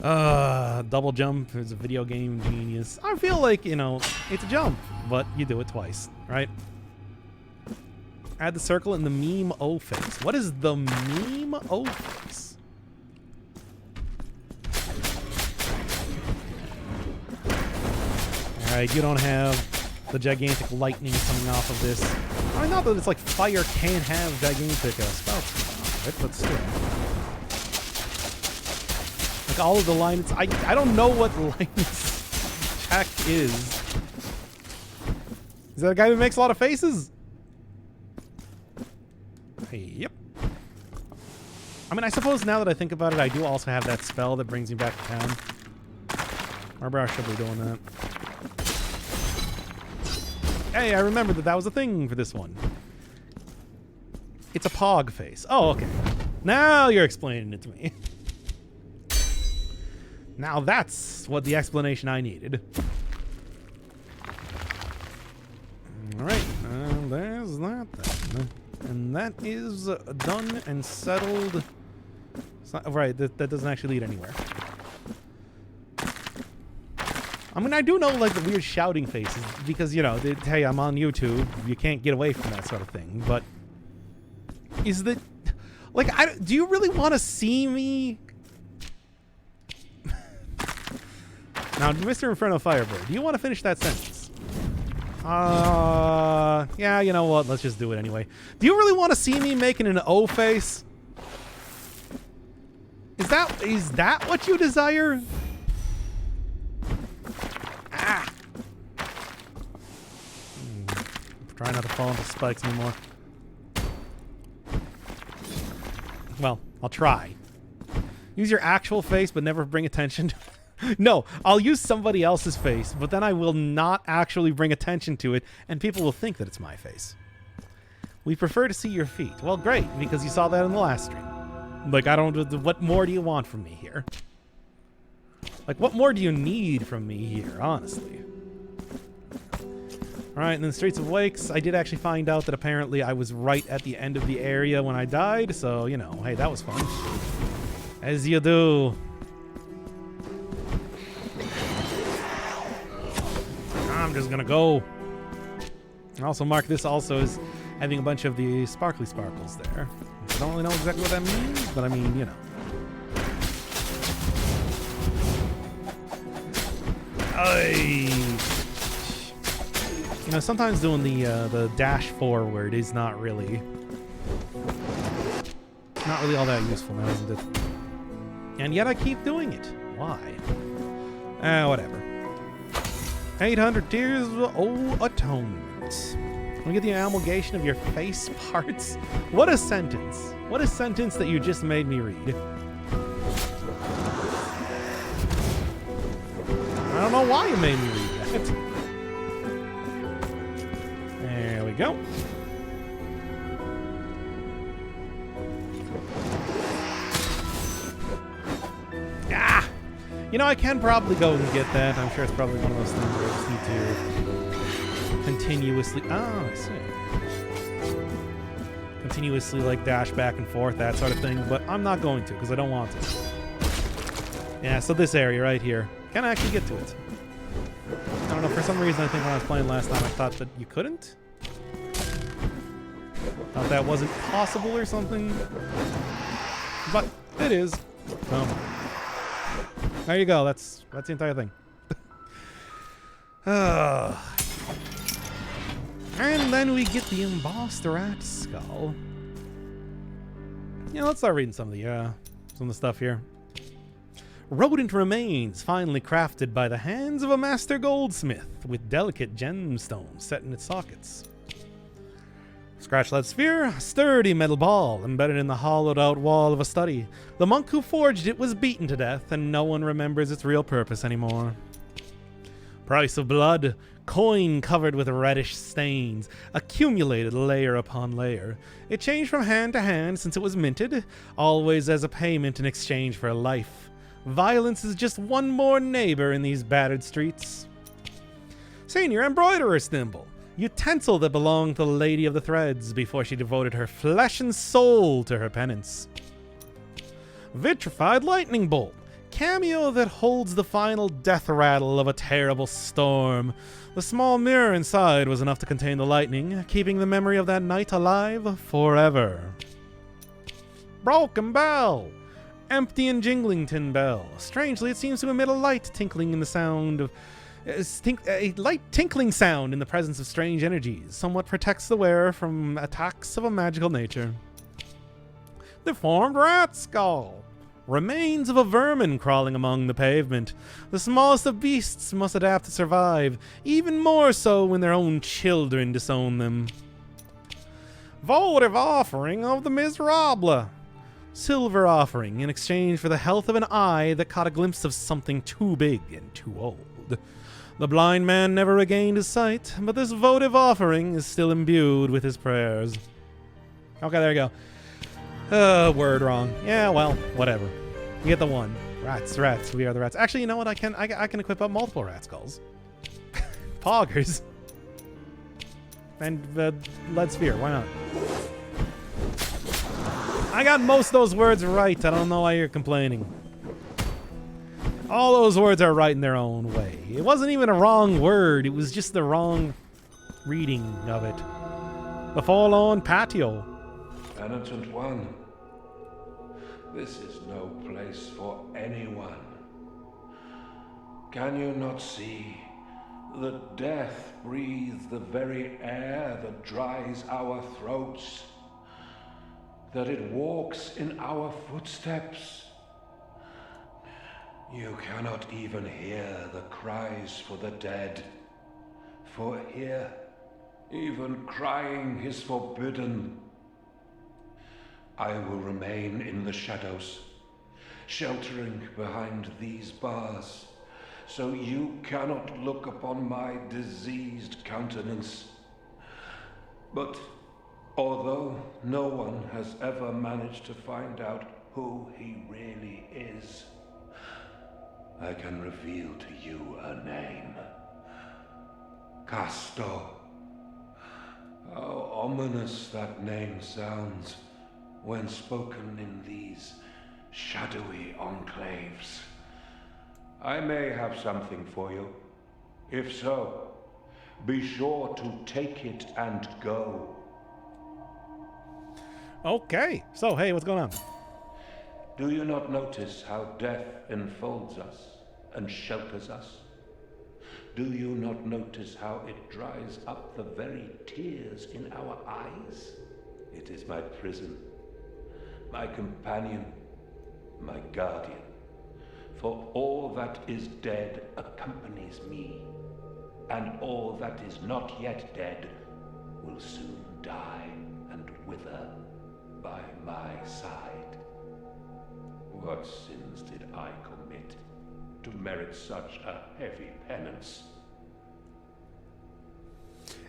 go. Double jump is a video game genius. I feel like, you know, it's a jump, but you do it twice, right? Add the circle in the meme O face. What is the meme O face? Alright, you don't have the gigantic lightning coming off of this. I mean, not that it's like fire can't have gigantic spouts coming off of it, but still. Like all of the lines, I don't know what Linus Check is. Is that a guy who makes a lot of faces? Yep. I mean, I suppose now that I think about it, I do also have that spell that brings me back to town. Remember, I should be doing that. Hey, I remembered that was a thing for this one. It's a pog face. Oh, okay. Now you're explaining it to me. Now that's what the explanation I needed. Alright, there's that then. And that is done and settled. It's not, right, that doesn't actually lead anywhere. I mean, I do know, like, the weird shouting faces, because, you know, hey, I'm on YouTube. You can't get away from that sort of thing, but... Is the... Like, do you really want to see me... Now, Mr. Inferno Firebird, do you want to finish that sentence? Yeah, you know what? Let's just do it anyway. Do you really want to see me making an O face? Is that what you desire? Ah! Try not to fall into spikes anymore. Well, I'll try. Use your actual face, but never bring attention to it. No, I'll use somebody else's face, but then I will not actually bring attention to it, and people will think that it's my face. We prefer to see your feet. Well, great, because you saw that in the last stream. Like, I don't... What more do you want from me here? Like, what more do you need from me here, honestly? Alright, and then Streets of Wakes, I did actually find out that apparently I was right at the end of the area when I died, so, you know, hey, that was fun. As you do. I'm just gonna go. And also mark this also as having a bunch of the sparkly sparkles there. I don't really know exactly what that means, but I mean, you know. You know, sometimes doing the dash forward is not really all that useful now, isn't it? And yet I keep doing it. Why? Whatever. 800 Tears of Atonement. We get the amalgamation of your face parts. What a sentence. What a sentence that you just made me read. I don't know why you made me read that. There we go. Ah! You know, I can probably go and get that. I'm sure it's probably one of those things where I just need to continuously... Oh, I see. Continuously, like, dash back and forth, that sort of thing. But I'm not going to, because I don't want to. Yeah, so this area right here. Can I actually get to it? I don't know, for some reason I think when I was playing last time I thought that you couldn't. Thought that wasn't possible or something. But it is. So... There you go. That's the entire thing. And then we get the embossed rat skull. Yeah, let's start reading some of the stuff here. Rodent remains finally crafted by the hands of a master goldsmith with delicate gemstones set in its sockets. Scratch lead sphere, a sturdy metal ball embedded in the hollowed out wall of a study. The monk who forged it was beaten to death, and no one remembers its real purpose anymore. Price of blood, coin covered with reddish stains, accumulated layer upon layer. It changed from hand to hand since it was minted, always as a payment in exchange for life. Violence is just one more neighbor in these battered streets. Senior embroiderer's thimble, utensil that belonged to the Lady of the Threads before she devoted her flesh and soul to her penance. Vitrified lightning bolt, cameo that holds the final death rattle of a terrible storm. The small mirror inside was enough to contain the lightning, keeping the memory of that night alive forever. Broken bell, empty and jingling tin bell. Strangely, it seems to emit a light tinkling in the sound of a light tinkling sound in the presence of strange energies. Somewhat protects the wearer from attacks of a magical nature. Deformed rat skull. Remains of a vermin crawling among the pavement. The smallest of beasts must adapt to survive, even more so when their own children disown them. Votive offering of the Miserable. Silver offering in exchange for the health of an eye that caught a glimpse of something too big and too old. The blind man never regained his sight, but this votive offering is still imbued with his prayers. Okay, there you go. Word wrong. Yeah, well, whatever. You get the one. Rats, rats, we are the rats. Actually, you know what? I can equip up multiple rat skulls. Poggers. And lead sphere, why not? I got most of those words right. I don't know why you're complaining. All those words are right in their own way. It wasn't even a wrong word. It was just the wrong reading of it. The forlorn patio. Penitent one, this is no place for anyone. Can you not see that death breathes the very air that dries our throats? That it walks in our footsteps? You cannot even hear the cries for the dead. For here, even crying is forbidden. I will remain in the shadows, sheltering behind these bars, so you cannot look upon my diseased countenance. But although no one has ever managed to find out who he really is, I can reveal to you a name. Castor. How ominous that name sounds when spoken in these shadowy enclaves. I may have something for you. If so, be sure to take it and go. Okay, so hey, what's going on? Do you not notice how death enfolds us and shelters us? Do you not notice how it dries up the very tears in our eyes? It is my prison, my companion, my guardian. For all that is dead accompanies me, and all that is not yet dead will soon die and wither by my side. What sins did I commit to merit such a heavy penance?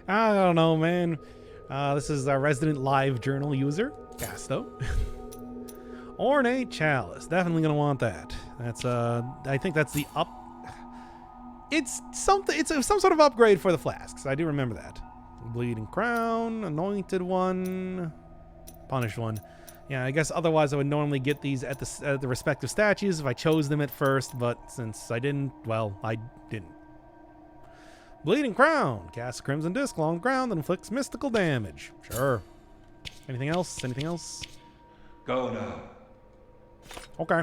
I don't know, man. This is our resident live journal user, Casto. Ornate chalice. Definitely gonna want that. That's I think that's the up. It's something. It's some sort of upgrade for the flasks. I do remember that. Bleeding crown, anointed one, punished one. Yeah, I guess otherwise I would normally get these at the respective statues if I chose them at first, but since I didn't, well, I didn't. Bleeding crown. Casts a crimson disc along the ground that inflicts mystical damage. Sure. Anything else? Anything else? Go now. Okay.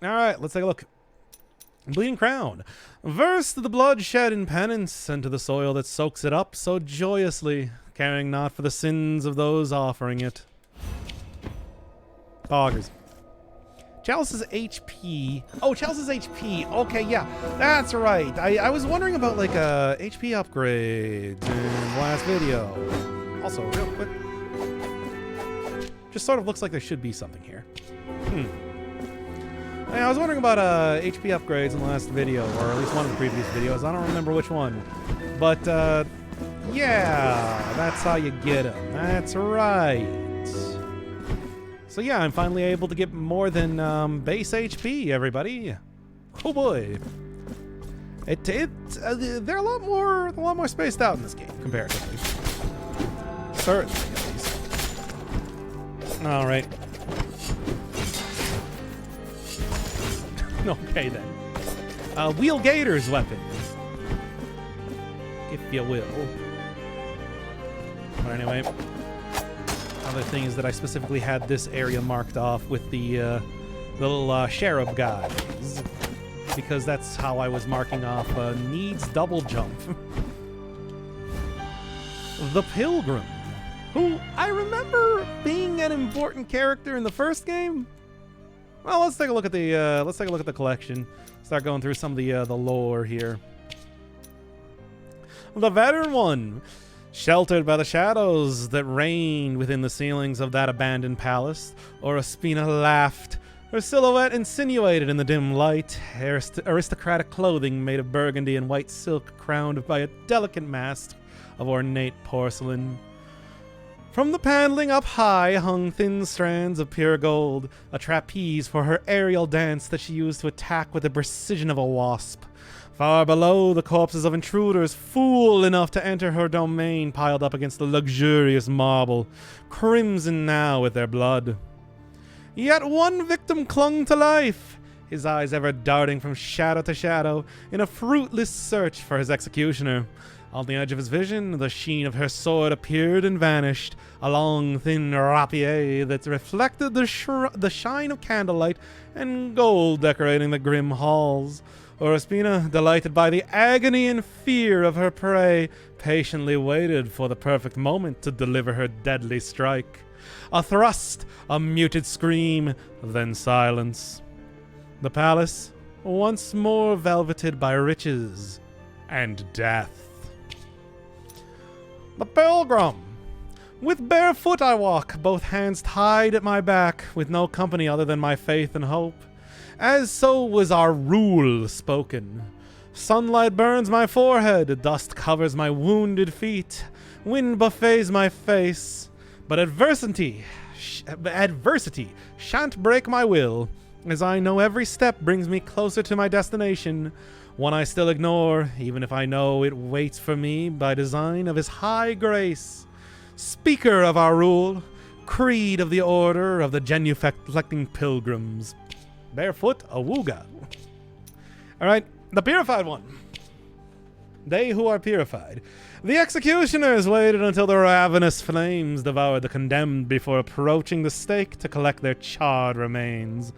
Alright, let's take a look. Bleeding crown. Verse to the blood shed in penance, and to the soil that soaks it up so joyously, caring not for the sins of those offering it. Poggers. Chalice's HP. Oh, Chalice's HP. Okay, yeah, that's right. I was wondering about like HP upgrades in the last video. Also, real quick, just sort of looks like there should be something here. I was wondering about HP upgrades in the last video, or at least one of the previous videos. I don't remember which one, but yeah, that's how you get them. That's right. So yeah, I'm finally able to get more than base HP, everybody. Oh boy. They're a lot more spaced out in this game, comparatively. Certainly, at least. Alright. Okay then. Wheel Gator's weapon. If you will. But anyway. Other thing is that I specifically had this area marked off with the little cherub guys, because that's how I was marking off needs double jump. The Pilgrim, who I remember being an important character in the first game. Well, let's take a look at the collection. Start going through some of the lore here. The Veteran One. Sheltered by the shadows that reigned within the ceilings of that abandoned palace, Ospina laughed, her silhouette insinuated in the dim light, aristocratic clothing made of burgundy and white silk crowned by a delicate mask of ornate porcelain. From the paneling up high hung thin strands of pure gold, a trapeze for her aerial dance that she used to attack with the precision of a wasp. Far below, the corpses of intruders, fool enough to enter her domain, piled up against the luxurious marble, crimson now with their blood. Yet one victim clung to life, his eyes ever darting from shadow to shadow, in a fruitless search for his executioner. On the edge of his vision, the sheen of her sword appeared and vanished, a long, thin rapier that reflected the shine of candlelight and gold decorating the grim halls. Ospina, delighted by the agony and fear of her prey, patiently waited for the perfect moment to deliver her deadly strike. A thrust, a muted scream, then silence. The palace, once more velveted by riches and death. The Pilgrim. With bare foot I walk, both hands tied at my back, with no company other than my faith and hope. As so was our rule spoken. Sunlight burns my forehead, dust covers my wounded feet, wind buffets my face, but adversity shan't break my will, as I know every step brings me closer to my destination, one I still ignore, even if I know it waits for me by design of His High Grace. Speaker of our rule, creed of the Order of the Genuflecting Pilgrims. Barefoot Awuga. Alright, the Purified One. They who are purified. The executioners waited until the ravenous flames devoured the condemned before approaching the stake to collect their charred remains.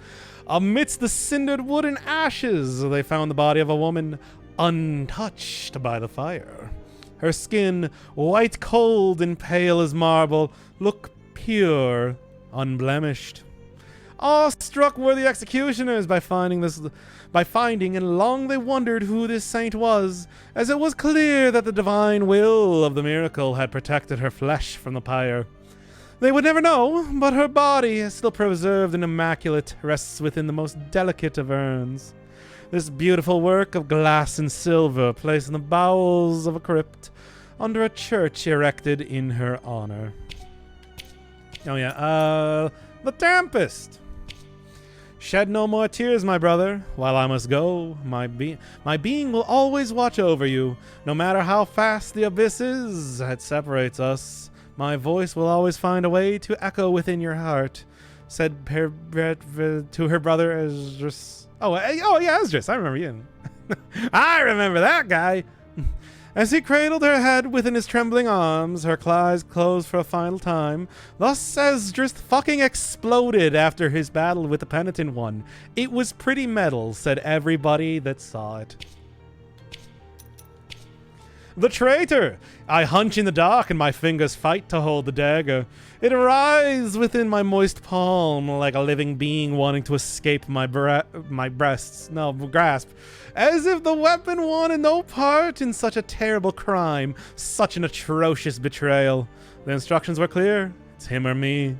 Amidst the cindered wood and ashes, they found the body of a woman untouched by the fire. Her skin, white cold and pale as marble, looked pure, unblemished. Awestruck were the executioners by finding, and long they wondered who this saint was, as it was clear that the divine will of the miracle had protected her flesh from the pyre. They would never know, but her body, still preserved and immaculate, rests within the most delicate of urns. This beautiful work of glass and silver, placed in the bowels of a crypt, under a church erected in her honor. Oh yeah, the Tempest. Shed no more tears, my brother, while I must go. My being will always watch over you, no matter how fast the abyss is that separates us. My voice will always find a way to echo within your heart, said to her brother Esdras. Oh yeah, Esdras, I remember you. I remember that guy. As he cradled her head within his trembling arms, her eyes closed for a final time. Thus Esdras fucking exploded after his battle with the Penitent One. It was pretty metal, said everybody that saw it. The traitor! I hunch in the dark and my fingers fight to hold the dagger. It writhes within my moist palm like a living being wanting to escape my grasp. As if the weapon wanted no part in such a terrible crime, such an atrocious betrayal. The instructions were clear. It's him or me.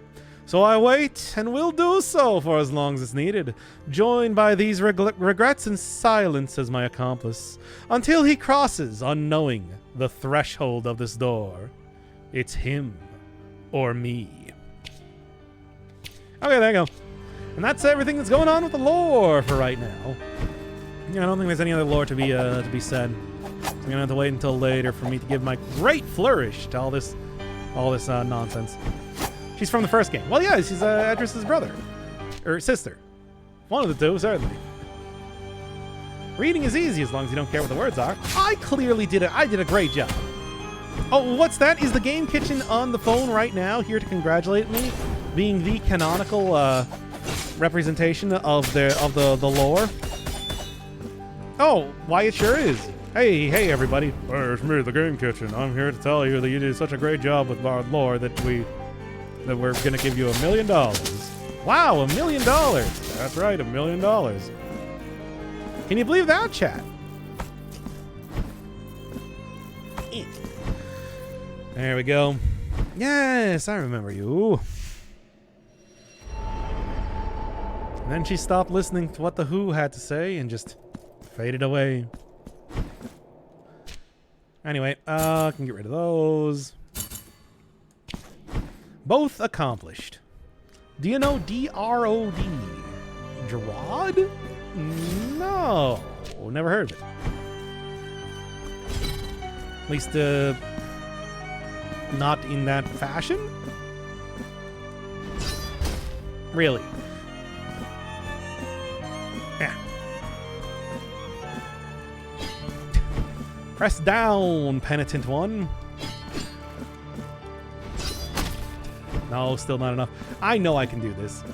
So I wait, and will do so for as long as it's needed, joined by these regrets and silence as my accomplice, until he crosses, unknowing, the threshold of this door. It's him or me. Okay, there you go. And that's everything that's going on with the lore for right now. Yeah, I don't think there's any other lore to be said. So I'm gonna have to wait until later for me to give my great flourish to all this nonsense. She's from the first game. Well, yeah, she's Edris's brother. Or sister. One of the two, certainly. Reading is easy as long as you don't care what the words are. I clearly did it. I did a great job. Oh, what's that? Is the Game Kitchen on the phone right now, here to congratulate me, being the canonical representation of the lore? Oh, why it sure is. Hey, everybody. It's me, the Game Kitchen. I'm here to tell you that you did such a great job with our lore that we're gonna give you $1 million. Wow, $1 million. That's right, $1 million. Can you believe that, chat? There we go. Yes, I remember you. And then she stopped listening to what the Who had to say and just faded away. Anyway, I can get rid of those. Both accomplished. Do you know D-R-O-D? Gerard? No. Never heard of it. At least, not in that fashion? Really? Yeah. Press down, penitent one. No, still not enough. I know I can do this.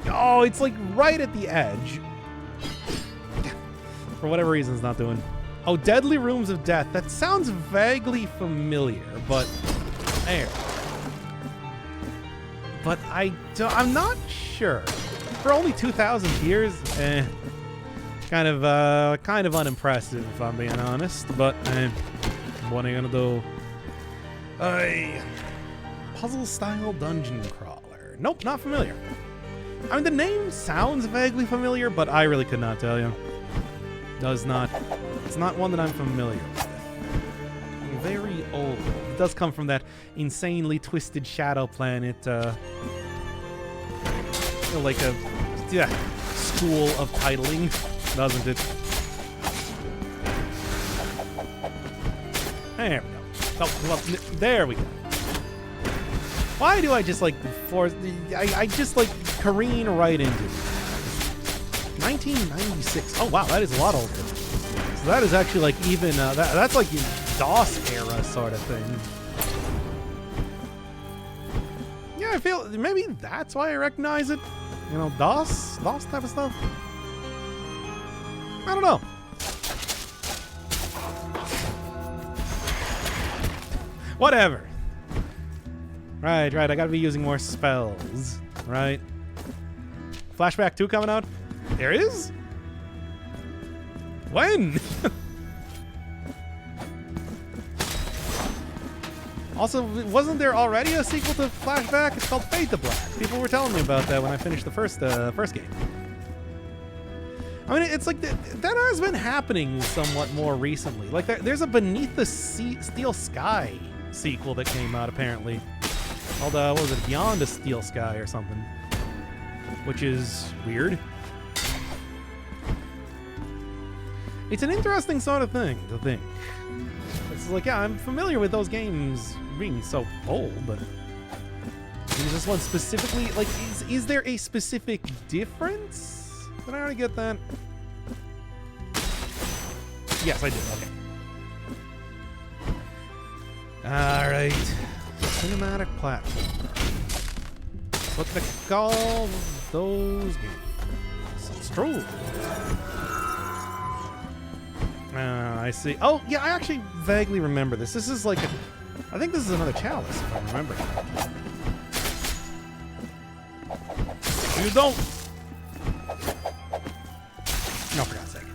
Oh, it's like right at the edge. For whatever reason, it's not doing. Oh, Deadly Rooms of Death. That sounds vaguely familiar, but there. But I'm not sure. For only 2,000 years, kind of unimpressive if I'm being honest. But what are you gonna do? Puzzle-style dungeon crawler. Nope, not familiar. I mean, the name sounds vaguely familiar, but I really could not tell you. Does not. It's not one that I'm familiar with. Very old. It does come from that insanely twisted Shadow Planet, like a school of titling, doesn't it? There we go. Oh, well, there we go. Why do I just like force? I just like careen right into it. 1996. Oh wow, that is a lot older. So that is actually like even that's like DOS era sort of thing. Yeah, I feel maybe that's why I recognize it. You know, DOS type of stuff. I don't know. Whatever. Right. I gotta be using more spells. Right. Flashback 2 coming out? There is? When? Also, wasn't there already a sequel to Flashback? It's called Fade to Black. People were telling me about that when I finished the first game. I mean, it's like that has been happening somewhat more recently. Like there's a Beneath the Steel Sky sequel that came out apparently. Called, what was it? Beyond a Steel Sky or something. Which is weird. It's an interesting sort of thing to think. It's like, yeah, I'm familiar with those games being so old, but is this one specifically, like, is there a specific difference? Did I already get that? Yes, I did. Okay. Alright. Cinematic platform. What they call those games? It's true. I see. Oh, yeah, I actually vaguely remember this. This is like a... I think this is another chalice, if I remember. You don't... No, for God's sake.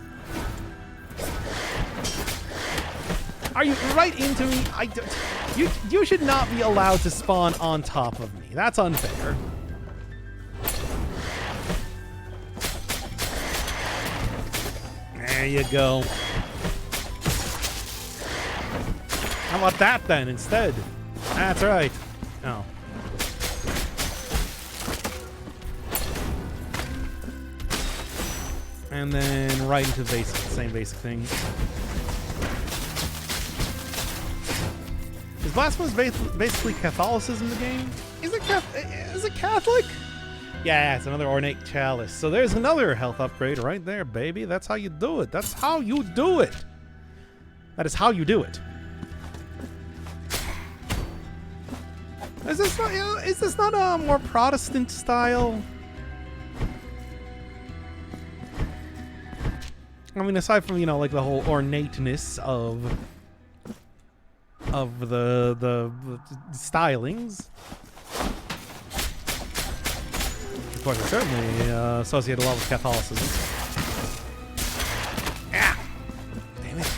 Are you right into me? You should not be allowed to spawn on top of me. That's unfair. There you go. How about that then instead? That's right. Oh. And then right into the same basic thing. Is Blasphemous basically Catholicism the game? Is it Catholic? Yeah, it's another ornate chalice. So there's another health upgrade right there, baby. That's how you do it. That's how you do it. That is how you do it. Is this not a more Protestant style? I mean, aside from, like the whole ornateness of the stylings. Of course, I certainly associate a lot with Catholicism. Ah! Damn it.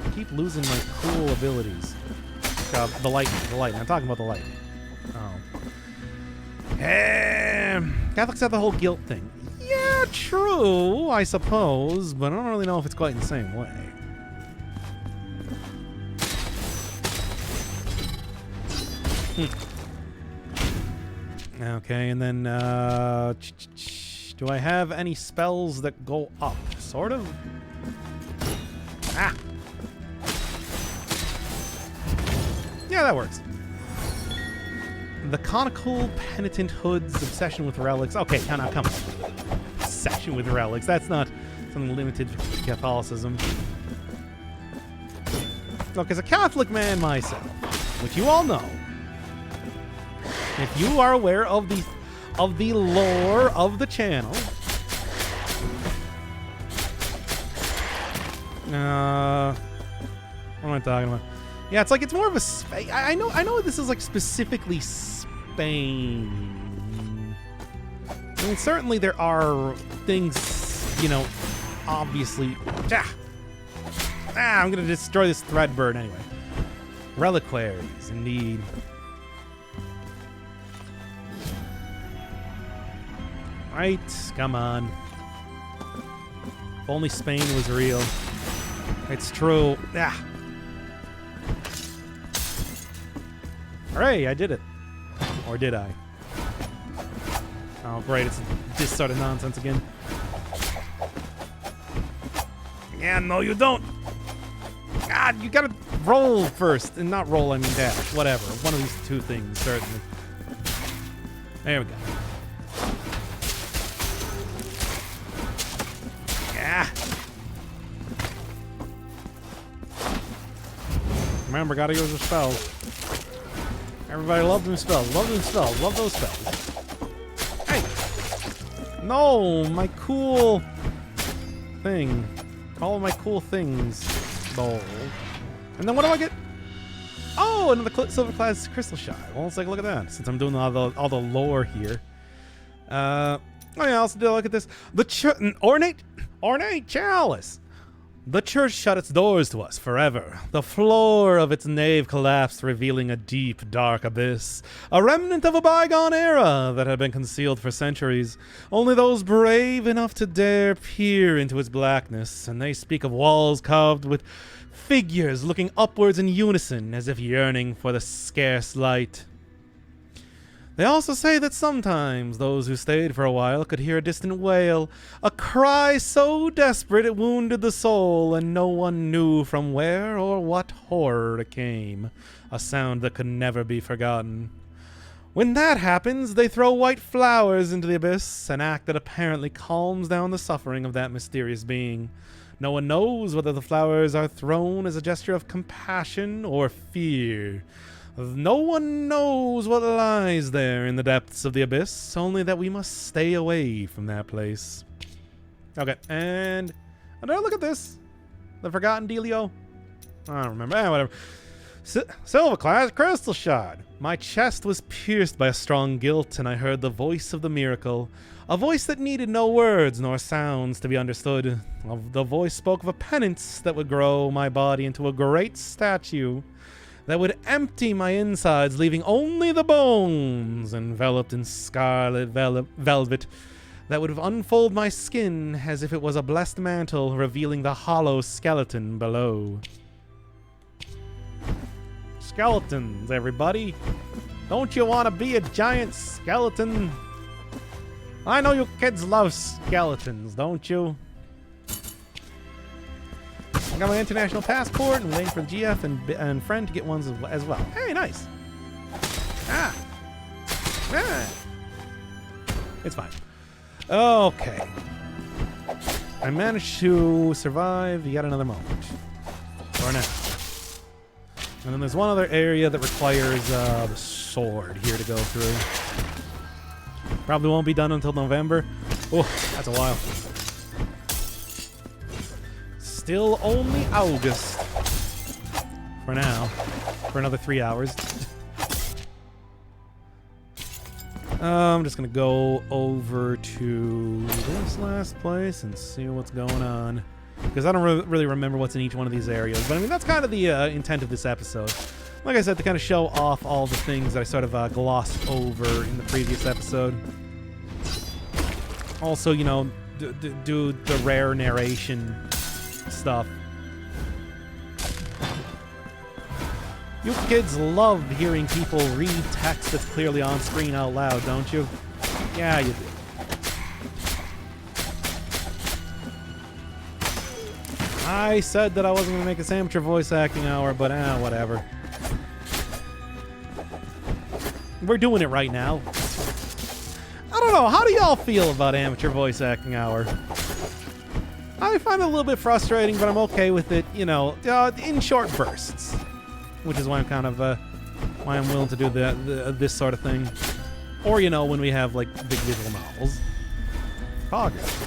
I keep losing my cool abilities. The lightning. I'm talking about the lightning. Oh. Catholics have the whole guilt thing. Yeah, true, I suppose, but I don't really know if it's quite in the same way. Okay, and then, do I have any spells that go up? Sort of? Ah! Yeah, that works. The Conical Penitent Hood's obsession with relics. Okay, come on. Obsession with relics. That's not something limited to Catholicism. Look, as a Catholic man myself, which you all know, if you are aware of the lore of the channel, what am I talking about? Yeah, it's like it's more of a I know this is like specifically Spain. I mean, certainly there are things, obviously. I'm gonna destroy this thread bird anyway. Reliquaries, indeed. Right, come on. If only Spain was real. It's true. Hooray, I did it. Or did I? Oh, great, it's this sort of nonsense again. Yeah, no, you don't. God, you gotta roll first. And not roll, I mean dash. Whatever. One of these two things, certainly. There we go. Yeah. Remember, gotta use your spells. Everybody love them spells. Love them spells. Love those spells. Hey! No! My cool thing. All of my cool things. Bowl. And then what do I get? Oh, another silver class crystal shard. Well, let's take a look at that. Since I'm doing all the lore here. Oh yeah, also look at this. The ornate chalice. The church shut its doors to us forever. The floor of its nave collapsed, revealing a deep, dark abyss, a remnant of a bygone era that had been concealed for centuries. Only those brave enough to dare peer into its blackness, and they speak of walls carved with figures looking upwards in unison, as if yearning for the scarce light. They also say that sometimes those who stayed for a while could hear a distant wail, a cry so desperate it wounded the soul, and no one knew from where or what horror it came, a sound that could never be forgotten. When that happens, they throw white flowers into the abyss, an act that apparently calms down the suffering of that mysterious being. No one knows whether the flowers are thrown as a gesture of compassion or fear. No one knows what lies there in the depths of the abyss, only that we must stay away from that place. Okay, and another look at this. The Forgotten Dealio? I don't remember. Whatever. Silver class crystal shard. My chest was pierced by a strong guilt, and I heard the voice of the miracle. A voice that needed no words nor sounds to be understood. The voice spoke of a penance that would grow my body into a great statue, that would empty my insides, leaving only the bones enveloped in scarlet velvet, that would unfold my skin as if it was a blessed mantle, revealing the hollow skeleton below. Skeletons, everybody. Don't you want to be a giant skeleton? I know you kids love skeletons, don't you? I got my international passport and waiting for the GF and friend to get ones as well. Hey, nice. Ah. It's fine. Okay. I managed to survive yet another moment. For now. And then there's one other area that requires the sword here to go through. Probably won't be done until November. Oh, that's a while. Still only August. For now. For another 3 hours. I'm just going to go over to this last place and see what's going on. Because I don't really remember what's in each one of these areas. But I mean, that's kind of the intent of this episode. Like I said, to kind of show off all the things that I sort of glossed over in the previous episode. Also, you know, do the rare narration stuff. You kids love hearing people read text that's clearly on screen out loud, don't you? Yeah, you do. I said that I wasn't going to make this amateur voice acting hour, but whatever. We're doing it right now. I don't know. How do y'all feel about amateur voice acting hour? I find it a little bit frustrating, but I'm okay with it, you know, in short bursts. Which is why I'm kind of, why I'm willing to do this sort of thing. Or, you know, when we have, like, big visual novels. Progress.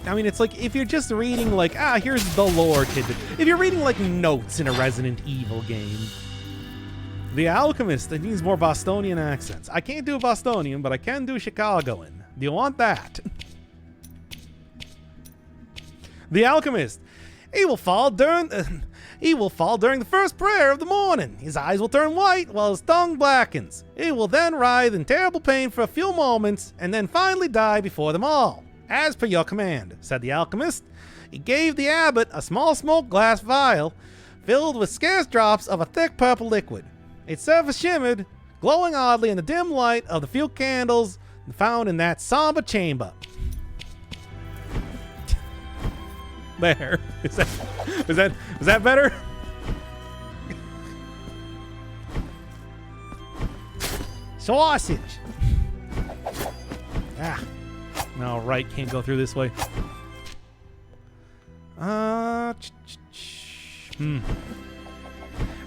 I mean, it's like, if you're just reading, like, here's the lore tidbit. If you're reading, like, notes in a Resident Evil game. The Alchemist, it needs more Bostonian accents. I can't do Bostonian, but I can do Chicagoan. Do you want that? The Alchemist. He will fall during the first prayer of the morning. His eyes will turn white while his tongue blackens. He will then writhe in terrible pain for a few moments and then finally die before them all. As per your command, said the alchemist. He gave the abbot a small smoke glass vial filled with scarce drops of a thick purple liquid. Its surface shimmered, glowing oddly in the dim light of the few candles found in that somber chamber. There. Is that better? Sausage. No, right, can't go through this way. I mean,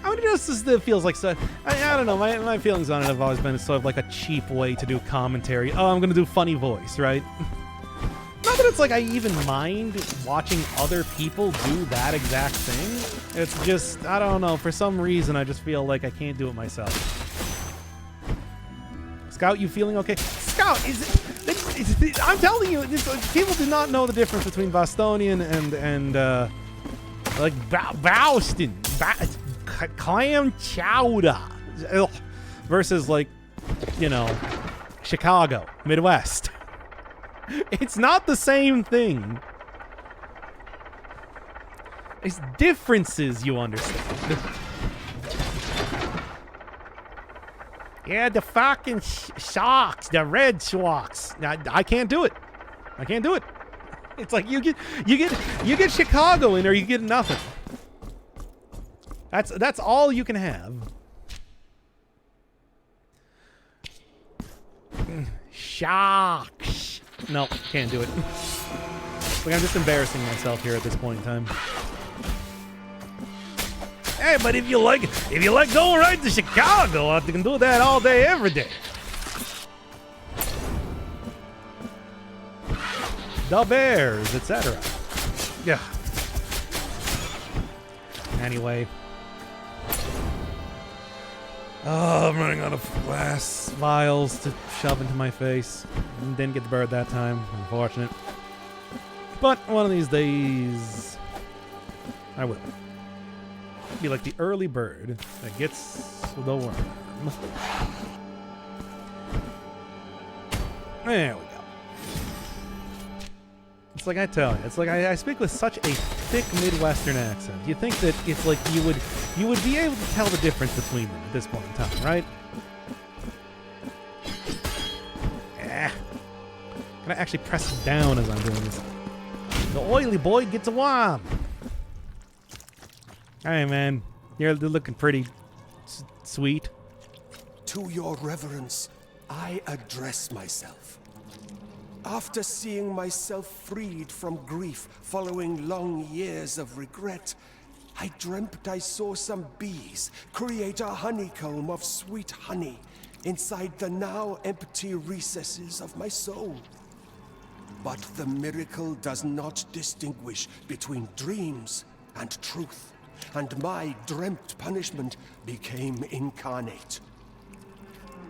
it just feels like so. I don't know. My feelings on it have always been sort of like a cheap way to do commentary. Oh, I'm gonna do funny voice, right? Not that it's like I even mind watching other people do that exact thing. It's just, I don't know, for some reason I just feel like I can't do it myself. Scout, you feeling okay? Scout, I'm telling you, people do not know the difference between Bostonian and like Boston, clam chowder versus, like, you know, Chicago, Midwest. It's not the same thing. It's differences, you understand. Yeah, the fucking Sox, the Red Sox. I can't do it. I can't do it. It's like you get Chicago in, or you get nothing. That's all you can have. Sharks. No, can't do it. Like, I'm just embarrassing myself here at this point in time. Hey, but if you like going right to Chicago, I can do that all day, every day. the bears, etc. Yeah. Anyway. Oh, I'm running out of glass vials to shove into my face. Didn't get the bird that time. Unfortunate. But one of these days, I will. Be like the early bird that gets the worm. There we go. It's like I tell you, it's like I speak with such a thick Midwestern accent. You think that it's like you would be able to tell the difference between them at this point in time, right? Can I actually press down as I'm doing this? The oily boy gets a worm. Hey man, you're looking pretty sweet. To your reverence, I address myself. After seeing myself freed from grief following long years of regret, I dreamt I saw some bees create a honeycomb of sweet honey inside the now empty recesses of my soul. But the miracle does not distinguish between dreams and truth, and my dreamt punishment became incarnate.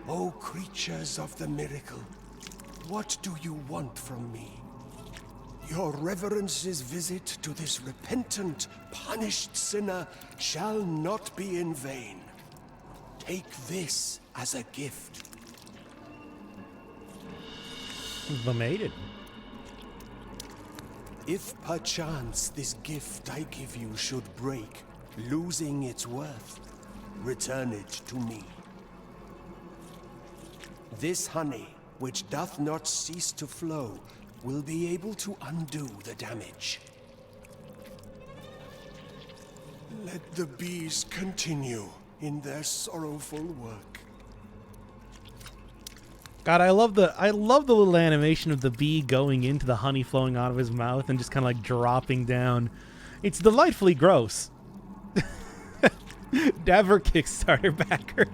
O creatures of the miracle, what do you want from me? Your reverence's visit to this repentant, punished sinner shall not be in vain. Take this as a gift. The maiden. If perchance this gift I give you should break, losing its worth, return it to me. This honey, which doth not cease to flow, will be able to undo the damage. Let the bees continue in their sorrowful work. God, I love the little animation of the bee going into the honey flowing out of his mouth and just kind of like dropping down. It's delightfully gross. Dever Kickstarter backer.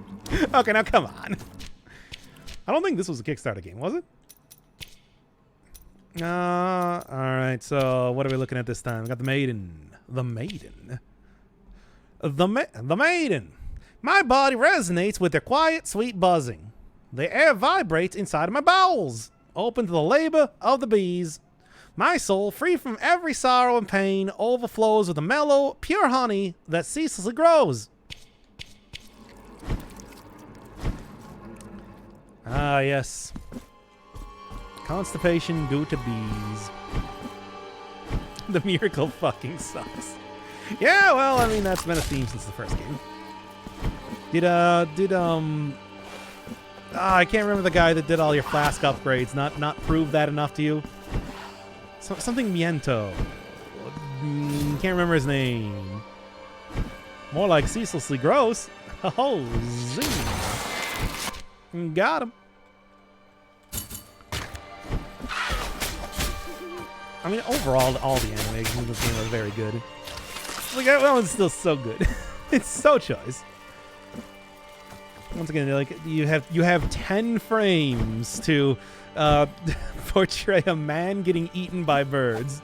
Okay, now come on. I don't think this was a Kickstarter game, was it? Alright, so what are we looking at this time? We got the maiden. The maiden. The maiden. My body resonates with their quiet, sweet buzzing. The air vibrates inside of my bowels, open to the labor of the bees. My soul, free from every sorrow and pain, overflows with the mellow, pure honey that ceaselessly grows. Ah, yes. Constipation due to bees. The miracle fucking sucks. Yeah, well, I mean, that's been a theme since the first game. I can't remember the guy that did all your flask upgrades. Not prove that enough to you? Something Miento. Can't remember his name. More like ceaselessly gross. Oh, zing. Got him. I mean, overall, all the animations in this game are very good. Like, that one's still so good. It's so choice. Once again, like you have 10 frames to portray a man getting eaten by birds.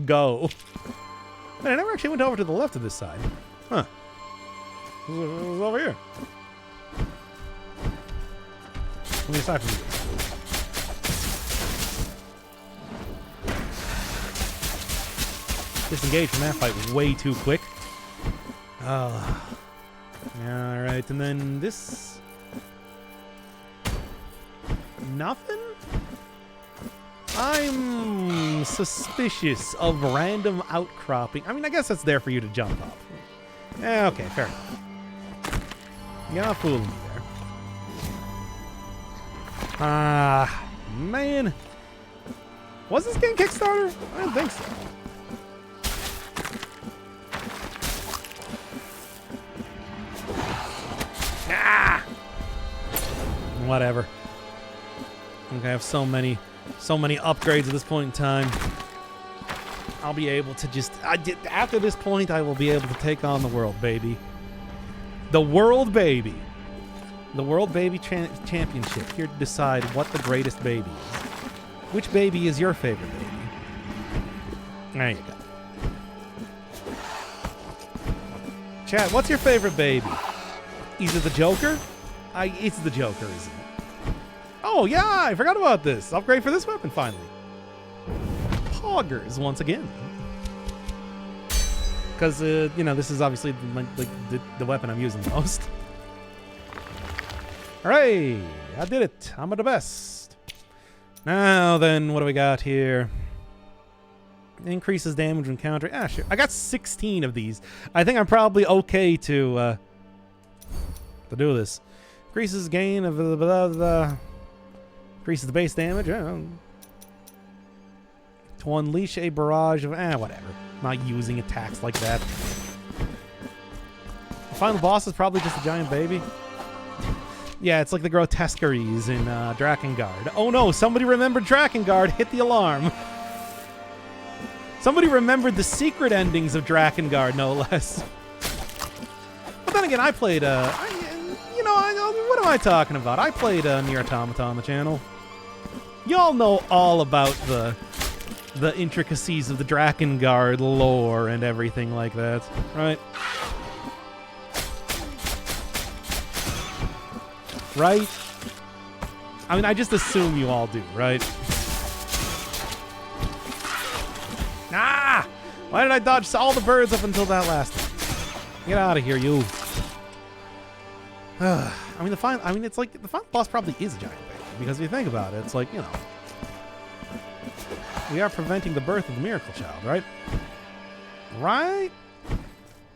Go. Man, I never actually went over to the left of this side. Huh. It was over here. I mean, aside from this. Disengaged from that fight way too quick. Alright, and then this... Nothing? I'm suspicious of random outcropping. I mean, I guess that's there for you to jump off. Yeah, okay, fair enough. You're not fooling me there. Ah, man. Was this game Kickstarter? I don't think so. Ah! Whatever. Okay, I have so many upgrades at this point in time. I'll be able to just... after this point, I will be able to take on the world, baby. The world baby. The World Baby Championship. Here to decide what the greatest baby is. Which baby is your favorite baby? There you go. Chat, what's your favorite baby? Is it the Joker? It's the Joker, isn't it? Oh, yeah, I forgot about this. Upgrade for this weapon, finally. Poggers, once again. Because, you know, this is obviously the weapon I'm using the most. Hooray! I did it. I'm the best. Now then, what do we got here? Increases damage when countering. Ah, sure. I got 16 of these. I think I'm probably okay to do this. Increases gain of increases the base damage. To unleash a barrage of whatever. Not using attacks like that. The final boss is probably just a giant baby. Yeah, it's like the grotesqueries in Drakengard. Oh no, somebody remembered Drakengard. Hit the alarm. Somebody remembered the secret endings of Drakengard, no less. But then again, I played, what am I talking about? I played Nier Automata on the channel. Y'all know all about the intricacies of the Drakengard lore and everything like that, right? Right? I mean, I just assume you all do, right? Ah! Why did I dodge all the birds up until that last one? Get out of here, you. I mean, it's like the final boss probably is a giant baby, because if you think about it, it's like, you know, we are preventing the birth of the miracle child, right? Right?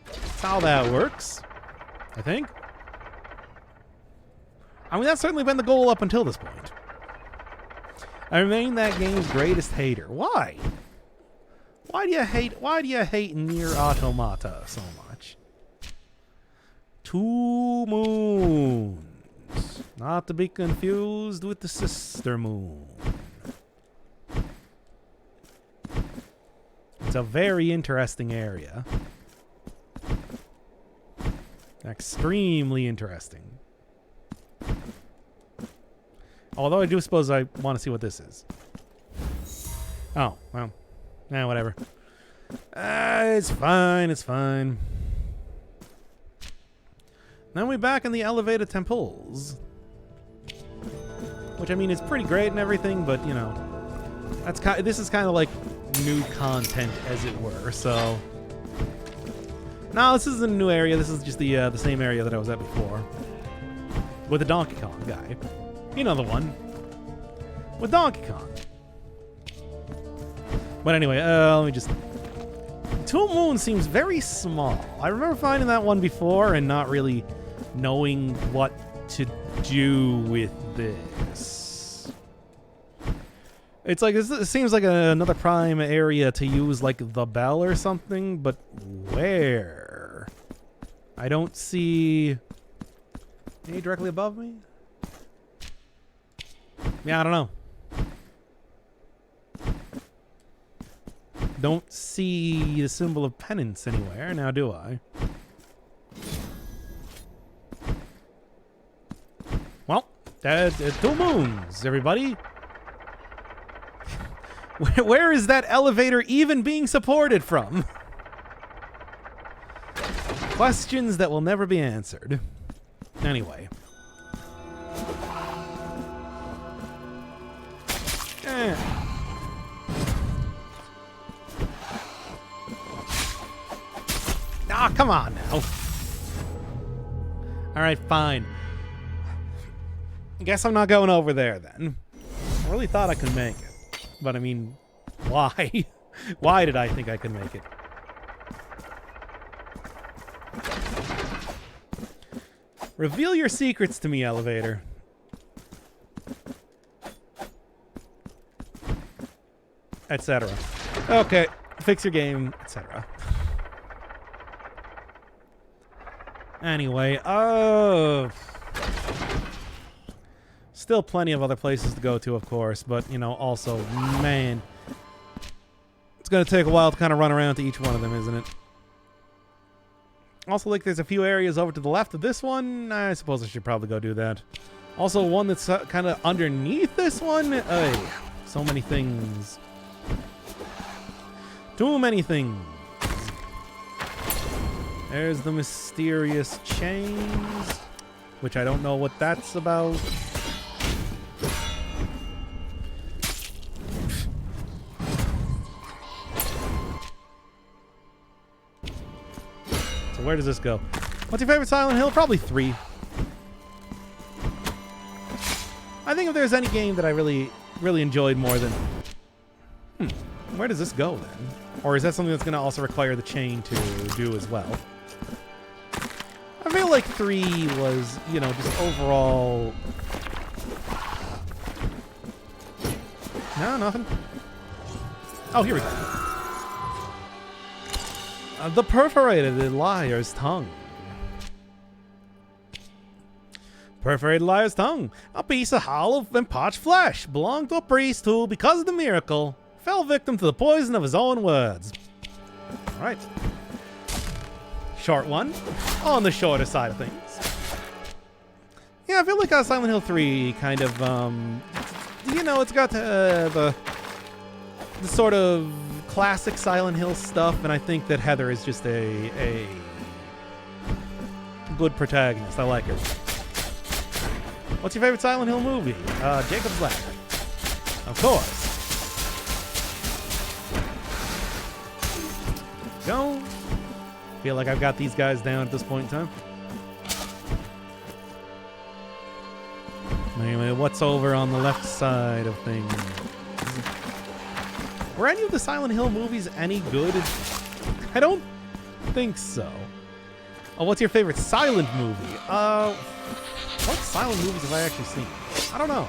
That's how that works, I think. I mean, that's certainly been the goal up until this point. I remain that game's greatest hater. Why? Why do you hate Nier Automata so much? 2 moons. Not to be confused with the sister moon. It's a very interesting area. Extremely interesting. Although I do suppose I want to see what this is. Oh, well. Whatever. It's fine, it's fine. Then we're back in the elevated temples. Which, I mean, is pretty great and everything, but, you know, this is kind of like new content, as it were, so... No, this isn't a new area. This is just the same area that I was at before. With the Donkey Kong guy. You know the one. With Donkey Kong. But anyway, let me just... 2 Moons seems very small. I remember finding that one before and not really knowing what to do with this. It's like, it seems like another prime area to use like the bell or something, but where? I don't see... Any directly above me? Yeah, I don't know. Don't see the symbol of penance anywhere, now do I? Well, 2 moons, everybody. Where is that elevator even being supported from? Questions that will never be answered. Anyway. Ah, come on now. Alright, fine. I guess I'm not going over there then. I really thought I could make it. But I mean, why? Why did I think I could make it? Reveal your secrets to me, elevator. Etc. Okay, fix your game, etc. Anyway, still plenty of other places to go to, of course, but, you know, also, man, it's going to take a while to kind of run around to each one of them, isn't it? Also, like, there's a few areas over to the left of this one. I suppose I should probably go do that. Also, one that's kind of underneath this one. So many things. Too many things. There's the mysterious chains, which I don't know what that's about. So where does this go? What's your favorite Silent Hill? Probably 3. I think if there's any game that I really enjoyed more than... where does this go then? Or is that something that's going to also require the chain to do as well? I feel like 3 was, just overall... No, nothing. Oh, here we go. The perforated liar's tongue. Perforated liar's tongue. A piece of hollow and parched flesh belonged to a priest who, because of the miracle, fell victim to the poison of his own words. All right. Short one. On the shorter side of things. Yeah, I feel like Silent Hill 3 kind of, it's got the sort of classic Silent Hill stuff, and I think that Heather is just a good protagonist. I like her. What's your favorite Silent Hill movie? Jacob's Ladder. Of course. Go. Feel like I've got these guys down at this point in time. Anyway, what's over on the left side of things? Were any of the Silent Hill movies any good? I don't think so. Oh, what's your favorite silent movie? What silent movies have I actually seen? I don't know.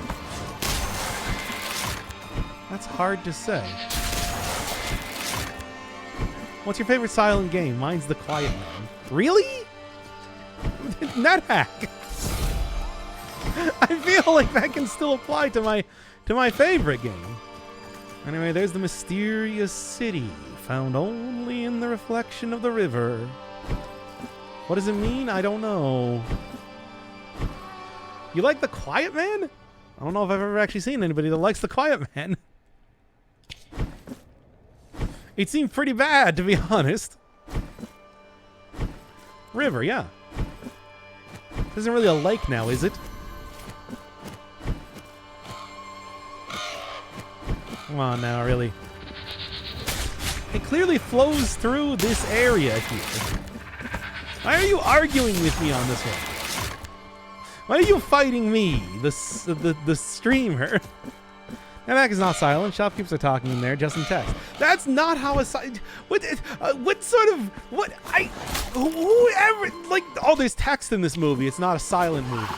That's hard to say. What's your favorite silent game? Mine's The Quiet Man. Really? NetHack. I feel like that can still apply to my favorite game. Anyway, there's the mysterious city, found only in the reflection of the river. What does it mean? I don't know. You like The Quiet Man? I don't know if I've ever actually seen anybody that likes The Quiet Man. It seemed pretty bad, to be honest. River, yeah. This isn't really a lake now, is it? Come on now, really. It clearly flows through this area here. Why are you arguing with me on this one? Why are you fighting me, the streamer? NetHack is not silent. Shopkeepers are talking in there, just in text. That's not how a what sort of whoever like? Oh, there's text in this movie. It's not a silent movie.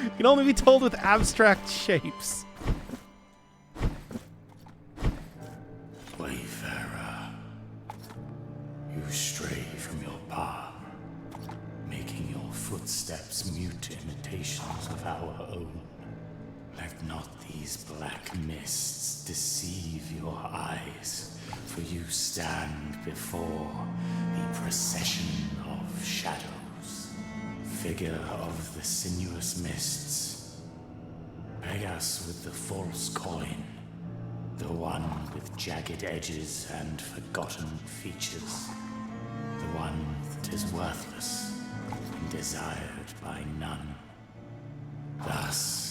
It can only be told with abstract shapes. Wayfarer, you stray from your path, making your footsteps mute imitations of our own. Let not these black mists deceive your eyes, for you stand before the procession of shadows. Figure of the sinuous mists. Pay us with the false coin, the one with jagged edges and forgotten features, the one that is worthless and desired by none. Thus,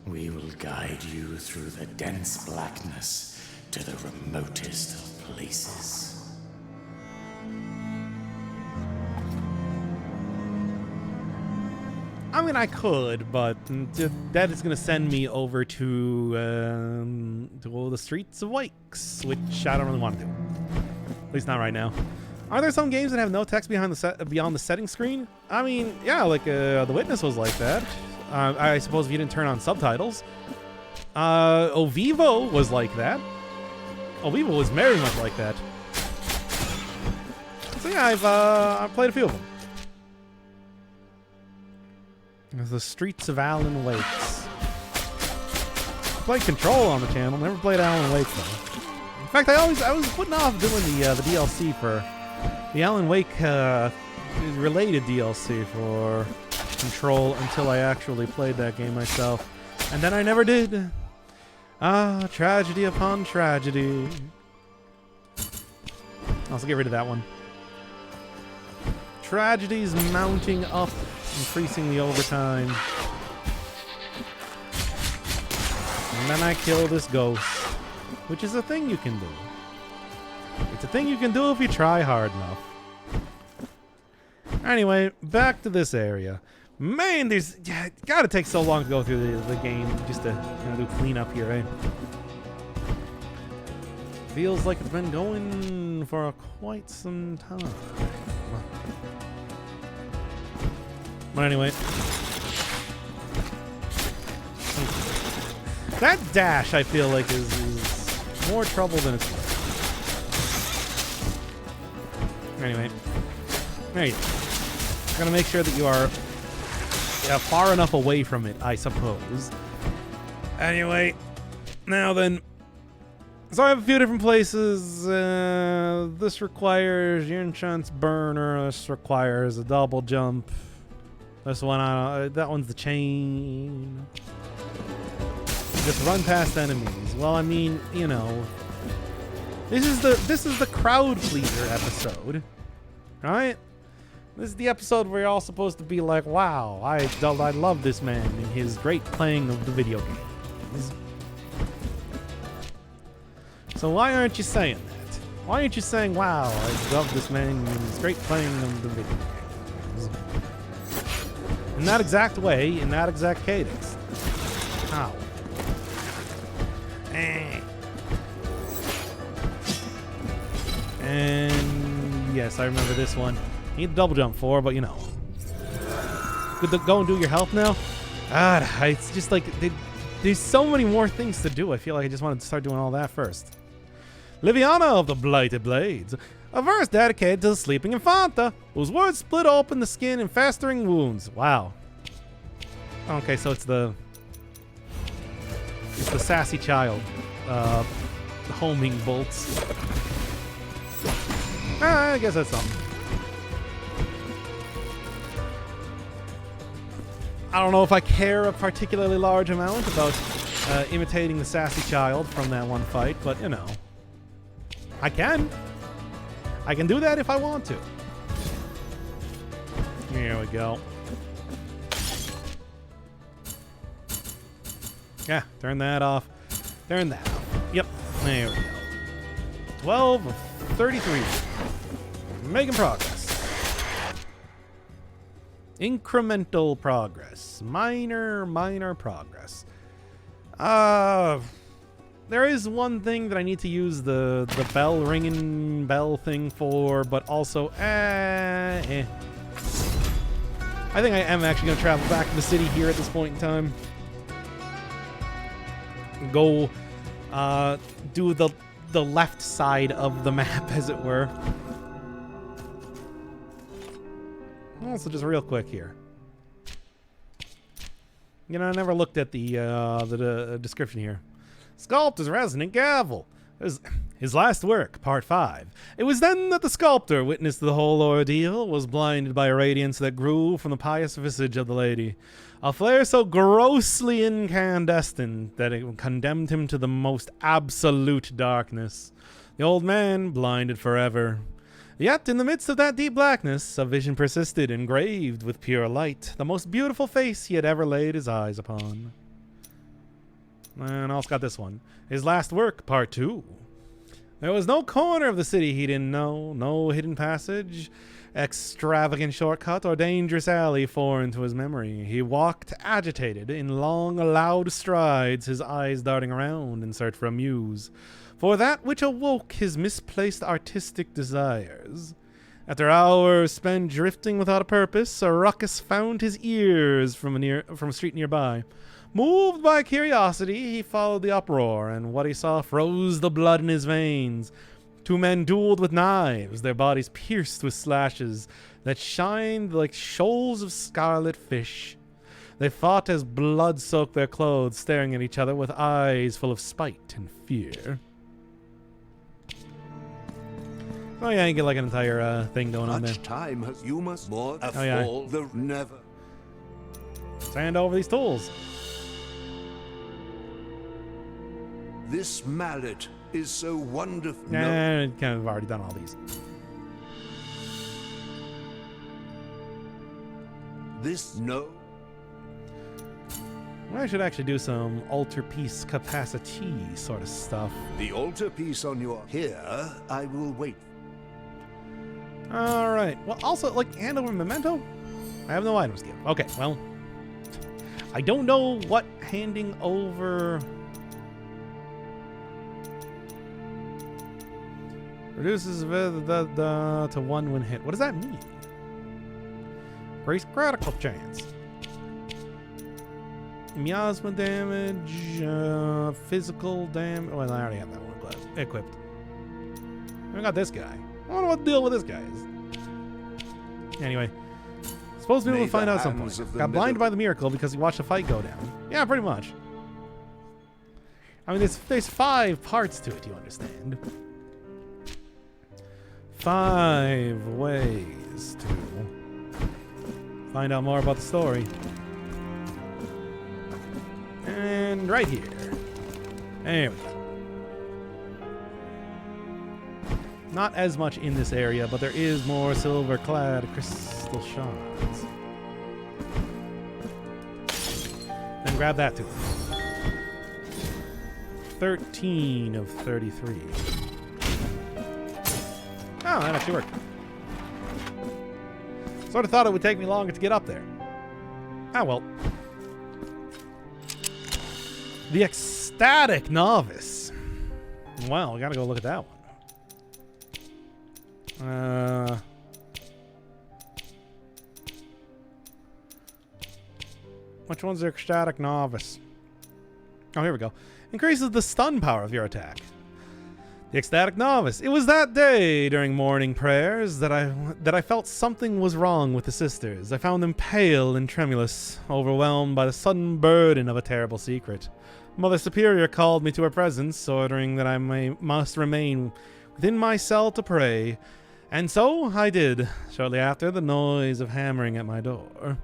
we will guide you through the dense blackness to the remotest of places. I mean, I could, but that is going to send me over to the Streets of Wakes, which I don't really want to do. At least not right now. Are there some games that have no text beyond the setting screen? I mean, yeah, like The Witness was like that. I suppose if you didn't turn on subtitles. Ovivo was like that. Ovivo was very much like that. So yeah, I've played a few of them. The Streets of Alan Wakes. Played Control on the channel. Never played Alan Wake though. In fact, I was putting off doing the DLC for the Alan Wake related DLC for Control until I actually played that game myself. And then I never did. Ah, tragedy upon tragedy. Also get rid of that one. Tragedies mounting up, increasingly over time. And then I kill this ghost, which is a thing you can do. It's a thing you can do if you try hard enough. Anyway, back to this area. Man, it gotta take so long to go through the game just to do cleanup here, eh? Feels like it's been going for quite some time. But anyway. That dash, I feel like, is more trouble than it's worth. Anyway. There you go. Gotta make sure that you are far enough away from it, I suppose. Anyway, now then. So I have a few different places. This requires Yunchun's burner. This requires a double jump. This one, that one's the chain. Just run past enemies. Well, I mean, you know, this is the crowd pleaser episode, right? This is the episode where you're all supposed to be like, "Wow, I love this man and his great playing of the video games." So why aren't you saying that? Why aren't you saying, "Wow, I love this man and his great playing of the video games"? In that exact way, in that exact cadence. How? And yes, I remember this one. You need to double jump for, but you know. Good to go and do your health now? God, it's just like, there's so many more things to do. I feel like I just wanted to start doing all that first. Liviana of the Blighted Blades. A verse dedicated to the sleeping Infanta, whose words split open the skin and festering wounds. Wow. Okay, so it's the sassy child. The homing bolts. I guess that's something. I don't know if I care a particularly large amount about imitating the sassy child from that one fight, but you know. I can do that if I want to. Here we go. Yeah, turn that off. Turn that off. Yep, there we go. 12 of 33. Making progress. Incremental progress. Minor progress. There is one thing that I need to use the bell ringing bell thing for, but also, I think I am actually going to travel back to the city here at this point in time. Go do the left side of the map, as it were. Also, just real quick here. You know, I never looked at the description here. Sculptor's resonant gavel. His last work, part 5. It was then that the sculptor witnessed the whole ordeal, was blinded by a radiance that grew from the pious visage of the lady. A flare so grossly incandescent that it condemned him to the most absolute darkness. The old man, blinded forever. Yet, in the midst of that deep blackness, a vision persisted, engraved with pure light, the most beautiful face he had ever laid his eyes upon. And I also got this one. His last work, part 2. There was no corner of the city he didn't know, no hidden passage, extravagant shortcut, or dangerous alley foreign to his memory. He walked agitated, in long, loud strides, his eyes darting around in search for a muse, for that which awoke his misplaced artistic desires. After hours spent drifting without a purpose, a ruckus found his ears from a street nearby. Moved by curiosity, he followed the uproar, and what he saw froze the blood in his veins. 2 men dueled with knives, their bodies pierced with slashes that shined like shoals of scarlet fish. They fought as blood soaked their clothes, staring at each other with eyes full of spite and fear. Oh yeah, you get like an entire thing going on there. Time has you must more yeah. the never. Sand over these tools. This mallet is so wonderful. Kind of already done all these. I should actually do some altarpiece capacity sort of stuff. The altarpiece on your... Here, I will wait. Alright. Well, also, like, hand over memento? I have no items to give. Okay, well. I don't know what handing over... Reduces to 1 when hit. What does that mean? Grace critical chance. Miasma damage, physical damage. Well, I already have that one equipped. I got this guy. I don't know what the deal with this guy is. Anyway, supposed to be able to find out some point. Got blinded by the miracle because he watched the fight go down. Yeah, pretty much. I mean, there's 5 parts to it, you understand. 5 ways to find out more about the story. And right here. There we go. Not as much in this area, but there is more silver-clad crystal shards. Then grab that too. 13 of 33. Oh, that actually worked. Sort of thought it would take me longer to get up there. Ah, well. The Ecstatic Novice. Well, we gotta go look at that one. Which one's the Ecstatic Novice? Oh, here we go. Increases the stun power of your attack. The Ecstatic Novice. It was that day during morning prayers that I felt something was wrong with the sisters. I found them pale and tremulous, overwhelmed by the sudden burden of a terrible secret. Mother Superior called me to her presence, ordering that I must remain within my cell to pray. And so I did, shortly after the noise of hammering at my door.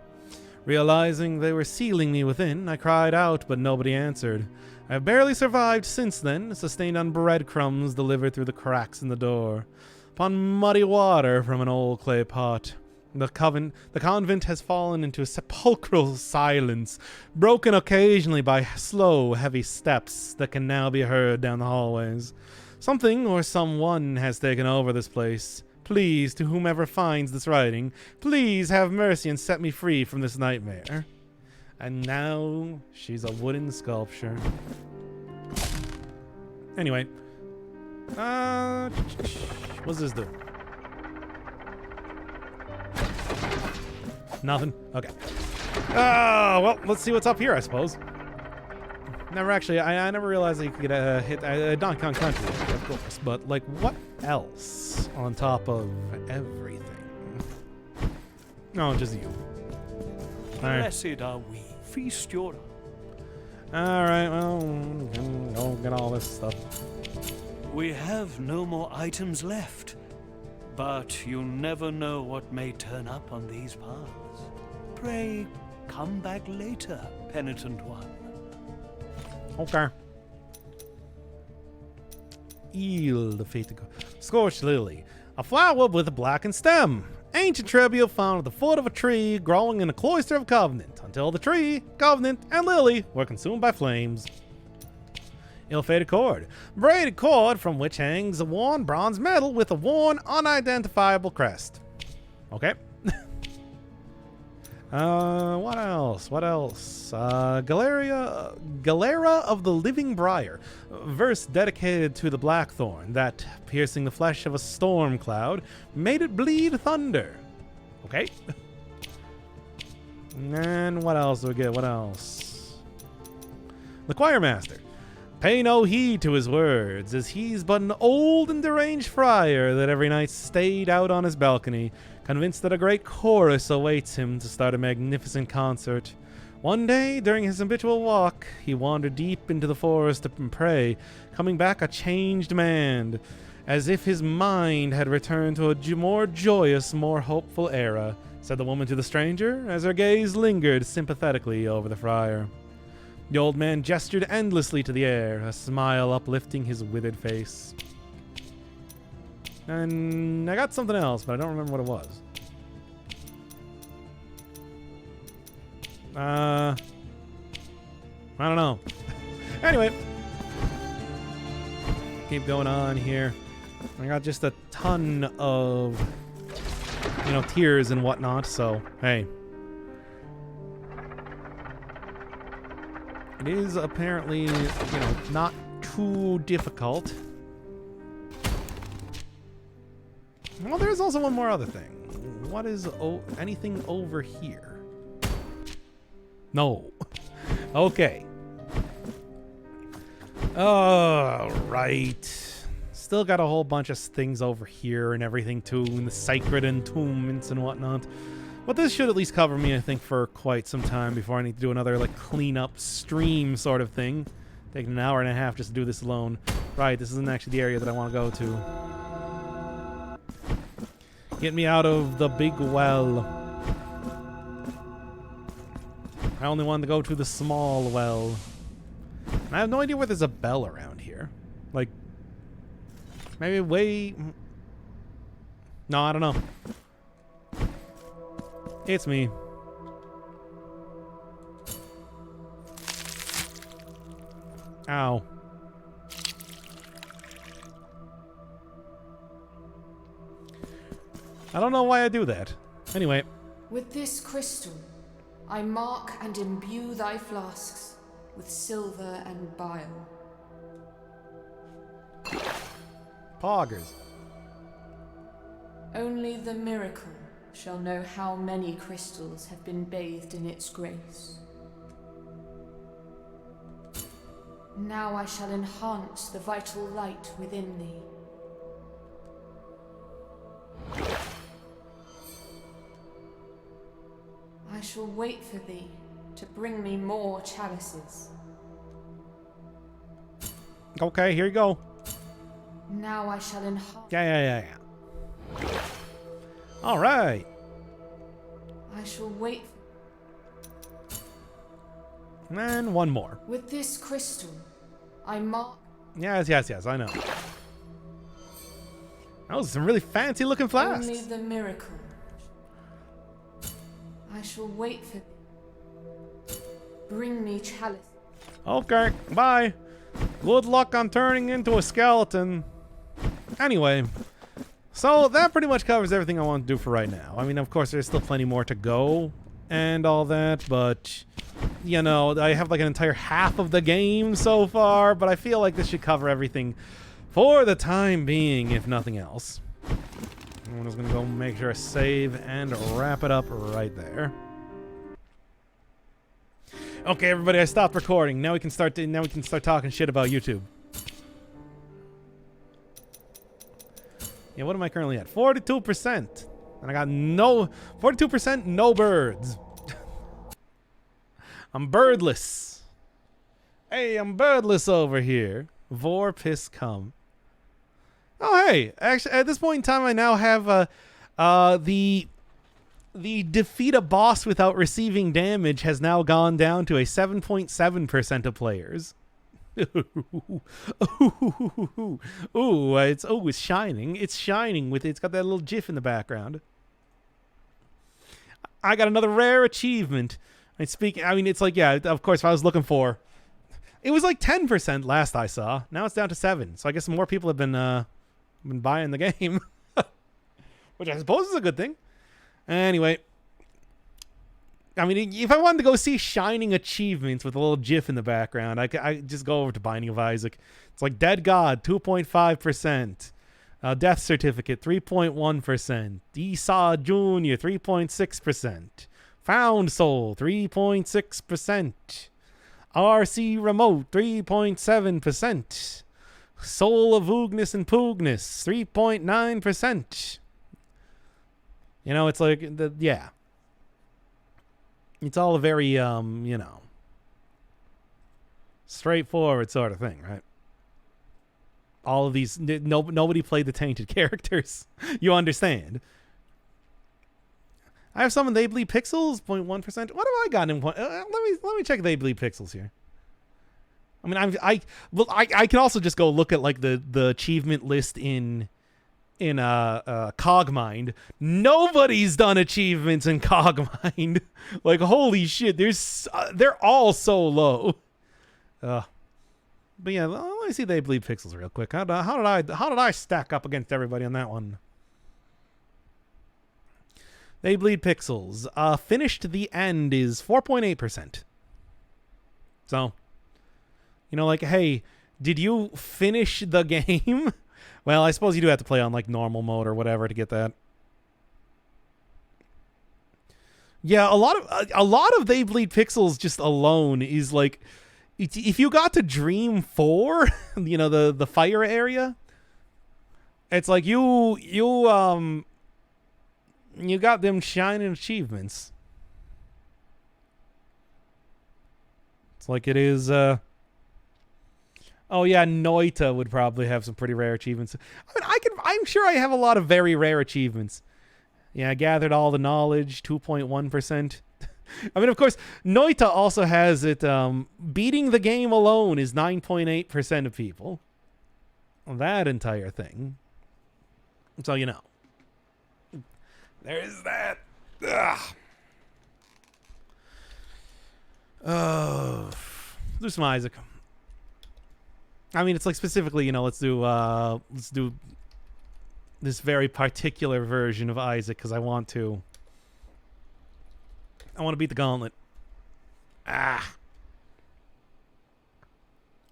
Realizing they were sealing me within, I cried out, but nobody answered. I have barely survived since then, sustained on breadcrumbs delivered through the cracks in the door, upon muddy water from an old clay pot. The convent has fallen into a sepulchral silence, broken occasionally by slow, heavy steps that can now be heard down the hallways. Something or someone has taken over this place. Please, to whomever finds this writing, please have mercy and set me free from this nightmare. And now she's a wooden sculpture. Anyway. What's this do? Nothing? Okay. Well, let's see what's up here, I suppose. Never actually, I never realized that you could hit Donkey Kong Country, of course. But, like, what else on top of everything? No, just you. Blessed are we. Feast your... Alright, well, go get all this stuff. We have no more items left. But you never know what may turn up on these paths. Pray, come back later, penitent one. Okay. Eel, the fate to go. Scorched lily. A flower with a blackened stem. Ancient tribute found at the foot of a tree growing in a cloister of Covenant, until the tree, Covenant, and lily were consumed by flames. Ill-fated cord. Braided cord from which hangs a worn bronze medal with a worn, unidentifiable crest. Okay. What else? What else? Galera of the Living Briar. Verse dedicated to the blackthorn that, piercing the flesh of a storm cloud, made it bleed thunder. Okay. And what else do we get? What else? The choir master. Pay no heed to his words, as he's but an old and deranged friar that every night stayed out on his balcony, convinced that a great chorus awaits him to start a magnificent concert. One day, during his habitual walk, he wandered deep into the forest to pray, coming back a changed man, as if his mind had returned to a more joyous, more hopeful era, said the woman to the stranger, as her gaze lingered sympathetically over the friar. The old man gestured endlessly to the air, a smile uplifting his withered face. And I got something else, but I don't remember what it was. I don't know. Anyway. Keep going on here. I got just a ton of, tears and whatnot, so, hey. It is apparently, not too difficult. Well, there's also one more other thing. What is anything over here? No. Okay. Alright. Still got a whole bunch of things over here and everything too, and the sacred entombments and whatnot. But this should at least cover me, I think, for quite some time before I need to do another, clean-up stream sort of thing. Taking an hour and a half just to do this alone. Right, this isn't actually the area that I want to go to. Get me out of the big well. I only wanted to go to the small well. And I have no idea where there's a bell around here. Maybe way... No, I don't know. It's me. Ow. I don't know why I do that. Anyway. With this crystal, I mark and imbue thy flasks with silver and bile. Poggers. Only the miracle shall know how many crystals have been bathed in its grace. Now I shall enhance the vital light within thee. I shall wait for thee to bring me more chalices. Okay, here you go. Now I shall enhance... Yeah. All right. I shall wait. And one more. With this crystal, I mark... Yes, I know. Those are some really fancy looking flasks. Only the miracle. I shall wait for... Bring me chalice. Okay, bye. Good luck on turning into a skeleton. Anyway, so that pretty much covers everything I want to do for right now. I mean, of course, there's still plenty more to go and all that, but, I have an entire half of the game so far, but I feel like this should cover everything for the time being, if nothing else. I'm just going to go make sure I save and wrap it up right there. Okay, everybody, I stopped recording. Now we can start talking shit about YouTube. Yeah, what am I currently at? 42%. And I got 42% no birds. I'm birdless. Hey, I'm birdless over here. Vor piss cum. Oh, hey. Actually, at this point in time, I now have the defeat a boss without receiving damage has now gone down to a 7.7% of players. It's shining. It's shining it's got that little GIF in the background. I got another rare achievement. It's of course, if I was looking for, it was 10% last I saw. Now it's down to 7. So I guess more people have been buying the game, which I suppose is a good thing. Anyway, I mean, if I wanted to go see shining achievements with a little GIF in the background, I just go over to Binding of Isaac. It's Dead God, 2.5%. Death Certificate, 3.1%. Esau Jr., 3.6%. Found Soul, 3.6%. RC Remote, 3.7%. Soul of Oogness and Poogness, 3.9%. It's yeah. It's all a very, straightforward sort of thing, right? All of these, nobody played the tainted characters. You understand. I have some of They Bleed Pixels, 0.1%. What have I gotten in point? Let me check They Bleed Pixels here. I mean, I can also just go look at like the achievement list in Cogmind. Nobody's done achievements in Cogmind. Like, holy shit, they're all so low. But yeah, let me see They Bleed Pixels real quick. How did I stack up against everybody on that one? They Bleed Pixels. Finished to the end is 4.8%. So, you know, like, hey, did you finish the game? Well, I suppose you do have to play on like normal mode or whatever to get that. Yeah, a lot of They Bleed Pixels just alone is like, if you got to Dream 4, you know, the fire area, it's like you got them shining achievements. It's like it is. Oh yeah, Noita would probably have some pretty rare achievements. I mean, I'm sure I have a lot of very rare achievements. Yeah, I gathered all the knowledge, 2.1%. I mean, of course, Noita also has it. Beating the game alone is 9.8% of people. That entire thing. So you know. There's that. Ugh. Oh, do some Isaac. I mean, it's like specifically, you know, let's do this very particular version of Isaac because I want to beat the gauntlet. And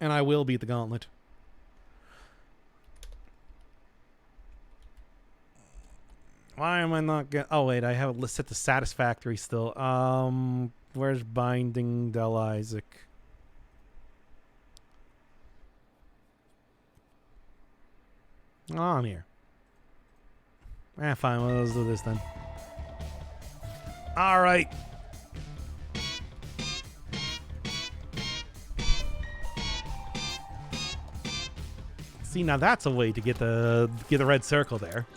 I will beat the gauntlet. Why am I not getting... Oh, wait, I have it set to satisfactory still. Where's Binding Del Isaac? Oh, I'm here. Fine. Well, let's do this then. All right. See, now that's a way to get the red circle there.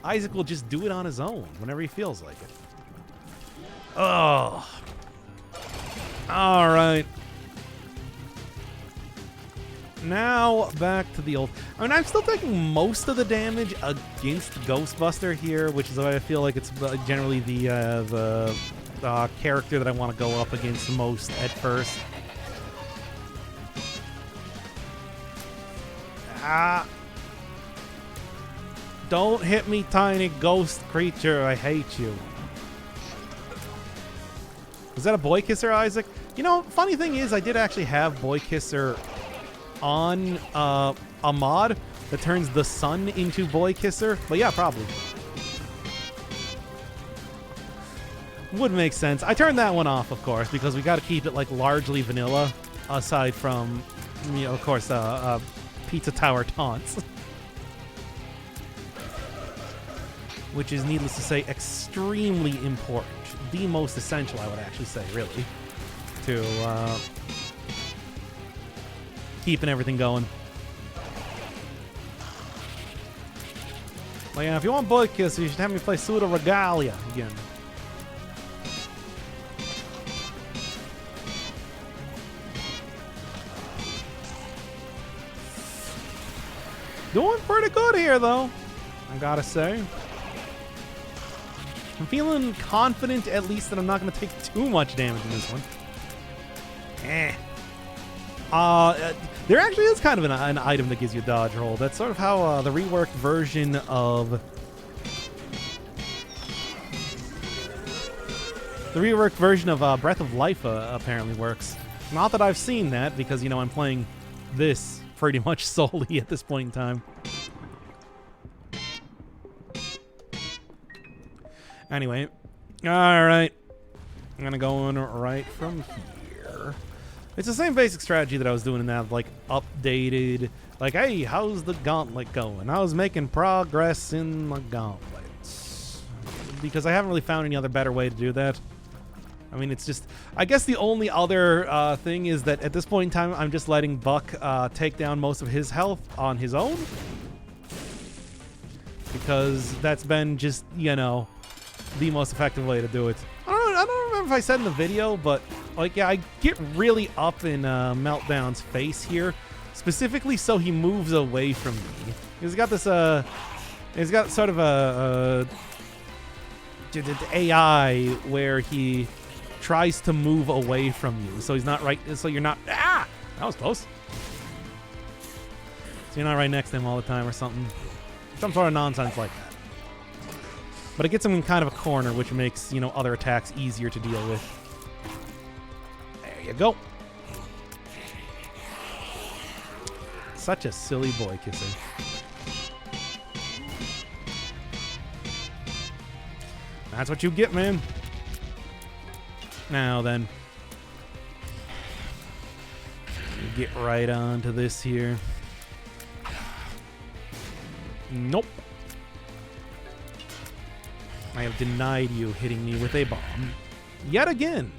Isaac will just do it on his own whenever he feels like it. Oh. All right. Now back to the old... I mean, I'm still taking most of the damage against Ghostbuster here, which is why I feel like it's generally the character that I want to go up against the most at first. Don't hit me, tiny ghost creature. I hate you. Was that a Boy Kisser, Isaac? You know, funny thing is, I did actually have Boy Kisser on a mod that turns the sun into Boy Kisser. But yeah, probably. Would make sense. I turned that one off, of course, because we got to keep it like largely vanilla, aside from, you know, of course, Pizza Tower taunts. Which is, needless to say, extremely important. The most essential, I would actually say, really, to keeping everything going. Well, yeah, if you want Boy Kiss, you should have me play Pseudo Regalia again. Doing pretty good here, though, I gotta say. I'm feeling confident, at least, that I'm not going to take too much damage in this one. There actually is kind of an item that gives you a dodge roll. That's sort of how the reworked version of... Breath of Life apparently works. Not that I've seen that, because, you know, I'm playing this pretty much solely at this point in time. Anyway, all right. I'm going to go in right from here. It's the same basic strategy that I was doing in that, like, updated, like, hey, how's the gauntlet going? I was making progress in the gauntlets. Because I haven't really found any other better way to do that. I mean, it's just... I guess the only other thing is that at this point in time, I'm just letting Buck take down most of his health on his own. Because that's been just, you know... the most effective way to do it. I don't remember if I said in the video, but Like, yeah, I get really up in Meltdown's face here, specifically so he moves away from me. He's got this, he's got sort of a AI where he tries to move away from you, so he's not right, so you're not, that was close. So you're not right next to him all the time or something. Some sort of nonsense like that. But it gets him in kind of a corner, which makes, you know, other attacks easier to deal with. There you go. Such a silly boy kisser. That's what you get, man. Now then. Get right on to this here. Nope. I have denied you hitting me with a bomb. Yet again.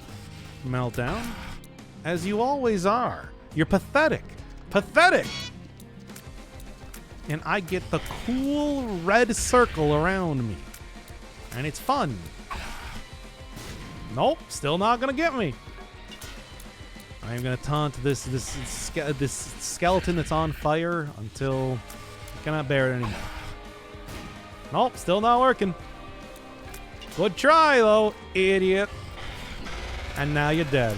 Meltdown. As you always are. You're pathetic. Pathetic! And I get the cool red circle around me. And it's fun. Nope, still not gonna get me. I am gonna taunt this skeleton that's on fire until I cannot bear it anymore. Nope, still not working. Good try though, idiot. And now you're dead.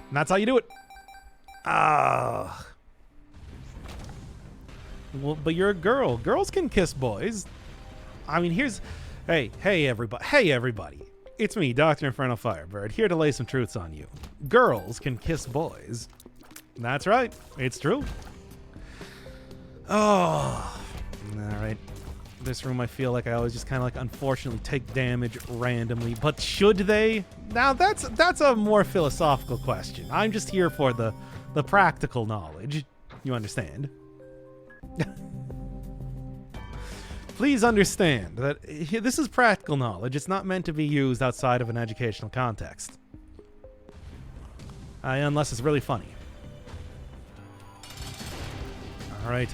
And that's how you do it. Ah. Well, but you're a girl. Girls can kiss boys. I mean, here's... Hey everybody. It's me, Dr. Inferno Firebird, here to lay some truths on you. Girls can kiss boys. That's right. It's true. Oh. Alright. This room, I feel like I always just kind of like unfortunately take damage randomly. But should they? Now, that's a more philosophical question. I'm just here for the practical knowledge. You understand? Please understand that this is practical knowledge. It's not meant to be used outside of an educational context. Unless it's really funny. Alright.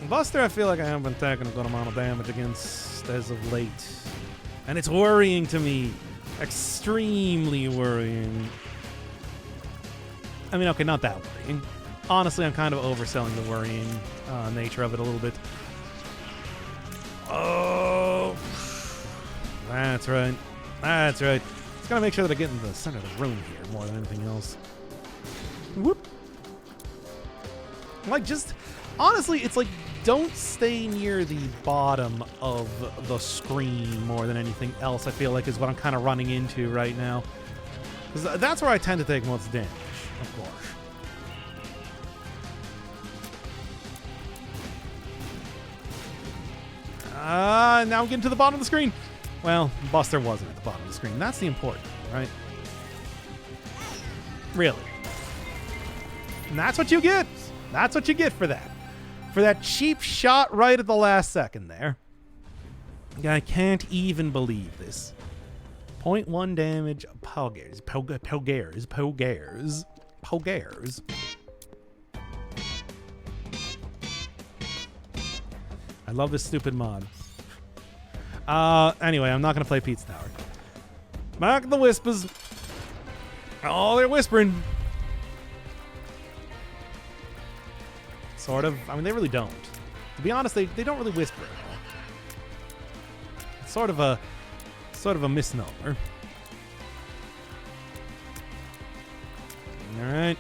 Buster, I feel like I haven't been taking a good amount of damage against as of late. And it's worrying to me. Extremely worrying. I mean, okay, not that worrying. Honestly, I'm kind of overselling the worrying nature of it a little bit. Oh. That's right. That's right. Just gotta make sure that I get in the center of the room here more than anything else. Whoop. Like, just... Honestly, it's like, don't stay near the bottom of the screen more than anything else, I feel like, is what I'm kind of running into right now. Because that's where I tend to take most damage, of course. Now I'm getting to the bottom of the screen. Well, Buster wasn't at the bottom of the screen. That's the important thing, right? Really. And that's what you get. That's what you get for that. For that cheap shot right at the last second there. I can't even believe this. 0.1 damage. Pogers. I love this stupid mod. Anyway, I'm not going to play Pete's Tower. Back to the Whispers. Oh, they're whispering. Sort of. I mean, they really don't. To be honest, they don't really whisper at all. It's sort of a misnomer. All right.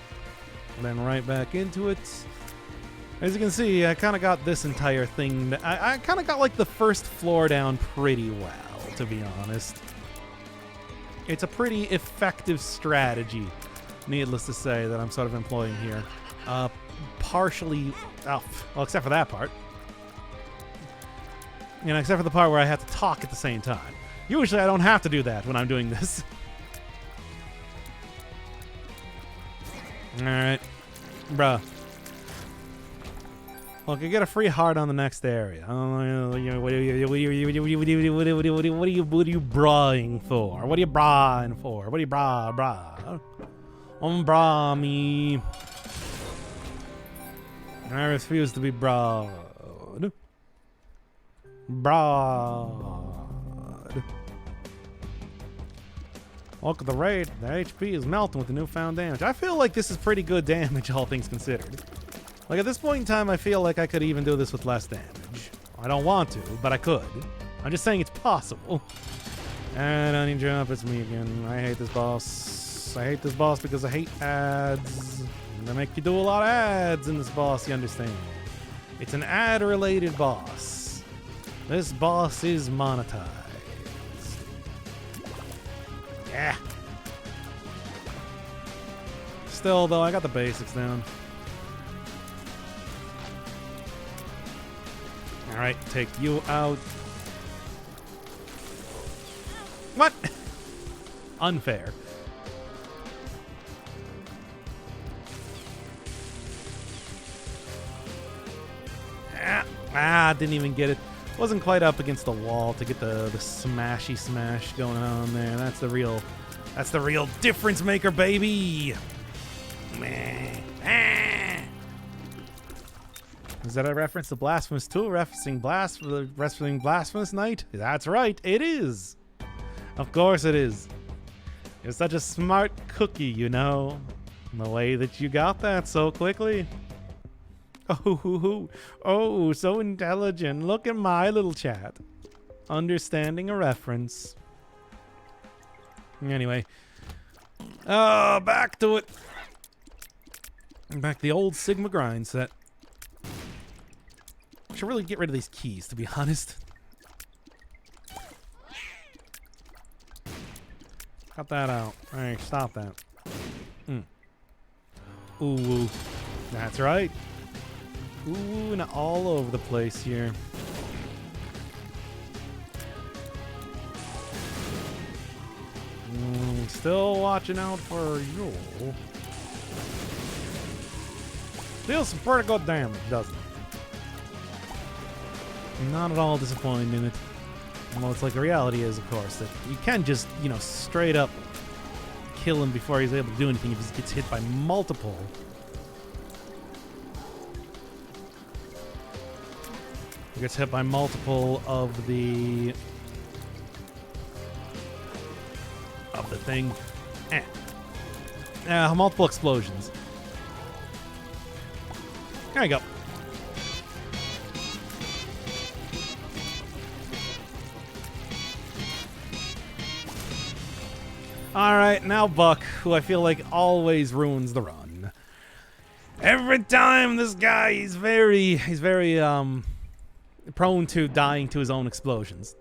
Then right back into it. As you can see, I kind of got this entire thing. I kind of got like the first floor down pretty well, to be honest. It's a pretty effective strategy, needless to say, that I'm sort of employing here. Partially, well, except for that part. You know, except for the part where I have to talk at the same time. Usually I don't have to do that when I'm doing this. Alright. Bruh. Look, you get a free heart on the next area. What are you brawling for? What are you brawling for? What are you bra? Bra me. I refuse to be brawled. Broad. Look at the rate. The HP is melting with the newfound damage. I feel like this is pretty good damage, all things considered. Like, at this point in time, I feel like I could even do this with less damage. I don't want to, but I could. I'm just saying it's possible. And I need to jump. It's me again. I hate this boss. I hate this boss because I hate ads. They make you do a lot of ads in this boss, you understand. It's an ad-related boss. This boss is monetized. Yeah. Still, though, I got the basics down. Alright, take you out. What? Unfair. Didn't even get it. Wasn't quite up against the wall to get the smashy smash going on there. That's the real difference maker, baby. Is that a reference to Blasphemous 2? Referencing Blasphemous Night? That's right, it is. Of course it is. You're such a smart cookie, you know. The way that you got that so quickly. Oh, so intelligent. Look at my little chat. Understanding a reference. Anyway. Back to it. Back to the old Sigma grind set. Should really get rid of these keys, to be honest. Cut that out. Alright, stop that. Ooh. That's right. Ooh, and all over the place here. Still watching out for you. Deals some pretty good damage, doesn't it? Not at all disappointed in it. Well, it's like the reality is, of course, that you can just, straight up kill him before he's able to do anything if he gets hit by multiple. He gets hit by multiple of the thing. Multiple explosions. There you go. Alright, now Buck, who I feel like always ruins the run. Every time this guy, he's very prone to dying to his own explosions.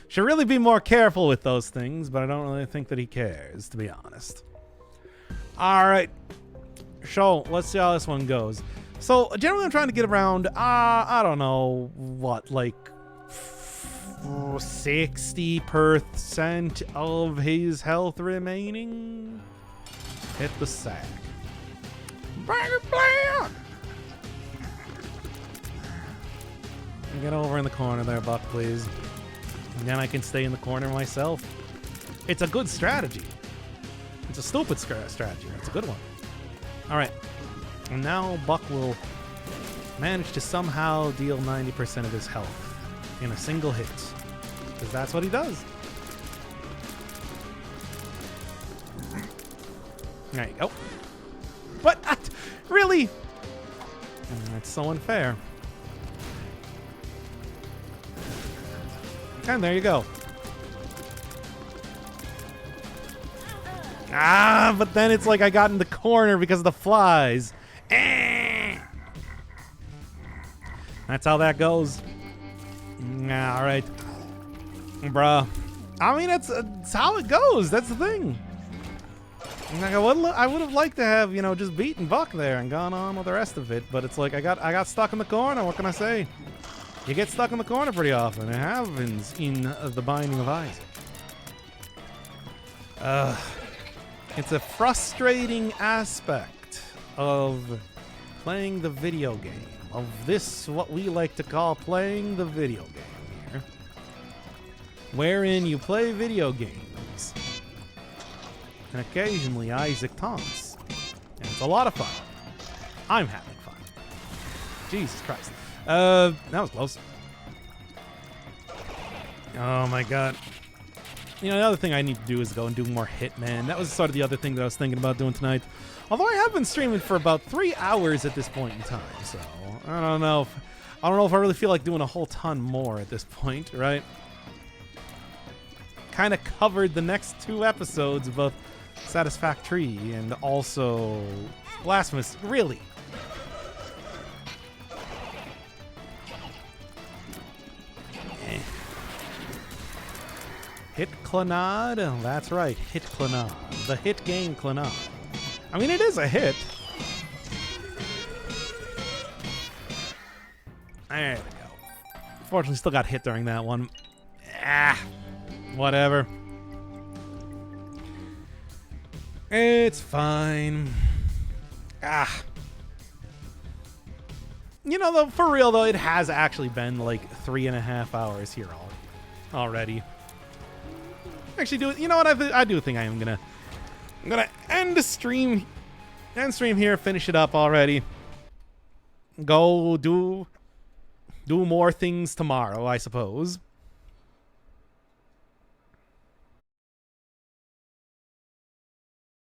Should really be more careful with those things, but I don't really think that he cares, to be honest. Alright. So, let's see how this one goes. So, generally I'm trying to get around, I don't know, what, like 60% of his health remaining. Hit the sack. Get over in the corner there, Buck, please. And then I can stay in the corner myself. It's a good strategy. It's a stupid strategy. It's a good one. Alright. And now Buck will manage to somehow deal 90% of his health in a single hit. Because that's what he does. There you go. What? Really? That's so unfair. And there you go. But then it's like I got in the corner because of the flies. That's how that goes. Alright. Bruh. I mean, it's how it goes. That's the thing. Like, I would have liked to have, just beaten Buck there and gone on with the rest of it. But it's like I got stuck in the corner. What can I say? You get stuck in the corner pretty often. It happens in The Binding of Isaac. It's a frustrating aspect of playing the video game. Of this, what we like to call playing the video game here. Wherein you play video games. And occasionally Isaac taunts. And it's a lot of fun. I'm having fun. Jesus Christ. That was close. Oh my god. You know, the other thing I need to do is go and do more Hitman. That was sort of the other thing that I was thinking about doing tonight. Although I have been streaming for about 3 hours at this point in time, so I don't know if I really feel like doing a whole ton more at this point, right? Kind of covered the next 2 episodes of both Satisfactory and also Blasphemous. Really? Hit Clanad? Oh, that's right, Hit Clanad. The hit game Clanad. I mean, it is a hit. There we go. Unfortunately, still got hit during that one. Whatever. It's fine. You know, though, for real, though, it has actually been like 3.5 hours here already. Actually, you know what? I do think I'm gonna end the stream, here, finish it up already. Go do more things tomorrow, I suppose.